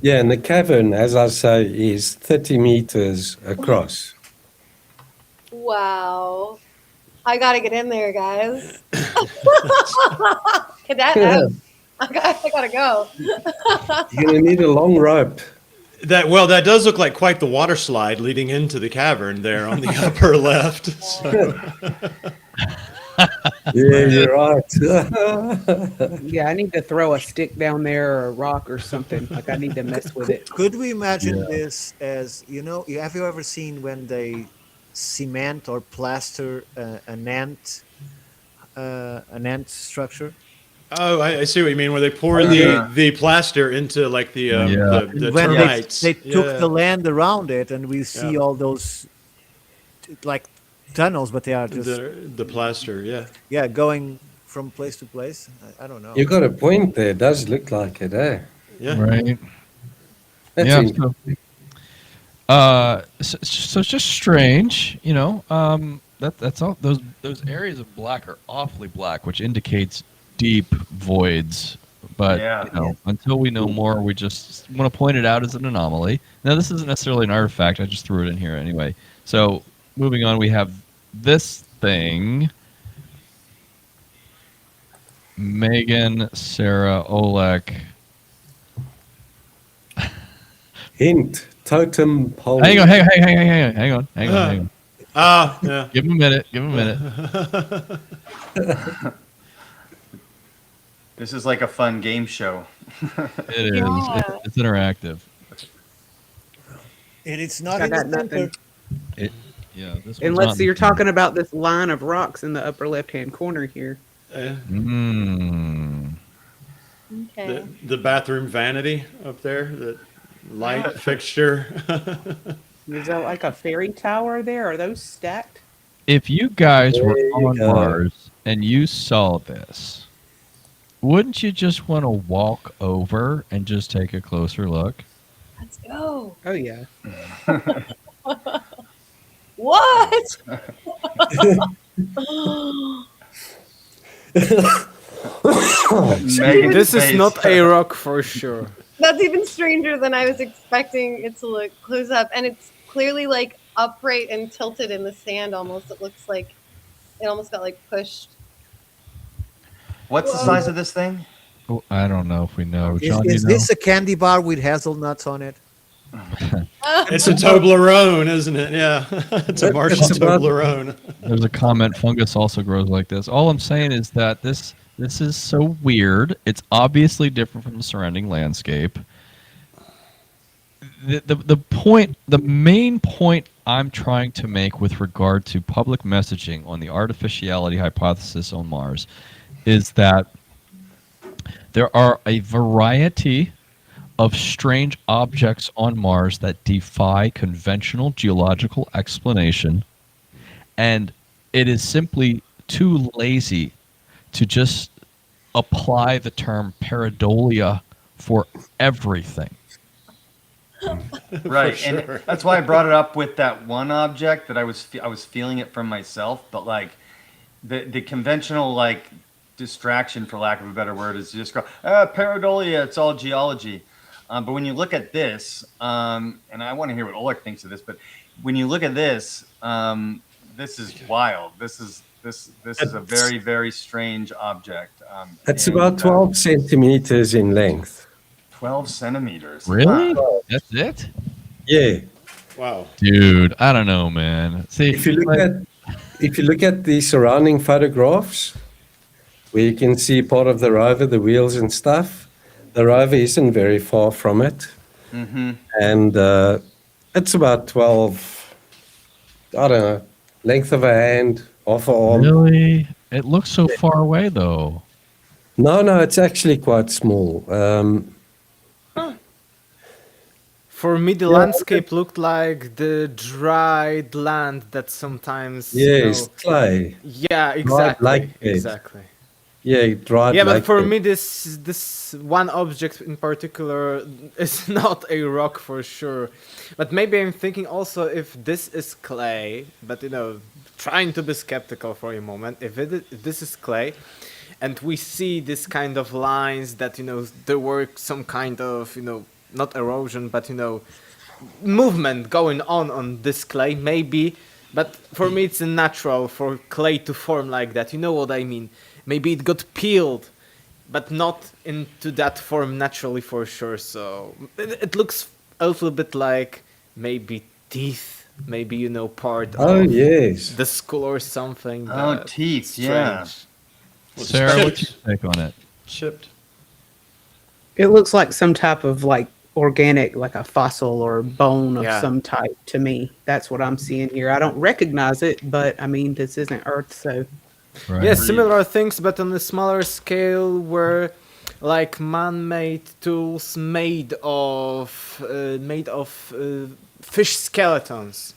Yeah, and the cavern, as I say, is 30 meters across. Wow. I gotta get in there, guys. I gotta go. You're going to need a long rope. That does look like quite the water slide leading into the cavern there on the upper left. So, Yeah, you're right. Yeah, I need to throw a stick down there or a rock or something. Like I need to mess with it. Could we imagine this as, have you ever seen when they cement or plaster an ant structure? oh, I see what you mean. Where they pour the plaster into like the When termites. they took Yeah. the land around it, and we see Yeah. all those like tunnels, but they are just the plaster. Yeah. going from place to place. I don't know. You got a point there. It does look like it, eh? Yeah. Right. That's Yeah. in- So it's just strange, that's all. Those areas of black are awfully black, which indicates deep voids. But until we know more, we just want to point it out as an anomaly. Now, this isn't necessarily an artifact. I just threw it in here anyway. So moving on, we have this thing. Megan, Sarah, Oleg. Hint, totem pole. Hang on. Yeah. Give him a minute. This is like a fun game show. It is. Yeah. It's interactive. And it's not I in got the center. nothing. This Unless you're talking about this line of rocks in the upper left-hand corner here. Mm. Okay. The bathroom vanity up there, the light fixture. Is that like a fairy tower there? Are those stacked? If you guys were There you on go. Mars and you saw this, wouldn't you just want to walk over and just take a closer look? Let's go. Oh yeah. What? Megan's This is face. not a rock for sure. That's even stranger than I was expecting it to look close up. And it's clearly like upright and tilted in the sand almost. It looks like it almost got like pushed. What's the size of this thing? Oh, I don't know if we know. Is, John, is you know? this a candy bar with hazelnuts on it? It's a Toblerone, isn't it? Yeah. It's a Martian It's about- Toblerone. There's a comment. Fungus also grows like this. All I'm saying is that this is so weird. It's obviously different from the surrounding landscape. The main point I'm trying to make with regard to public messaging on the artificiality hypothesis on Mars is that there are a variety of strange objects on Mars that defy conventional geological explanation, and it is simply too lazy to just apply the term pareidolia for everything. Right, sure. and that's why I brought it up with that one object that I was feeling it from myself, but like the conventional like distraction, for lack of a better word, is just go pareidolia. It's all geology, but when you look at this, and I want to hear what Oleg thinks of this, but when you look at this, this is wild. This is a very, very strange object. It's and, about 12 centimeters in length. 12 centimeters. Really? Huh. That's it? Yeah. Wow. Dude, I don't know, man. See, If you look at the surrounding photographs, where you can see part of the rover, the wheels and stuff, the rover isn't very far from it. Mm-hmm. And it's about 12, I don't know, length of a hand, half an arm. really? It looks so far away, though. No, it's actually quite small. For me, the Yeah. landscape looked like the dried land that sometimes. Yes, clay. Yeah, exactly. like it. Exactly. Yeah, dried Yeah, but like for it. me, this one object in particular is not a rock for sure. But maybe I'm thinking also if this is clay, but trying to be skeptical for a moment. If this is clay, and we see this kind of lines that there were some kind of not erosion, but movement going on this clay, maybe. But for me, it's natural for clay to form like that. You know what I mean? Maybe it got peeled, but not into that form naturally for sure. So it looks a little bit like maybe teeth, maybe part Oh, of yes. the skull or something. Oh, but teeth, strange. yeah. Sarah, what's your take on it? Chipped. It looks like some type of like organic, like a fossil or bone of Yeah. some type to me. That's what I'm seeing here. I don't recognize it, but I mean, this isn't Earth, so Right. Yeah, similar things, but on a smaller scale, were like man-made tools made of fish skeletons.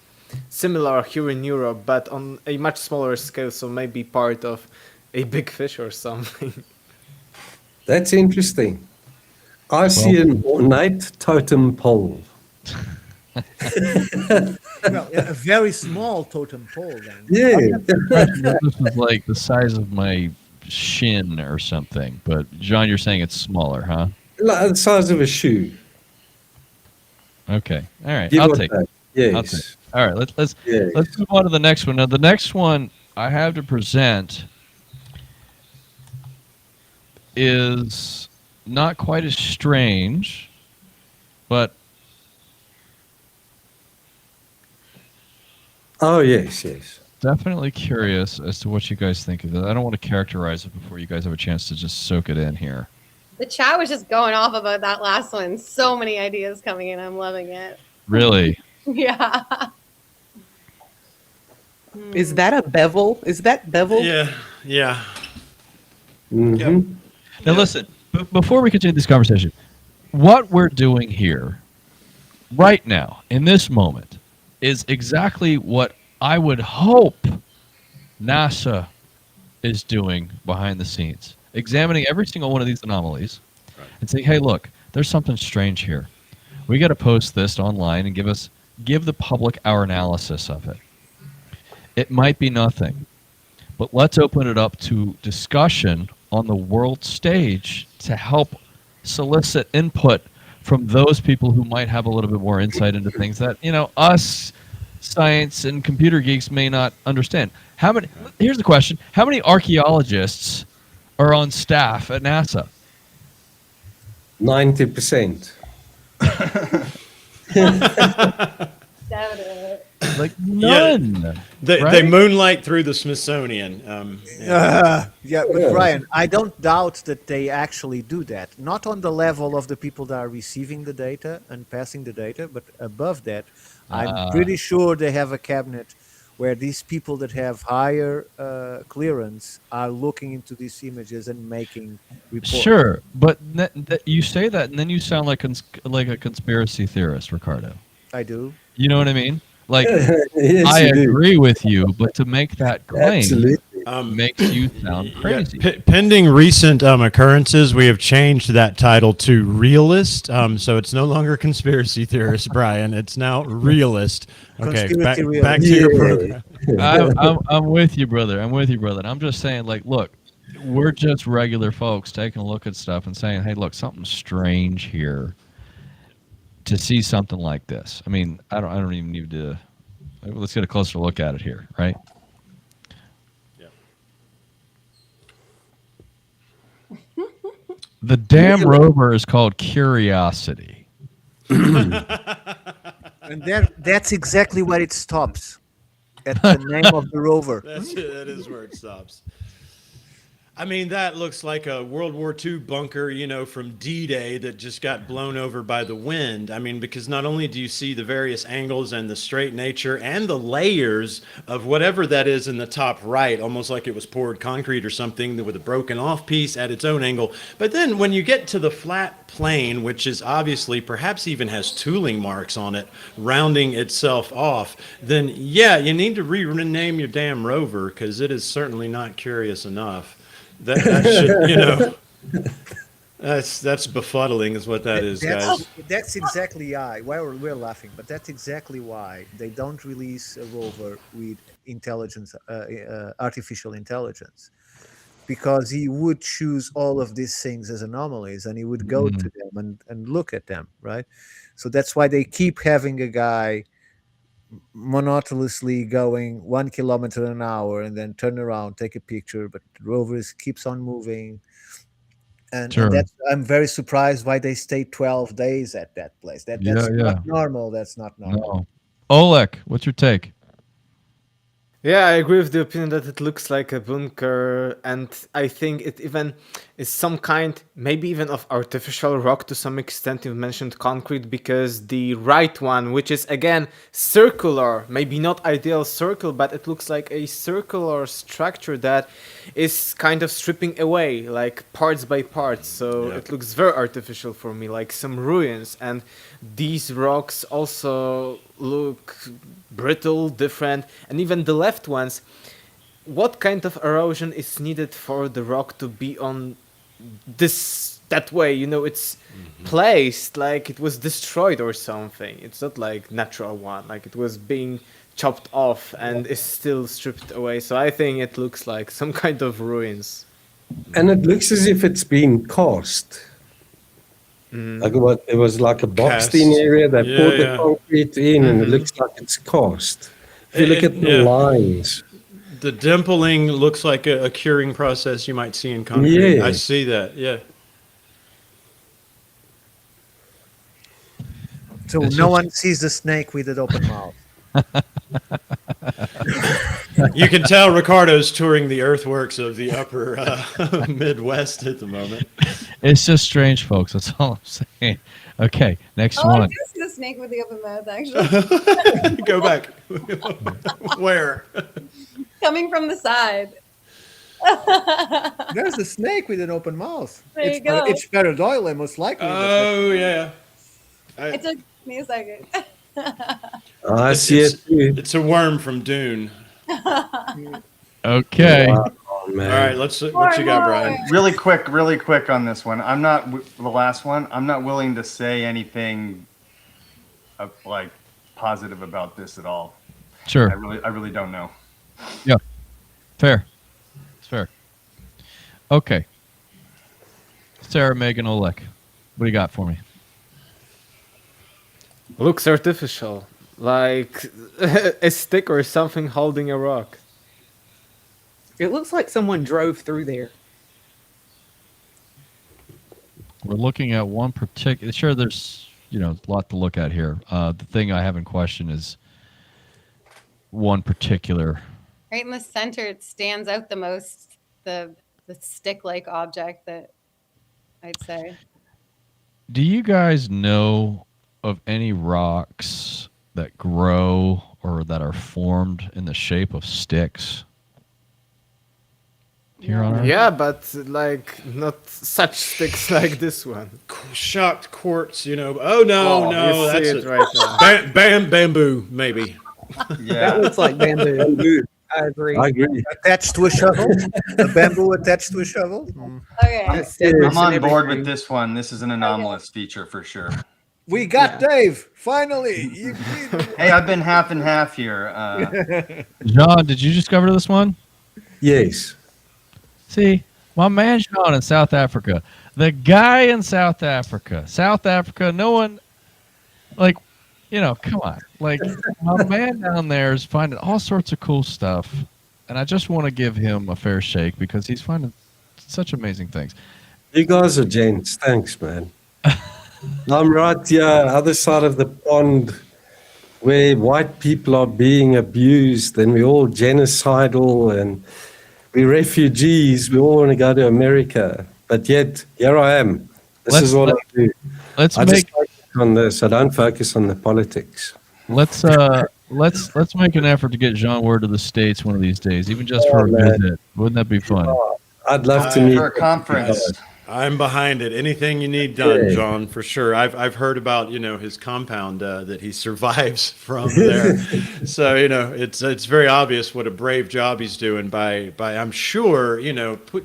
Similar here in Europe, but on a much smaller scale, so maybe part of a big fish or something. That's interesting. I see an ornate totem pole. Well, a very small totem pole then. Yeah. This is like the size of my shin or something. But John, you're saying it's smaller, huh? Like the size of a shoe. Okay. All right. Give I'll or take it. take. I'll take Yes. it. All right. Let's Yes. move on to the next one. Now, the next one I have to present is not quite as strange, but Oh, yes. definitely curious as to what you guys think of it. I don't want to characterize it before you guys have a chance to just soak it in here. The chat was just going off about that last one. So many ideas coming in. I'm loving it. Really? Yeah. is that a bevel? Is that bevel? Yeah. Mm-hmm. Now, listen, before we continue this conversation, what we're doing here, right now, in this moment, is exactly what I would hope NASA is doing behind the scenes, examining every single one of these anomalies and saying, hey, look, there's something strange here. We got to post this online and give the public our analysis of it. It might be nothing, but let's open it up to discussion on the world stage to help solicit input from those people who might have a little bit more insight into things that, us science and computer geeks may not understand. Here's the question. How many archaeologists are on staff at NASA? 90%. Like none. They Right? moonlight through the Smithsonian. Yeah, but Brian, I don't doubt that they actually do that. Not on the level of the people that are receiving the data and passing the data, but above that, I'm pretty sure they have a cabinet where these people that have higher clearance are looking into these images and making reports. Sure, but you say that and then you sound like a conspiracy theorist, Ricardo. I do. You know what I mean? Like, Yes, I you do. agree with you, but to make that claim Absolutely. makes you sound crazy. Pending recent occurrences, we have changed that title to realist. So it's no longer conspiracy theorist, Brian. It's now realist. Okay, Conspiracy back to realist. your Yeah. program. I'm with you, brother. I'm with you, brother. And I'm just saying, like, look, we're just regular folks taking a look at stuff and saying, hey, look, something's strange here. To see something like this, I mean, I don't even need to. Let's get a closer look at it here, right? The damn rover is called Curiosity. And that's exactly where it stops, at the name of the rover. That's it. That is where it stops. I mean, that looks like a World War II bunker, you know, from D-Day that just got blown over by the wind. I mean, because not only do you see the various angles and the straight nature and the layers of whatever that is in the top right, almost like it was poured concrete or something with a broken off piece at its own angle. But then when you get to the flat plane, which is obviously perhaps even has tooling marks on it, rounding itself off, then yeah, you need to rename your damn rover because it is certainly not curious enough. That should, you know, that's befuddling is what that is, guys. That's exactly why we're laughing, but that's exactly why they don't release a rover with intelligence, artificial intelligence, because he would choose all of these things as anomalies and he would go to them and look at them, right? So that's why they keep having a guy monotonously going 1 kilometer an hour and then turn around, take a picture, but the rover keeps on moving. And Sure. that's, I'm very surprised why they stay 12 days at that place. That's not normal. That's not normal. No. Oleg, what's your take? Yeah, I agree with the opinion that it looks like a bunker, and I think it even is some kind, maybe even of artificial rock to some extent. You mentioned concrete, because the right one, which is again circular, maybe not ideal circle, but it looks like a circular structure that is kind of stripping away, like parts by parts. So it looks very artificial for me, like some ruins. And these rocks also look brittle, different, and even the left ones. What kind of erosion is needed for the rock to be on that way? You know, it's placed like it was destroyed or something. It's not like natural one, like it was being chopped off and is still stripped away. So I think it looks like some kind of ruins. And it looks as if it's been cast. Like what, it was like a boxed in area. They poured the concrete in, and it looks like it's cast. If you look at the lines, the dimpling looks like a curing process you might see in concrete. Yeah. I see that. Yeah. So no one sees the snake with an open mouth. You can tell Ricardo's touring the earthworks of the upper Midwest at the moment. It's just strange, folks. That's all I'm saying. Okay, next Oh, I one. do see the snake with the open mouth, actually. Go back. Where? Coming from the side. There's a snake with an open mouth. There you go. It's pareidoile, most likely. Oh, yeah. It took me a second. I see it too. It's a worm from Dune. Okay. Oh, man. All right, what you got, Brian? Really quick on this one. I'm not the last one. I'm not willing to say anything like positive about this at all. Sure. I really don't know. Yeah. Fair. It's fair. Okay. Sarah, Megan, Oleg, what do you got for me? Looks artificial, like a stick or something holding a rock. It looks like someone drove through there. We're looking at one particular. Sure, there's a lot to look at here. The thing I have in question is one particular. Right in the center, it stands out the most, the stick-like object that I'd say. Do you guys know of any rocks that grow or that are formed in the shape of sticks here on Earth? Yeah, but like not such sticks like this one. Shocked quartz, Oh no, Oh, no, you that's see it right now. bamboo, maybe. That Yeah. looks like bamboo. Bamboo. I agree. I agree. Attached to a shovel? A bamboo attached to a shovel? Okay. Got segments I'm and on board with everything. this one. This is an anomalous feature for sure. We got Yeah. Dave, finally. Hey, I've been half and half here. John, did you discover this one? Yes. See, my man John in South Africa, the guy in South Africa, no one, like, come on. Like, my man down there is finding all sorts of cool stuff, and I just want to give him a fair shake because he's finding such amazing things. You guys are gents. Thanks, man. I'm right here, other side of the pond, where white people are being abused, and we're all genocidal, and we're refugees. We all want to go to America, but yet here I am. This is what I do. Let's I make just focus on this. I don't focus on the politics. let's make an effort to get Jean word to the States one of these days, even just for a man. visit. Wouldn't that be fun? I'd love to meet For a conference. I'm behind it. Anything you need done, Yeah. John, for sure. I've heard about his compound that he survives from there. So it's very obvious what a brave job he's doing by I'm sure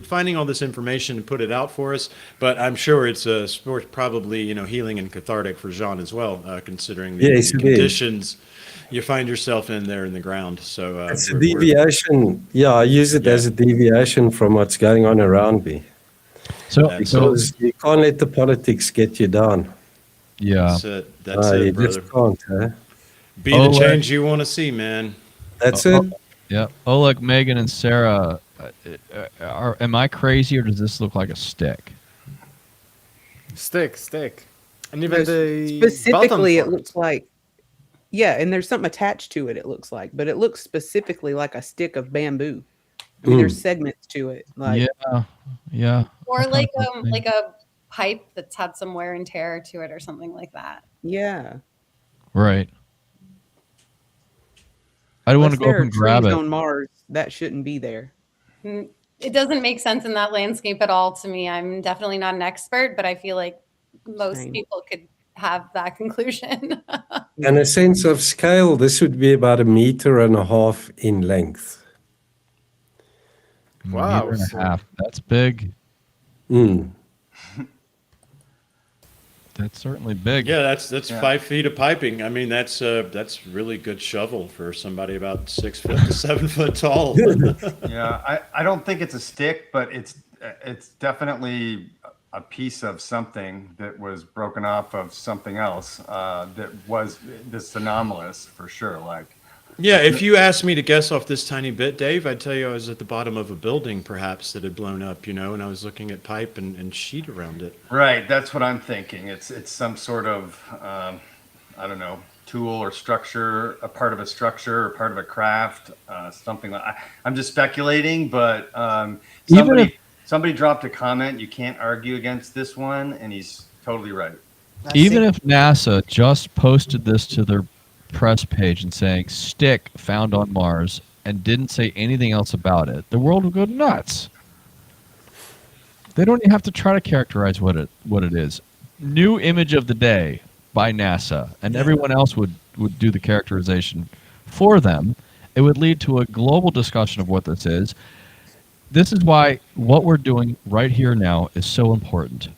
finding all this information and put it out for us. But I'm sure it's probably healing and cathartic for Jean as well, considering the Yes, it is. conditions you find yourself in there in the ground. So It's a deviation. Yeah, I use it as a deviation from what's going on around me. So Because you can't let the politics get you down. yeah. That's it. That's You it, brother. just can't, huh? Be the Oleg. change you want to see, man. That's it. Yeah, Oleg, Megan, and Sarah, am I crazy or does this look like a stick? Stick. And even the Specifically, it bottom looks like, yeah, and there's something attached to it. It looks like, but it looks specifically like a stick of bamboo. I mean, there's segments to it. Like, Yeah. Or I like kinda think- like a pipe that's had some wear and tear to it or something like that. yeah. Right. I want to Unless go there up are and grab trees it. on Mars, that shouldn't be there. It doesn't make sense in that landscape at all to me. I'm definitely not an expert, but I feel like most Same. people could have that conclusion. And a sense of scale, this would be about 1.5 meters in length. Wow, Meter and so- a half. That's big. Mm. That's certainly big. Yeah, that's 5 feet of piping. I mean, that's really good shovel for somebody about 6 foot to 7 foot tall. Yeah, I don't think it's a stick, but it's definitely a piece of something that was broken off of something else that was this anomalous for sure. Like, Yeah, if you asked me to guess off this tiny bit, Dave, I'd tell you I was at the bottom of a building perhaps that had blown up, and I was looking at pipe and sheet around it. right, that's what I'm thinking. It's some sort of I don't know, tool or structure, a part of a structure or part of a craft, something like. I'm just speculating, but somebody dropped a comment. You can't argue against this one, and he's totally right. Even if NASA just posted this to their press page and saying stick found on Mars and didn't say anything else about it, the world would go nuts. They don't even have to try to characterize what it is. New image of the day by NASA, and everyone else would do the characterization for them. It would lead to a global discussion of what this is. This is why what we're doing right here now is so important,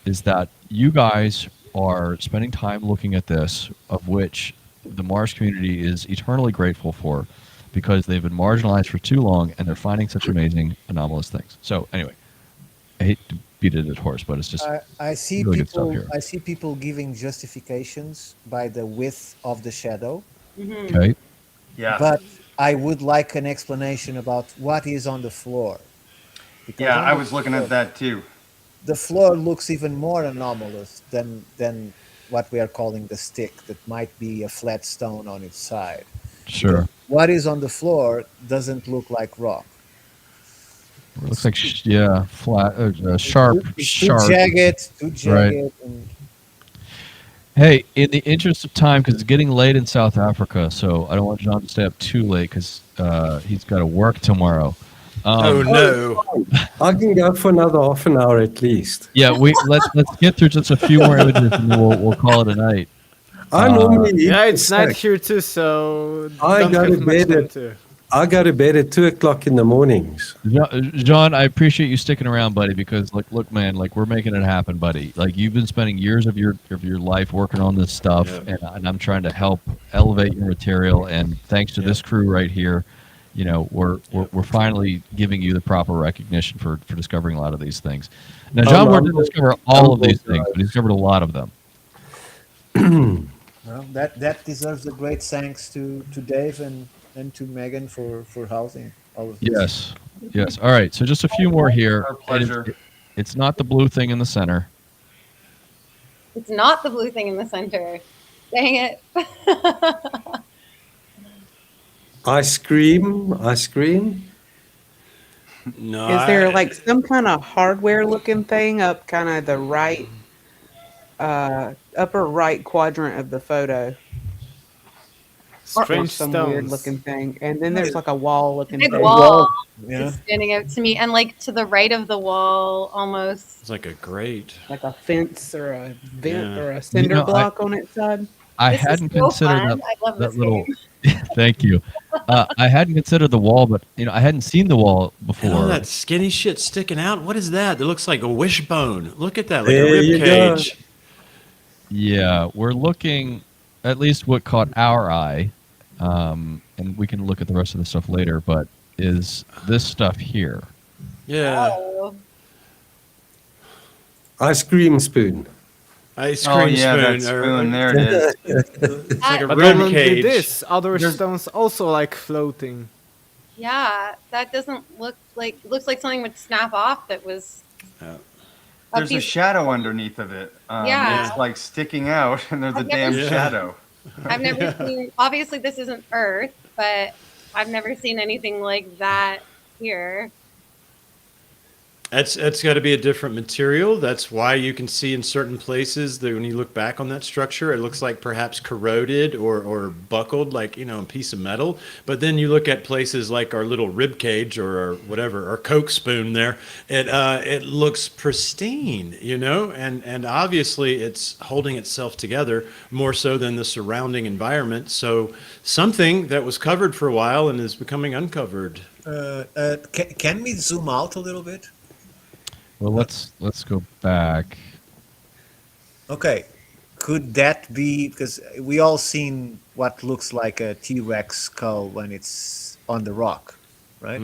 is that you guys are spending time looking at this, of which the Mars community is eternally grateful for, because they've been marginalized for too long and they're finding such amazing anomalous things. So anyway, I hate to beat a dead horse, but it's just I see really good stuff people. here. I see people giving justifications by the width of the shadow, Okay. Yeah. but I would like an explanation about what is on the floor. Because Yeah, on I the was looking floor- at that too. The floor looks even more anomalous than what we are calling the stick. That might be a flat stone on its side. Sure. What is on the floor doesn't look like rock. It looks like flat, sharp. Too jagged, Right. and Hey, in the interest of time, because it's getting late in South Africa, so I don't want John to stay up too late because he's got to work tomorrow. Oh no! I can go for another half an hour at least. Yeah, let's get through just a few more images and then we'll call it a night. I normally eat Yeah, the it's night snack. here too, so I don't go have to much bed time at to. I go to bed at 2 o'clock in the mornings. John, I appreciate you sticking around, buddy, because like, look, man, like we're making it happen, buddy. Like you've been spending years of your life working on this stuff, and I'm trying to help elevate your material. And thanks to this crew right here, you know, we're finally giving you the proper recognition for discovering a lot of these things. Now, John Ward didn't discover all of these things, but he discovered a lot of them. Well, that deserves a great thanks to Dave and to Megan for housing all of this. Yes, yes. All right, so just a few more here. Our pleasure. It's not the blue thing in the center. It's not the blue thing in the center. Dang it. Ice cream. No, Is there like some kind of hardware looking thing up kind of the right upper right quadrant of the photo? Or Strange some weird stones. looking thing. And then there's like a wall looking Big thing. wall Yeah. is standing out to me. And like to the right of the wall, almost. It's like a grate. Like a fence or a vent Yeah. or a cinder You know, block on its side. I This is hadn't so considered fun. that, I love that this little. game. Thank you. I hadn't considered the wall, but you know, I hadn't seen the wall And before. all that skinny shit sticking out. What is that? It looks like a wishbone. Look at that, like There a you rib go. cage. Yeah, we're looking at least what caught our eye, and we can look at the rest of the stuff later. But is this stuff here? Yeah, Oh. Ice cream spoon. ice Oh cream yeah, that spoon. or- spoon. There it is. It's like a That- rib Apparently cage. this other There's- stones also like floating. Yeah, that doesn't look like looks like something would snap off that was Yeah. There's a piece- shadow underneath of it. Yeah. It's like sticking out, and there's a I've damn never- Yeah. shadow. I've never seen obviously this isn't Earth, but I've never seen anything like that here. It's got to be a different material. That's why you can see in certain places that when you look back on that structure, it looks like perhaps corroded or buckled, like, you know, a piece of metal. But then you look at places like our little rib cage or our whatever, our Coke spoon there, it looks pristine, you know, and obviously it's holding itself together more so than the surrounding environment. So something that was covered for a while and is becoming uncovered. Can we zoom out a little bit? Well, let's go back. Okay, could that be because we all seen what looks like a T-Rex skull when it's on the rock, right?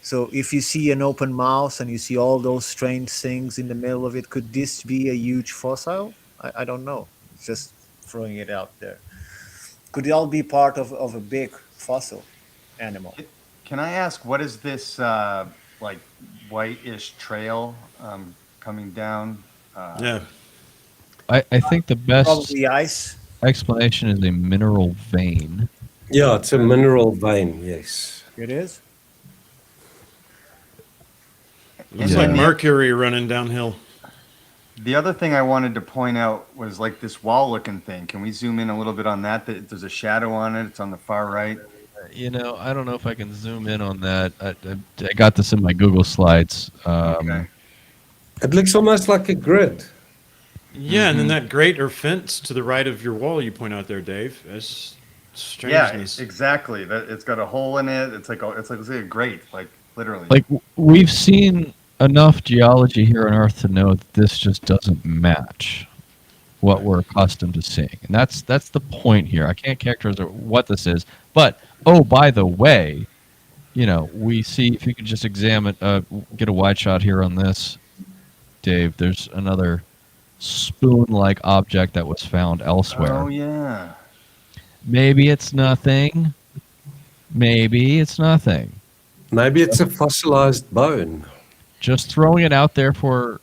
So if you see an open mouth and you see all those strange things in the middle of it, could this be a huge fossil? I don't know. Just throwing it out there. Could it all be part of a big fossil animal? Can I ask what is this like whitish trail coming down? Yeah. I think the best Probably ice. explanation is a mineral vein. Yeah, it's a mineral vein. Yes. It is. Looks Yeah. like mercury running downhill. The other thing I wanted to point out was like this wall-looking thing. Can we zoom in a little bit on that? There's a shadow on it. It's on the far right. You know, I don't know if I can zoom in on that. I got this in my Google Slides. Okay. It looks almost like a grid. Yeah, and then that grate or fence to the right of your wall you point out there, Dave. That's Yeah, strangeness. exactly. That it's got a hole in it. It's like a grate, like literally. Like we've seen enough geology here on Earth to know that this just doesn't match what we're accustomed to seeing, and that's the point here. I can't characterize what this is, but oh, by the way, you know, we see if you could just examine, get a wide shot here on this, Dave. There's another spoon-like object that was found elsewhere. Oh yeah. Maybe it's nothing. Maybe it's nothing. Maybe it's a fossilized bone. Just throwing it out there for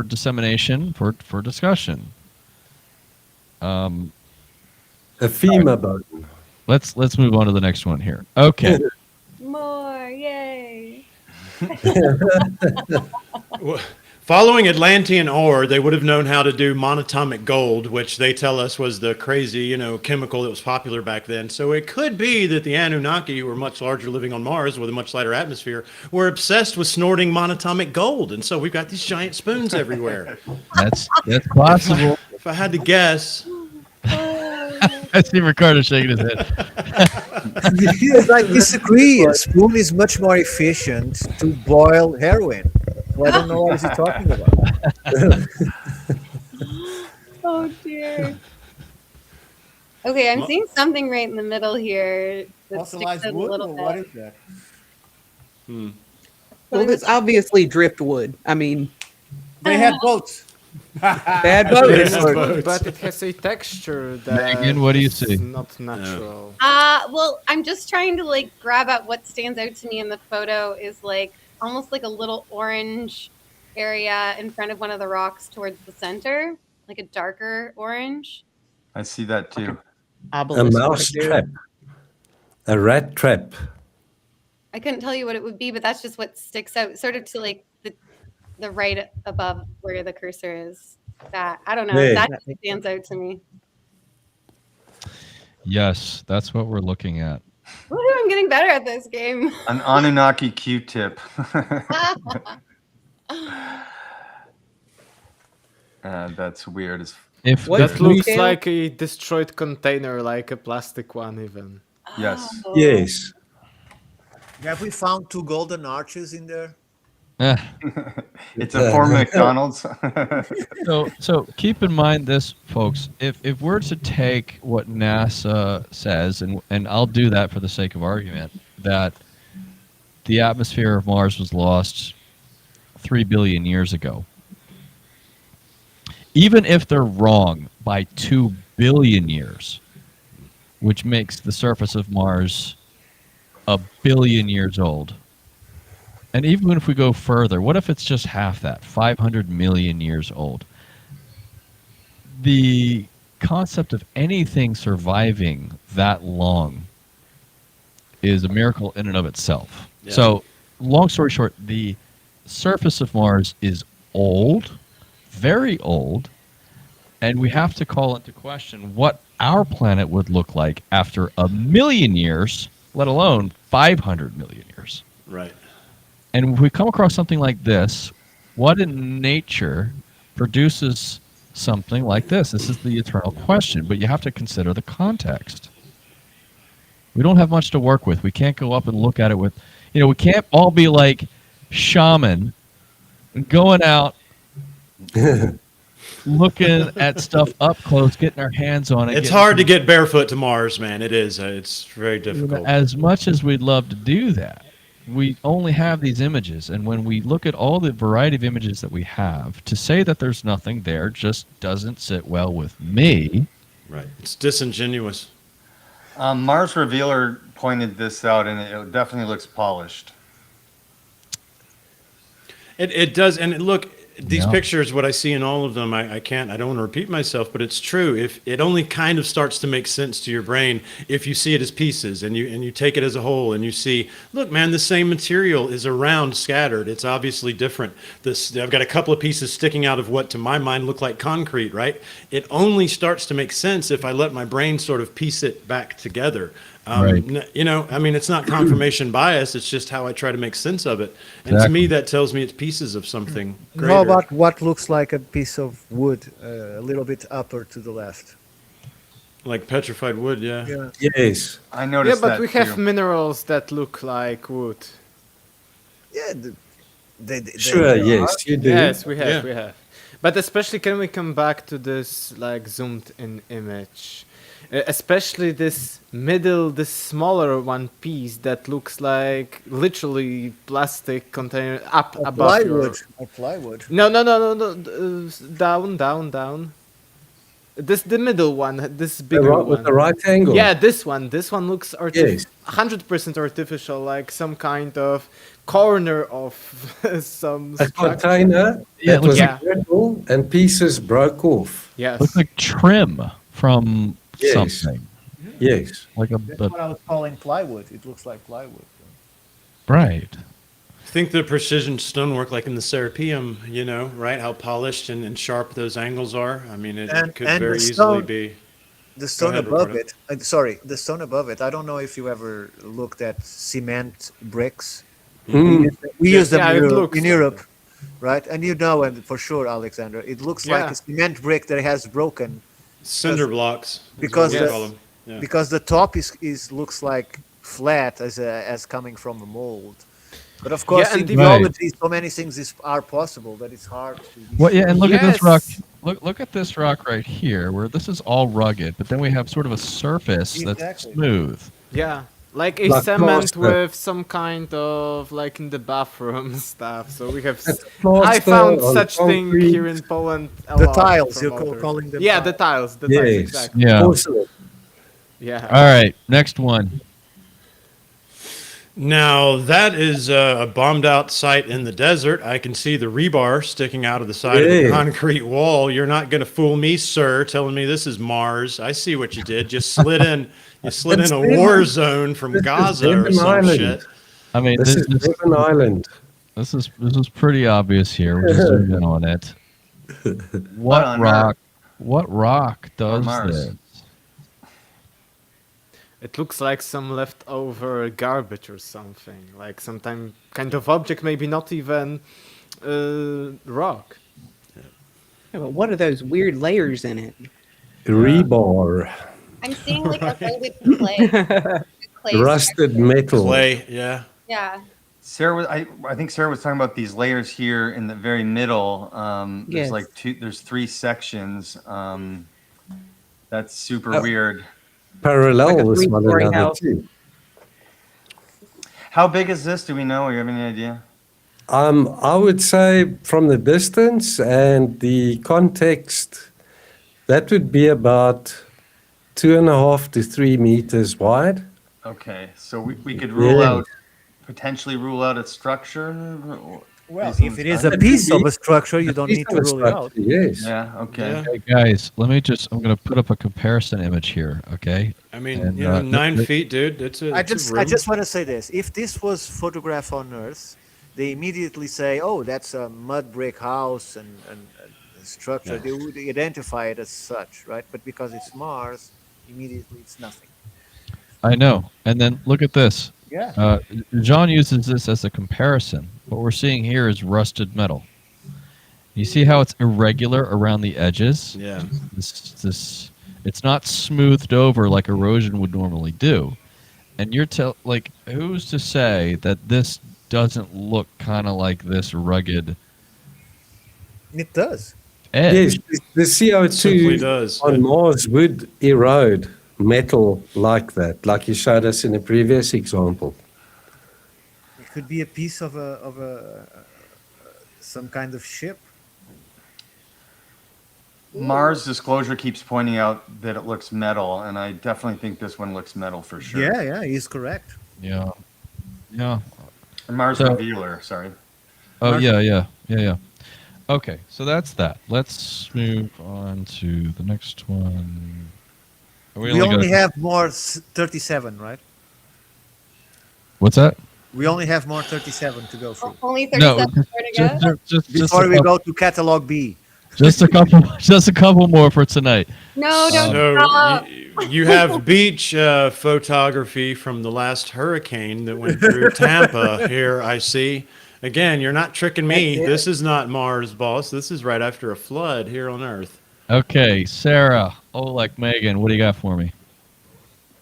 dissemination, for discussion. A femur bone. Let's move on to the next one here. Okay. More, yay. Well, following Atlantean ore, they would have known how to do monatomic gold, which they tell us was the crazy, you know, chemical that was popular back then. So it could be that the Anunnaki, who were much larger living on Mars with a much lighter atmosphere, were obsessed with snorting monatomic gold. And so we've got these giant spoons everywhere. That's possible. If I had to guess, I see Ricardo shaking his head. Yes, I disagree. A spoon is much more efficient to boil heroin. So I don't know what is he talking about. Oh dear. Okay, I'm seeing something right in the middle here that sticks out a little bit. is that? Well, it's obviously driftwood. I mean, They had boats. bad It's boats. good, but it has a texture that Megan, what do you is see? not natural. Well, I'm just trying to like grab at what stands out to me in the photo is like almost like a little orange area in front of one of the rocks towards the center, like a darker orange. I see that too. A Obelisk mouse right there. trap. A rat trap. I couldn't tell you what it would be, but that's just what sticks out, sort of to like the right above where the cursor is. That I don't know. Yeah. That just stands out to me. Yes, that's what we're looking at. Woohoo, I'm getting better at this game. An Anunnaki Q-tip. That's weird. If What? That we- looks Detail? like a destroyed container, like a plastic one even. Yes. Oh. Yes. Have we found two golden arches in there? eh, It's a form of McDonald's. so keep in mind this, folks. If we're to take what NASA says, and I'll do that for the sake of argument, that the atmosphere of Mars was lost 3 billion years ago. Even if they're wrong by 2 billion years, which makes the surface of Mars 1 billion years old. And even if we go further, what if it's just half that, 500 million years old? The concept of anything surviving that long is a miracle in and of itself. Yeah. So, long story short, the surface of Mars is old, very old, and we have to call into question what our planet would look like after 1 million years, let alone 500 million years. Right. And if we come across something like this, what in nature produces something like this? This is the eternal question, but you have to consider the context. We don't have much to work with. We can't go up and look at it with, we can't all be like shaman and going out looking at stuff up close, getting our hands on it. It's hard to get barefoot to Mars, man. It is. It's very difficult. As much as we'd love to do that, we only have these images. And when we look at all the variety of images that we have, to say that there's nothing there just doesn't sit well with me. Right. It's disingenuous. Mars Revealer pointed this out, and it definitely looks polished. It does, and look, these Yeah. pictures, what I see in all of them, I don't want to repeat myself, but it's true. If it only kind of starts to make sense to your brain if you see it as pieces and you take it as a whole and you see, look, man, the same material is around scattered. It's obviously different. I've got a couple of pieces sticking out of what to my mind look like concrete, right? It only starts to make sense if I let my brain sort of piece it back together. Right. It's not confirmation bias. It's just how I try to make sense of it. And to Exactly. me, that tells me it's pieces of something greater. How about what looks like a piece of wood a little bit upper to the left? Like petrified wood, yeah. Yes. I Yeah, noticed but that we have too. minerals that look like wood. Yeah, Sure, yes, you do. Yes, we have, Yeah. we have. But especially, can we come back to this like zoomed in image? Especially this smaller one piece that looks like literally plastic container up Or above your... plywood. Or plywood. No. Down. The middle one, this bigger one. With the right angle. Yeah, this one. This one looks Yes. 100% artificial, like some kind of corner of some A structure. container Yeah, that was yeah. brittle and pieces broke off. Yes. Looks like trim from Yes. something. Yes. Like That's what I was calling plywood. It looks like plywood. right. Think the precision stonework like in the Serapeum, right? How polished and sharp those angles are. I mean, it And- could and very the easily stone- be. The stone ahead, above Roberto. it. The stone above it. I don't know if you ever looked at cement bricks. Mm. We use them Yeah, it in Europe, looks in like Europe, right? And and for sure, Alexander, it looks like Yeah. a cement brick that has broken Cinder blocks. is what because we the- call 'em. Yeah. because the top is looks like flat as coming from a mold. But of course, and in the- geology, so many things are possible that it's hard to. Be Well, yeah, sure. and look at this rock. Yes. Look at this rock right here, where this is all rugged, but then we have sort of a surface that's Exactly. smooth. Yeah, like a Like cement plaster. with some kind of like in the bathroom stuff. So we have. That's I plaster found on such thing concrete. here in Poland. A The lot tiles, from you're others. calling them. Yeah, the tiles. The tiles, Yes. exactly. Yeah. Porcelain. Yeah. All right, next one. Now that is a bombed out site in the desert. I can see the rebar sticking out of the side of the Yeah. concrete wall. You're not going to fool me, sir, telling me this is Mars. I see what you did. You slid in. You slid in a war zone from This is Gaza or Devon some Island. shit. I mean, This is Devon Island. this is pretty obvious here. We'll just zoom in on it. What on rock? What rock does Mars? this? It looks like some leftover garbage or something, like some kind of object, maybe not even rock. Yeah, but what are those weird layers in it? Rebar. I'm seeing like a loaded clay. clay Rusted structure. metal. Clay, yeah. Yeah. Sarah was, I think Sarah was talking about these layers here in the very middle. There's Yes. like there's 3 sections. That's super weird. Parallel Like a with one three-story another house. too. How big is this? Do we know? Or you have any idea? I would say from the distance and the context, that would be about 2.5 to 3 meters wide. Okay, so we could rule Yeah. out, potentially rule out its structure. Well, Based on if it the is size? a piece of a structure, you don't Piece need of to a rule it out. structure, Yes. Yeah. Okay. Yeah. Hey guys, I'm going to put up a comparison image here, okay? I mean, And, you know, 9 th- feet, dude. It's a. I it's a just room. want to say this: if this was photographed on Earth, they immediately say, "Oh, that's a mud brick house and structure." Yeah. They would identify it as such, right? But because it's Mars, immediately it's nothing. I know. And then look at this. Yeah. John uses this as a comparison. What we're seeing here is rusted metal. You see how it's irregular around the edges? Yeah. This it's not smoothed over like erosion would normally do. And you're like, who's to say that this doesn't look kind of like this rugged It does. edge? Yes, the Simply CO2 does. on Mars would erode metal like that, like you showed us in the previous example. It could be a piece of a some kind of ship. Mars disclosure keeps pointing out that it looks metal, and I definitely think this one looks metal for sure. Yeah, he's correct. Yeah. Yeah. And Mars So- revealer, sorry. Oh, Mark- yeah. Okay, so that's that. Let's move on to the next one. We got- only have more 37, right? What's that? We only have more 37 to go through Only No, 37 more to go. just before a we couple, go to catalog B. just a couple more for tonight. No, don't So stop. you have beach photography from the last hurricane that went through Tampa here, I see. Again, you're not tricking me. That's it. This is not Mars, boss. This is right after a flood here on Earth. Okay, Sarah, like Megan, what do you got for me?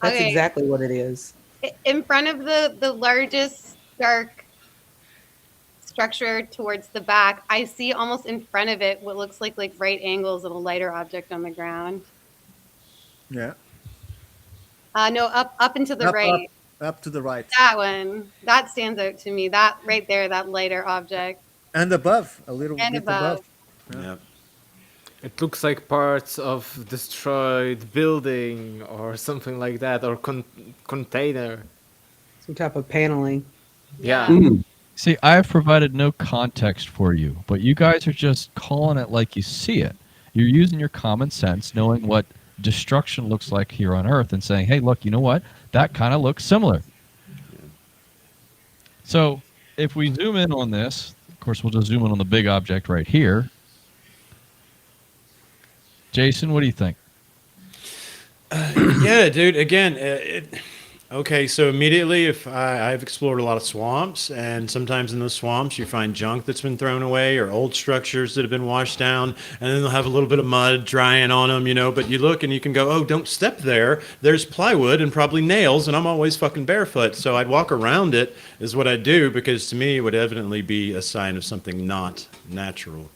That's Okay. exactly what it is. In front of the largest dark structure towards the back, I see almost in front of it what looks like right angles of a lighter object on the ground. Yeah. No, up and to the right. Up to the right. That one. That stands out to me. That right there, that lighter object. And above, a little And bit above. Yeah. It looks like parts of destroyed building or something like that, or container. Some type of paneling. Yeah. Mm. See, I have provided no context for you, but you guys are just calling it like you see it. You're using your common sense, knowing what destruction looks like here on Earth, and saying, hey, look, you know what? That kind of looks similar. So if we zoom in on this, of course, we'll just zoom in on the big object right here. Jason, what do you think? Yeah, dude. Again, Okay, so immediately, if I've explored a lot of swamps, and sometimes in those swamps you find junk that's been thrown away or old structures that have been washed down, and then they'll have a little bit of mud drying on them, you know. But you look and you can go, oh, don't step there. There's plywood and probably nails, and I'm always fucking barefoot. So I'd walk around it, is what I do, because to me it would evidently be a sign of something not natural.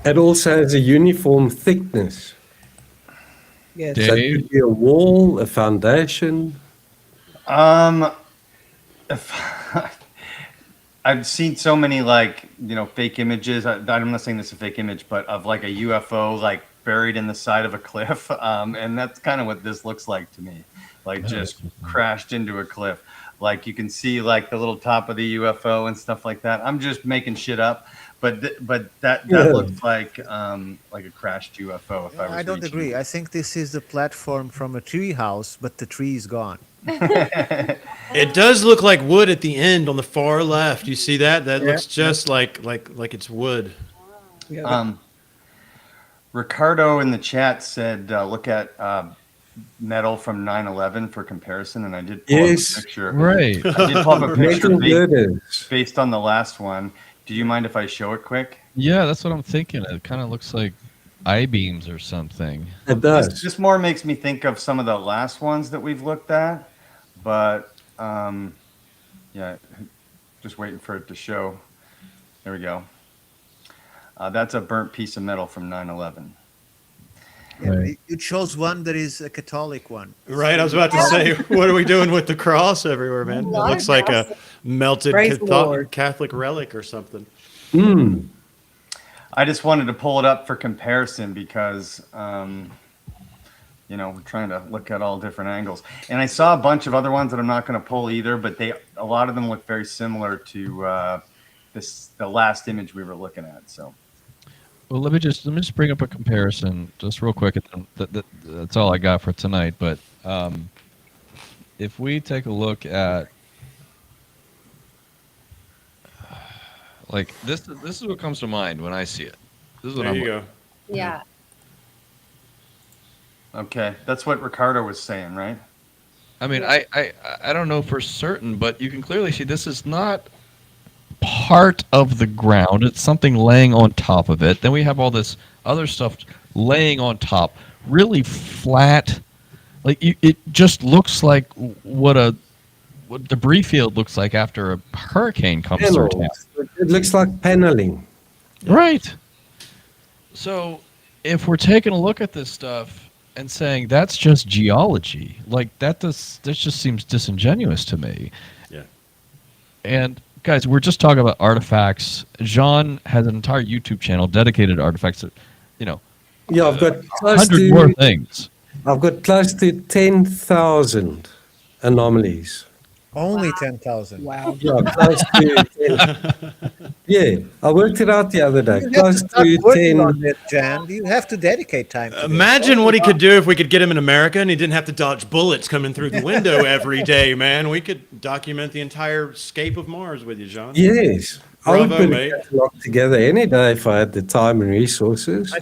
It also has a uniform thickness. Yes. So it could be a wall, a foundation. If I've seen so many fake images. I'm not saying this is a fake image, but of like a UFO like buried in the side of a cliff, and that's kind of what this looks like to me, like just crashed into a cliff. Like you can see like the little top of the UFO and stuff like that. I'm just making shit up, but that looks like a crashed UFO. If I don't agree. I think this is the platform from a tree house, but the tree is gone. It does look like wood at the end on the far left. You see that? That looks just like it's wood. Yeah. Ricardo in the chat said, look at metal from 9/11 for comparison, and I did pull up a picture. Right. I did pull up a picture Metal girders. based on the last one. Do you mind if I show it quick? Yeah, that's what I'm thinking. It kind of looks like I-beams or something. It does. This more makes me think of some of the last ones that we've looked at, but just waiting for it to show. There we go. That's a burnt piece of metal from 9/11. Yeah, Right. it shows one that is a Catholic one. Right, I was about to say, what are we doing with the cross everywhere, man? It looks like a melted Praise the Lord. Catholic relic or something. I just wanted to pull it up for comparison because, we're trying to look at all different angles. And I saw a bunch of other ones that I'm not going to pull either, but a lot of them look very similar to the last image we were looking at. So. Well, let me just bring up a comparison just real quick. That's all I got for tonight. But if we take a look at like this is what comes to mind when I see it. This is what There you go. Yeah. Okay, that's what Ricardo was saying, right? I mean, I don't know for certain, but you can clearly see this is not part of the ground. It's something laying on top of it. Then we have all this other stuff laying on top, really flat. Like it just looks like what debris field looks like after a hurricane comes through town. It looks like paneling. Right. So if we're taking a look at this stuff and saying that's just geology, like that just seems disingenuous to me. Yeah. And guys, we're just talking about artifacts. Jean has an entire YouTube channel dedicated to artifacts that, Yeah, I've got close 100 more things. I've got close to 10,000 anomalies. Only 10,000. Wow. Yeah, close to 10. Yeah, I worked it out the other day. You have Close to start to working 10. on it, Jan. You have to dedicate time to this. Imagine what he could do if we could get him in America and he didn't have to dodge bullets coming through the window every day, man. We could document the entire scape of Mars with you, John. Yes. I would Bravo, put mate. a catalog together any day if I had the time and resources.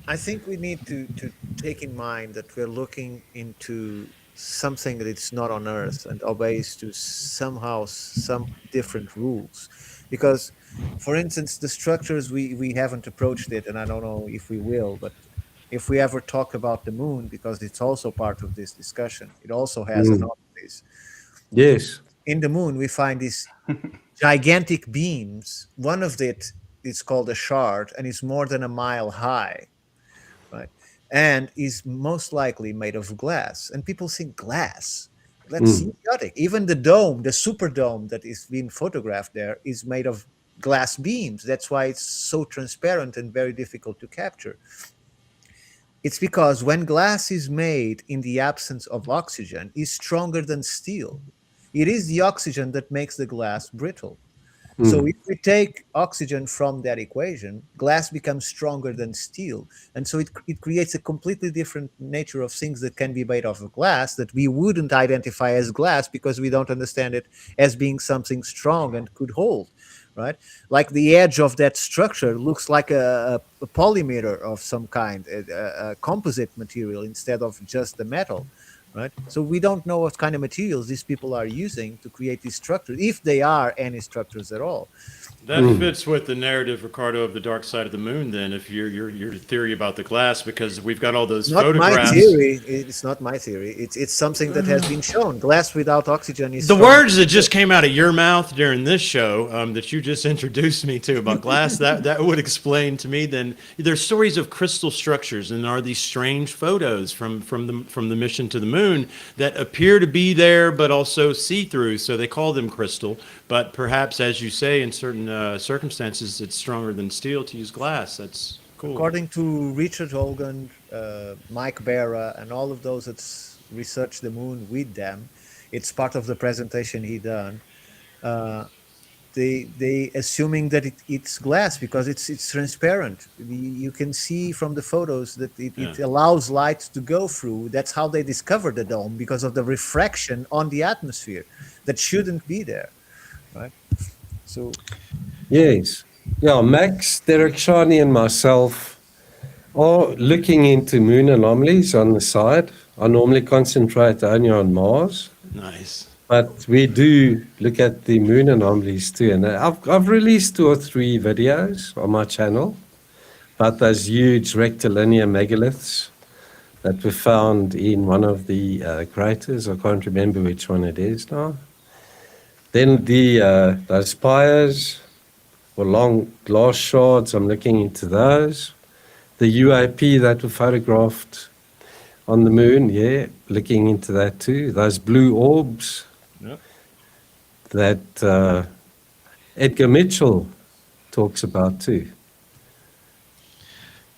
I think we need to take in mind that we're looking into something that it's not on Earth and obeys to somehow some different rules. Because, for instance, the structures, we haven't approached it, and I don't know if we will, but if we ever talk about the moon, because it's also part of this discussion, it also has anomalies. Yes. In the moon, we find these gigantic beams. One of it is called a shard, and it's more than a mile high, right? And is most likely made of glass. And people think glass. That's idiotic. Even the dome, the super dome that is being photographed there, is made of glass beams. That's why it's so transparent and very difficult to capture. It's because when glass is made in the absence of oxygen, it's stronger than steel. It is the oxygen that makes the glass brittle. So if we take oxygen from that equation, glass becomes stronger than steel. And so it creates a completely different nature of things that can be made of glass that we wouldn't identify as glass because we don't understand it as being something strong and could hold, right? Like the edge of that structure looks like a polymer of some kind, a composite material instead of just the metal, right? So we don't know what kind of materials these people are using to create these structures, if they are any structures at all. That fits with the narrative, Ricardo, of the dark side of the moon. Then, if your theory about the glass, because we've got all those Not my photographs. theory. It's not my theory. It's something that has been shown. Glass without oxygen is The strong. words that just came out of your mouth during this show that you just introduced me to about glass, that would explain to me. Then there's stories of crystal structures, and are these strange photos from the mission to the moon that appear to be there, but also see through. So they call them crystal. But perhaps, as you say, in certain circumstances, it's stronger than steel to use glass. That's cool. According to Richard Hogan, Mike Barra, and all of those that's researched the moon with them, it's part of the presentation he done. They assuming that it's glass because it's transparent. You can see from the photos that it allows light to go through. That's how they discovered the dome, because of the refraction on the atmosphere that shouldn't be there, right? So Yes. Yeah, Max, Derek Shani, and myself are looking into moon anomalies on the side. I normally concentrate only on Mars, Nice. but we do look at the moon anomalies too. And I've released 2 or 3 videos on my channel about those huge rectilinear megaliths that were found in one of the craters. I can't remember which one it is now. Then those spires or long glass shards, I'm looking into those. The UAP that were photographed on the moon, looking into that too. Those blue orbs Yep. that Edgar Mitchell talks about too.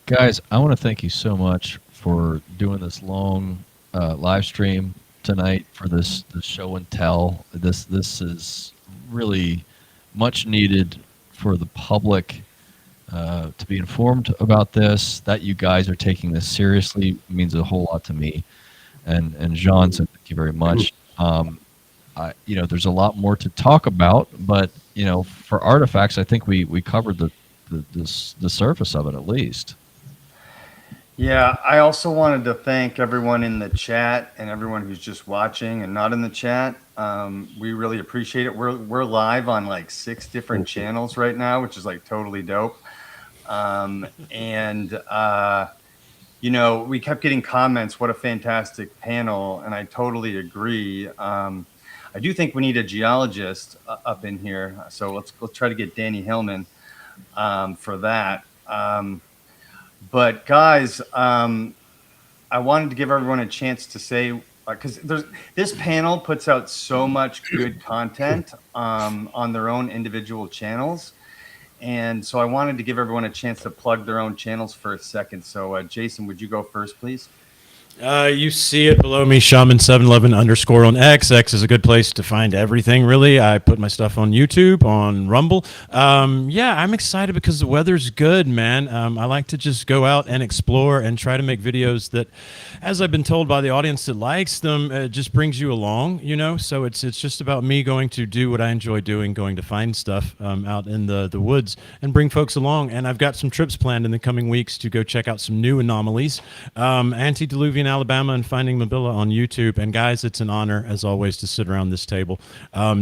Guys, I want to thank you so much for doing this long live stream tonight for this show and tell. This is really much needed for the public to be informed about this. That you guys are taking this seriously means a whole lot to me. And Jean, so thank you very much. There's a lot more to talk about, but for artifacts, I think we covered the surface of it at least. Yeah, I also wanted to thank everyone in the chat and everyone who's just watching and not in the chat. We really appreciate it. We're live on like 6 different channels right now, which is like totally dope. We kept getting comments, what a fantastic panel, and I totally agree. I do think we need a geologist up in here, so let's try to get Danny Hillman for that. But guys, I wanted to give everyone a chance to say, because this panel puts out so much good content on their own individual channels. And so I wanted to give everyone a chance to plug their own channels for a second. So Jason, would you go first, please? You see it below me, Shaman711_ on X. X is a good place to find everything, really. I put my stuff on YouTube, on Rumble. I'm excited because the weather's good, man. I like to just go out and explore and try to make videos that, as I've been told by the audience that likes them, it just brings you along, So it's just about me going to do what I enjoy doing, going to find stuff out in the woods and bring folks along. And I've got some trips planned in the coming weeks to go check out some new anomalies. Antediluvian Alabama and Finding Mabilla on YouTube. And guys, it's an honor, as always, to sit around this table.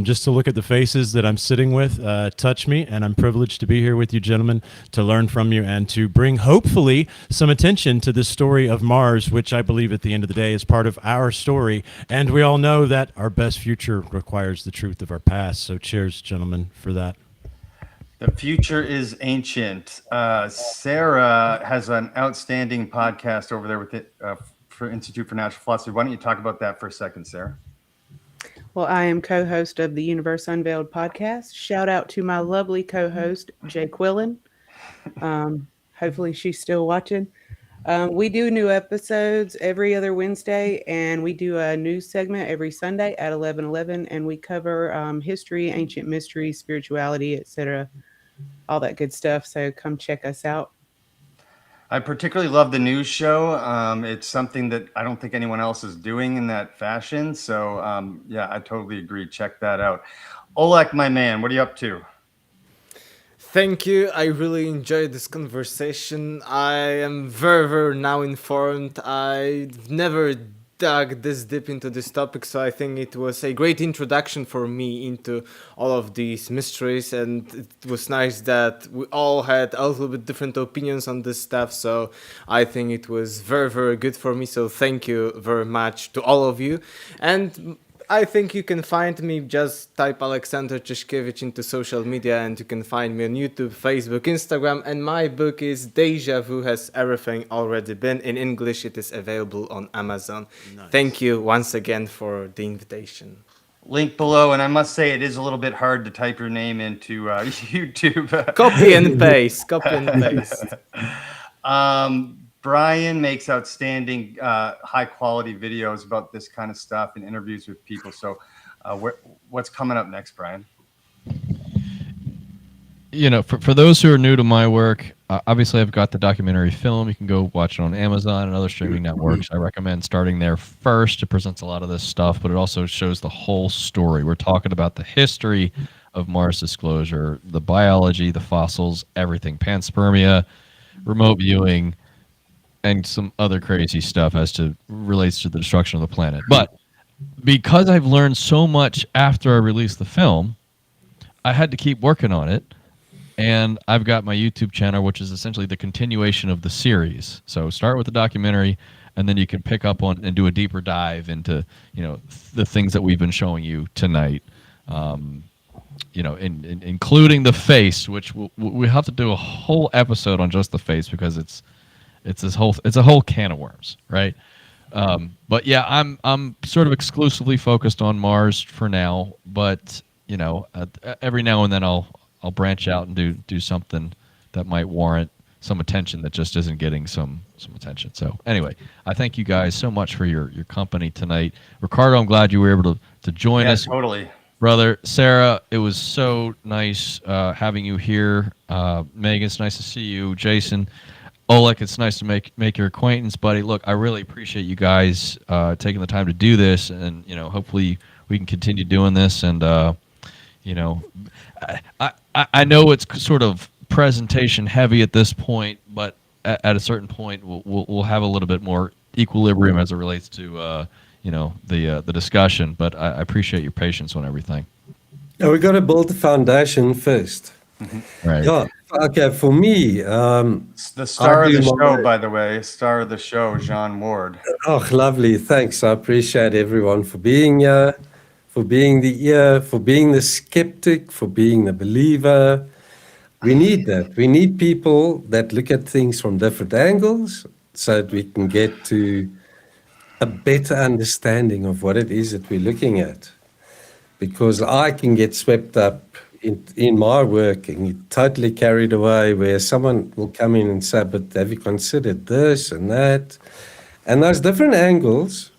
Just to look at the faces that I'm sitting with touch me, and I'm privileged to be here with you, gentlemen, to learn from you and to bring, hopefully, some attention to this story of Mars, which I believe at the end of the day is part of our story. And we all know that our best future requires the truth of our past. So cheers, gentlemen, for that. The future is ancient. Sarah has an outstanding podcast over there with it for Institute for Natural Philosophy. Why don't you talk about that for a second, Sarah? Well, I am co-host of the Universe Unveiled podcast. Shout out to my lovely co-host, Jay Quillen. Hopefully she's still watching. We do new episodes every other Wednesday, and we do a news segment every Sunday at 11:11, and we cover history, ancient mysteries, spirituality, etc., all that good stuff. So come check us out. I particularly love the news show. It's something that I don't think anyone else is doing in that fashion. So I totally agree. Check that out. Oleg, my man, what are you up to? Thank you. I really enjoyed this conversation. I am very, very now informed. I've never dug this deep into this topic, so I think it was a great introduction for me into all of these mysteries, and it was nice that we all had a little bit different opinions on this stuff, so I think it was very, very good for me, so thank you very much to all of you. And I think you can find me, just type Aleksander Czeszkiewicz into social media and you can find me on YouTube, Facebook, Instagram, and my book is Deja Vu Has Everything Already Been. In English, it is available on Amazon. Nice. Thank you once again for the invitation. Link below, and I must say it is a little bit hard to type your name into YouTube. Copy and paste, copy and paste. Brian makes outstanding, high-quality videos about this kind of stuff and interviews with people. So what's coming up next, Brian? You know, for those who are new to my work, obviously I've got the documentary film. You can go watch it on Amazon and other streaming networks. I recommend starting there first. It presents a lot of this stuff, but it also shows the whole story. We're talking about the history of Mars disclosure, the biology, the fossils, everything, panspermia, remote viewing, and some other crazy stuff as to relates to the destruction of the planet. But because I've learned so much after I released the film, I had to keep working on it. And I've got my YouTube channel, which is essentially the continuation of the series. So start with the documentary, and then you can pick up on and do a deeper dive into, you know, the things that we've been showing you tonight. You know, including the face, which we have to do a whole episode on just the face because it's a whole can of worms, right? But yeah, I'm sort of exclusively focused on Mars for now. But you know, every now and then I'll branch out and do something that might warrant some attention that just isn't getting some attention. So anyway, I thank you guys so much for your company tonight. Ricardo, I'm glad you were able to join us. Totally. Brother, Sarah, it was so nice having you here. Megan, it's nice to see you. Jason, Oleg, it's nice to make your acquaintance, buddy. Look, I really appreciate you guys taking the time to do this, and you know, hopefully we can continue doing this. And you know, I know it's sort of presentation heavy at this point, but at a certain point, we'll have a little bit more equilibrium as it relates to you know, the discussion. But I appreciate your patience on everything. Yeah, we got to build the foundation first. Mm-hmm. Right. Yeah. Okay. For me, The star of the show, by the way, star of the show, Jean Ward. oh, lovely. Thanks. I appreciate everyone for being here, for being the ear, for being the skeptic, for being the believer. We need that. We need people that look at things from different angles so that we can get to a better understanding of what it is that we're looking at. Because I can get swept up in my work and get totally carried away, where someone will come in and say, but have you considered this and that? And those different angles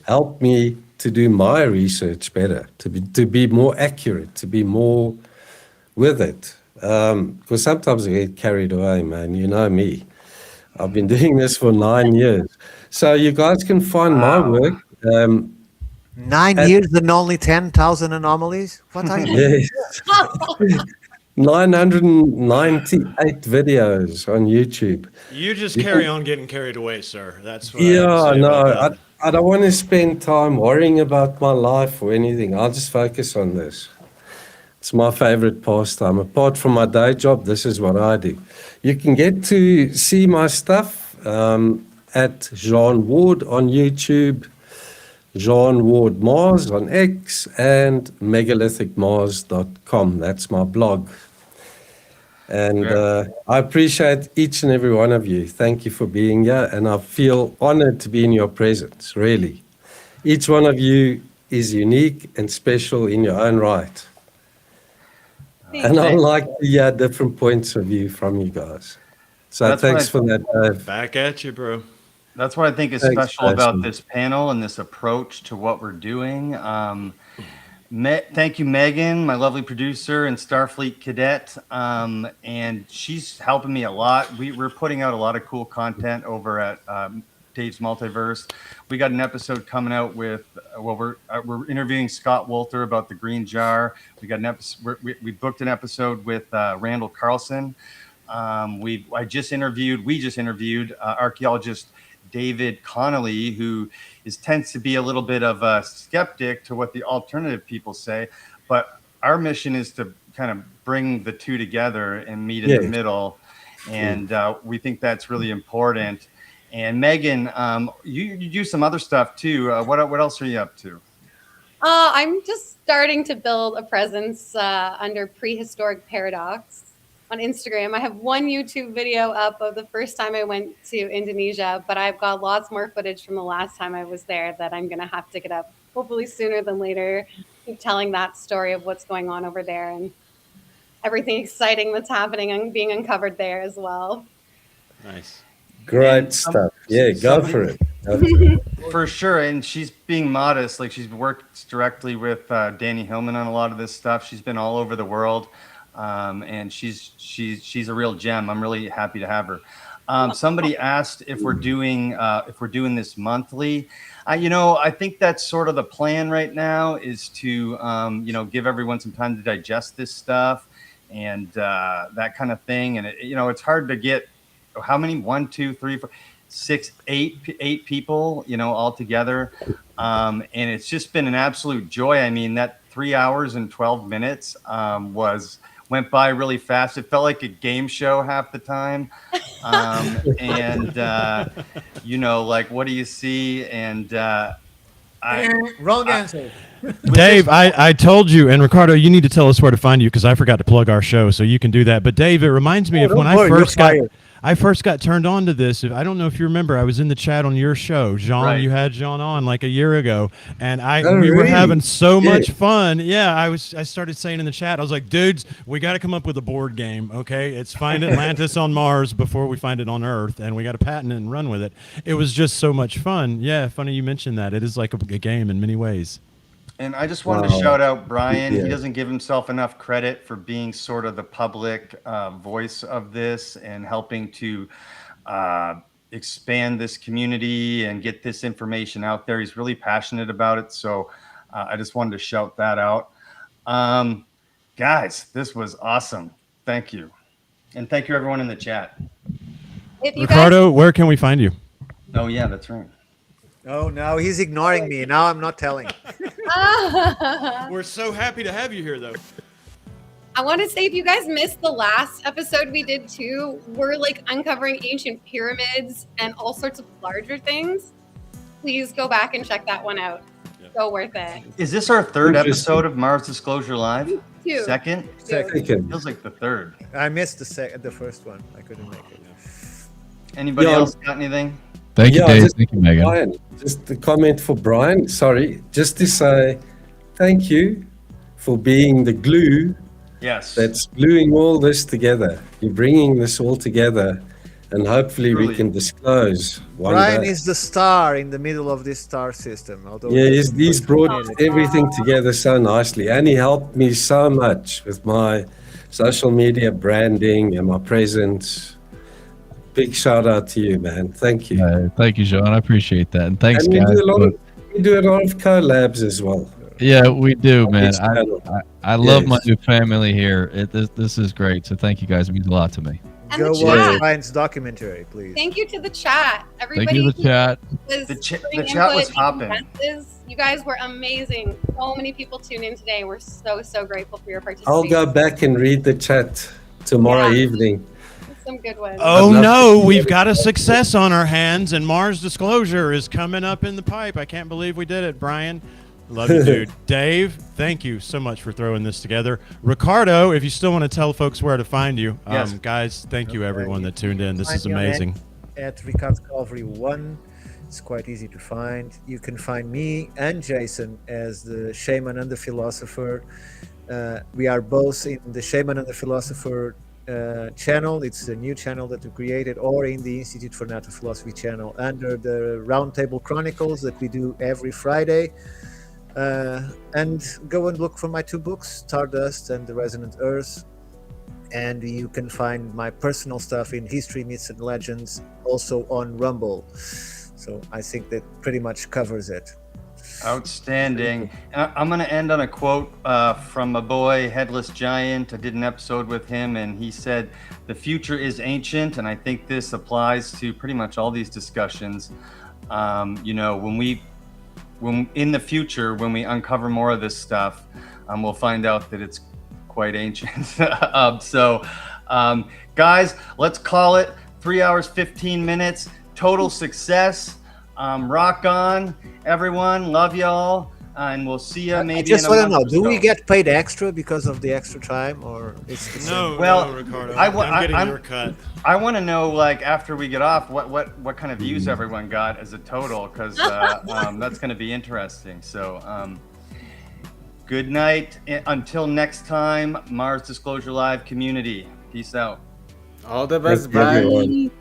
help me to do my research better, to be more accurate, to be more with it. Because sometimes I get carried away, man. You know me. I've been doing this for 9 years. So you guys can find my work. 9 years and only 10,000 anomalies? What are you? Yes. 998 videos on YouTube. You just carry on getting carried away, sir. That's what Yeah, I no, I don't want to spend time worrying about my life or anything. I'll just focus on this. It's my favorite pastime. Apart from my day job, this is what I do. You can get to see my stuff at Jean Ward on YouTube, Jean Ward Mars on X, and megalithic.mars.com. That's my blog. And I appreciate each and every one of you. Thank you for being here, and I feel honored to be in your presence, really. Each one of you is unique and special in your own right. And I like to hear different points of view from you guys. So thanks for that, Dave. Back at you, bro. That's what I think is Thanks, special about Jason. this panel and this approach to what we're doing. Thank you, Megan, my lovely producer and Starfleet cadet. And she's helping me a lot. We're putting out a lot of cool content over at Dave's Multiverse. We got an episode coming out with, we're interviewing Scott Wolter about the green jar. We got an episode, we booked an episode with Randall Carlson. We just interviewed archaeologist David Connolly, who tends to be a little bit of a skeptic to what the alternative people say. But our mission is to kind of bring the two together and meet in the middle. And we think that's really important. And Megan, you do some other stuff too. What else are you up to? I'm just starting to build a presence under Prehistoric Paradox on Instagram. I have one YouTube video up of the first time I went to Indonesia, but I've got lots more footage from the last time I was there that I'm going to have to get up hopefully sooner than later. Keep telling that story of what's going on over there and everything exciting that's happening and being uncovered there as well. Nice. Great stuff. Yeah, go for it. For sure. And she's being modest. Like, she's worked directly with Danny Hillman on a lot of this stuff. She's been all over the world. And she's a real gem. I'm really happy to have her. Somebody asked if we're doing this monthly. I think that's sort of the plan right now, is to give everyone some time to digest this stuff and that kind of thing. And it's hard to get how many 1, 2, 3, 4, 6, 8 people all together. And it's just been an absolute joy. I mean, that 3 hours and 12 minutes went by really fast. It felt like a game show half the time. Like, what do you see? And wrong answer. Dave, I told you, and Ricardo, you need to tell us where to find you, because I forgot to plug our show, so you can do that. But Dave, it reminds me of when I first got turned on to this. I don't know if you remember, I was in the chat on your show, Jean. Right. You had Jean on like a year ago, and we were having so much fun. Yeah, I started saying in the chat, I was like, dudes, we got to come up with a board game. Okay, it's find Atlantis on Mars before we find it on Earth, and we got to patent it and run with it. It was just so much fun. Yeah, funny you mentioned that. It is like a game in many ways. And I just wanted to shout out Brian. He doesn't give himself enough credit for being sort of the public voice of this and helping to expand this community and get this information out there. He's really passionate about it. So I just wanted to shout that out. Guys, this was awesome. Thank you. And thank you, everyone in the chat. Ricardo, where can we find you? Oh, yeah, that's right. Oh, now he's ignoring me. Now I'm not telling. We're so happy to have you here, though. I want to say, if you guys missed the last episode we did too, we're like uncovering ancient pyramids and all sorts of larger things. Please go back and check that one out. Yep. So worth it. Is this our third episode of Mars Disclosure Live? Two. Second? Feels like the third. I missed the first one. I couldn't make it. Anybody else got anything? Thank you, Dave. Thank you, Megan. Brian, just a comment for Brian. Sorry, just to say thank you for being the glue that's gluing all this together. You're bringing this all together, and hopefully we can disclose one Brian day. is the star in the middle of this star system. Although He's brought everything together so nicely, and he helped me so much with my social media branding and my presence. Big shout out to you, man. Thank you. Thank you, Jean. I appreciate that. And thanks, and guys. We do a lot of collabs as well. Yeah, we do, man. I love my new family here. This is great. So thank you, guys. It means a lot to me. And Go the watch chat. Brian's documentary, please. Thank you to the chat. Everybody. Thank you to the chat. The chat was hopping. You guys were amazing. So many people tuned in today. We're so grateful for your participation. I'll go back and read the chat tomorrow evening. Some good ones. Oh no, we've got a success on our hands, and Mars Disclosure is coming up in the pipe. I can't believe we did it, Brian. Love you, dude. Dave, thank you so much for throwing this together. Ricardo, if you still want to tell folks where to find you, guys, thank you everyone that tuned in. This is amazing. At Ricardo Calvary 1, it's quite easy to find. You can find me and Jason as the Shaman and the Philosopher. We are both in the Shaman and the Philosopher channel. It's a new channel that we created, or in the Institute for Natural Philosophy channel under the Roundtable Chronicles that we do every Friday. And go and look for my 2 books, Stardust and The Resonant Earth. And you can find my personal stuff in History, Myths and Legends, also on Rumble. So I think that pretty much covers it. Outstanding. I'm going to end on a quote from my boy, Headless Giant. I did an episode with him, and he said, "The future is ancient," and I think this applies to pretty much all these discussions. When in the future, when we uncover more of this stuff, we'll find out that it's quite ancient. Guys, let's call it 3 hours, 15 minutes. Total success. Rock on, everyone. Love y'all. And we'll see you maybe I just in a want to month know, or do we so. get paid extra because of the extra time, or it's the same? No, Well, no, Ricardo. I'm- I'm getting your cut. I want to know, like, after we get off, what kind of views everyone got as a total, because that's going to be interesting. So, good night. Until next time, Mars Disclosure Live community. Peace out. All the best. Thank you, Bye. everyone.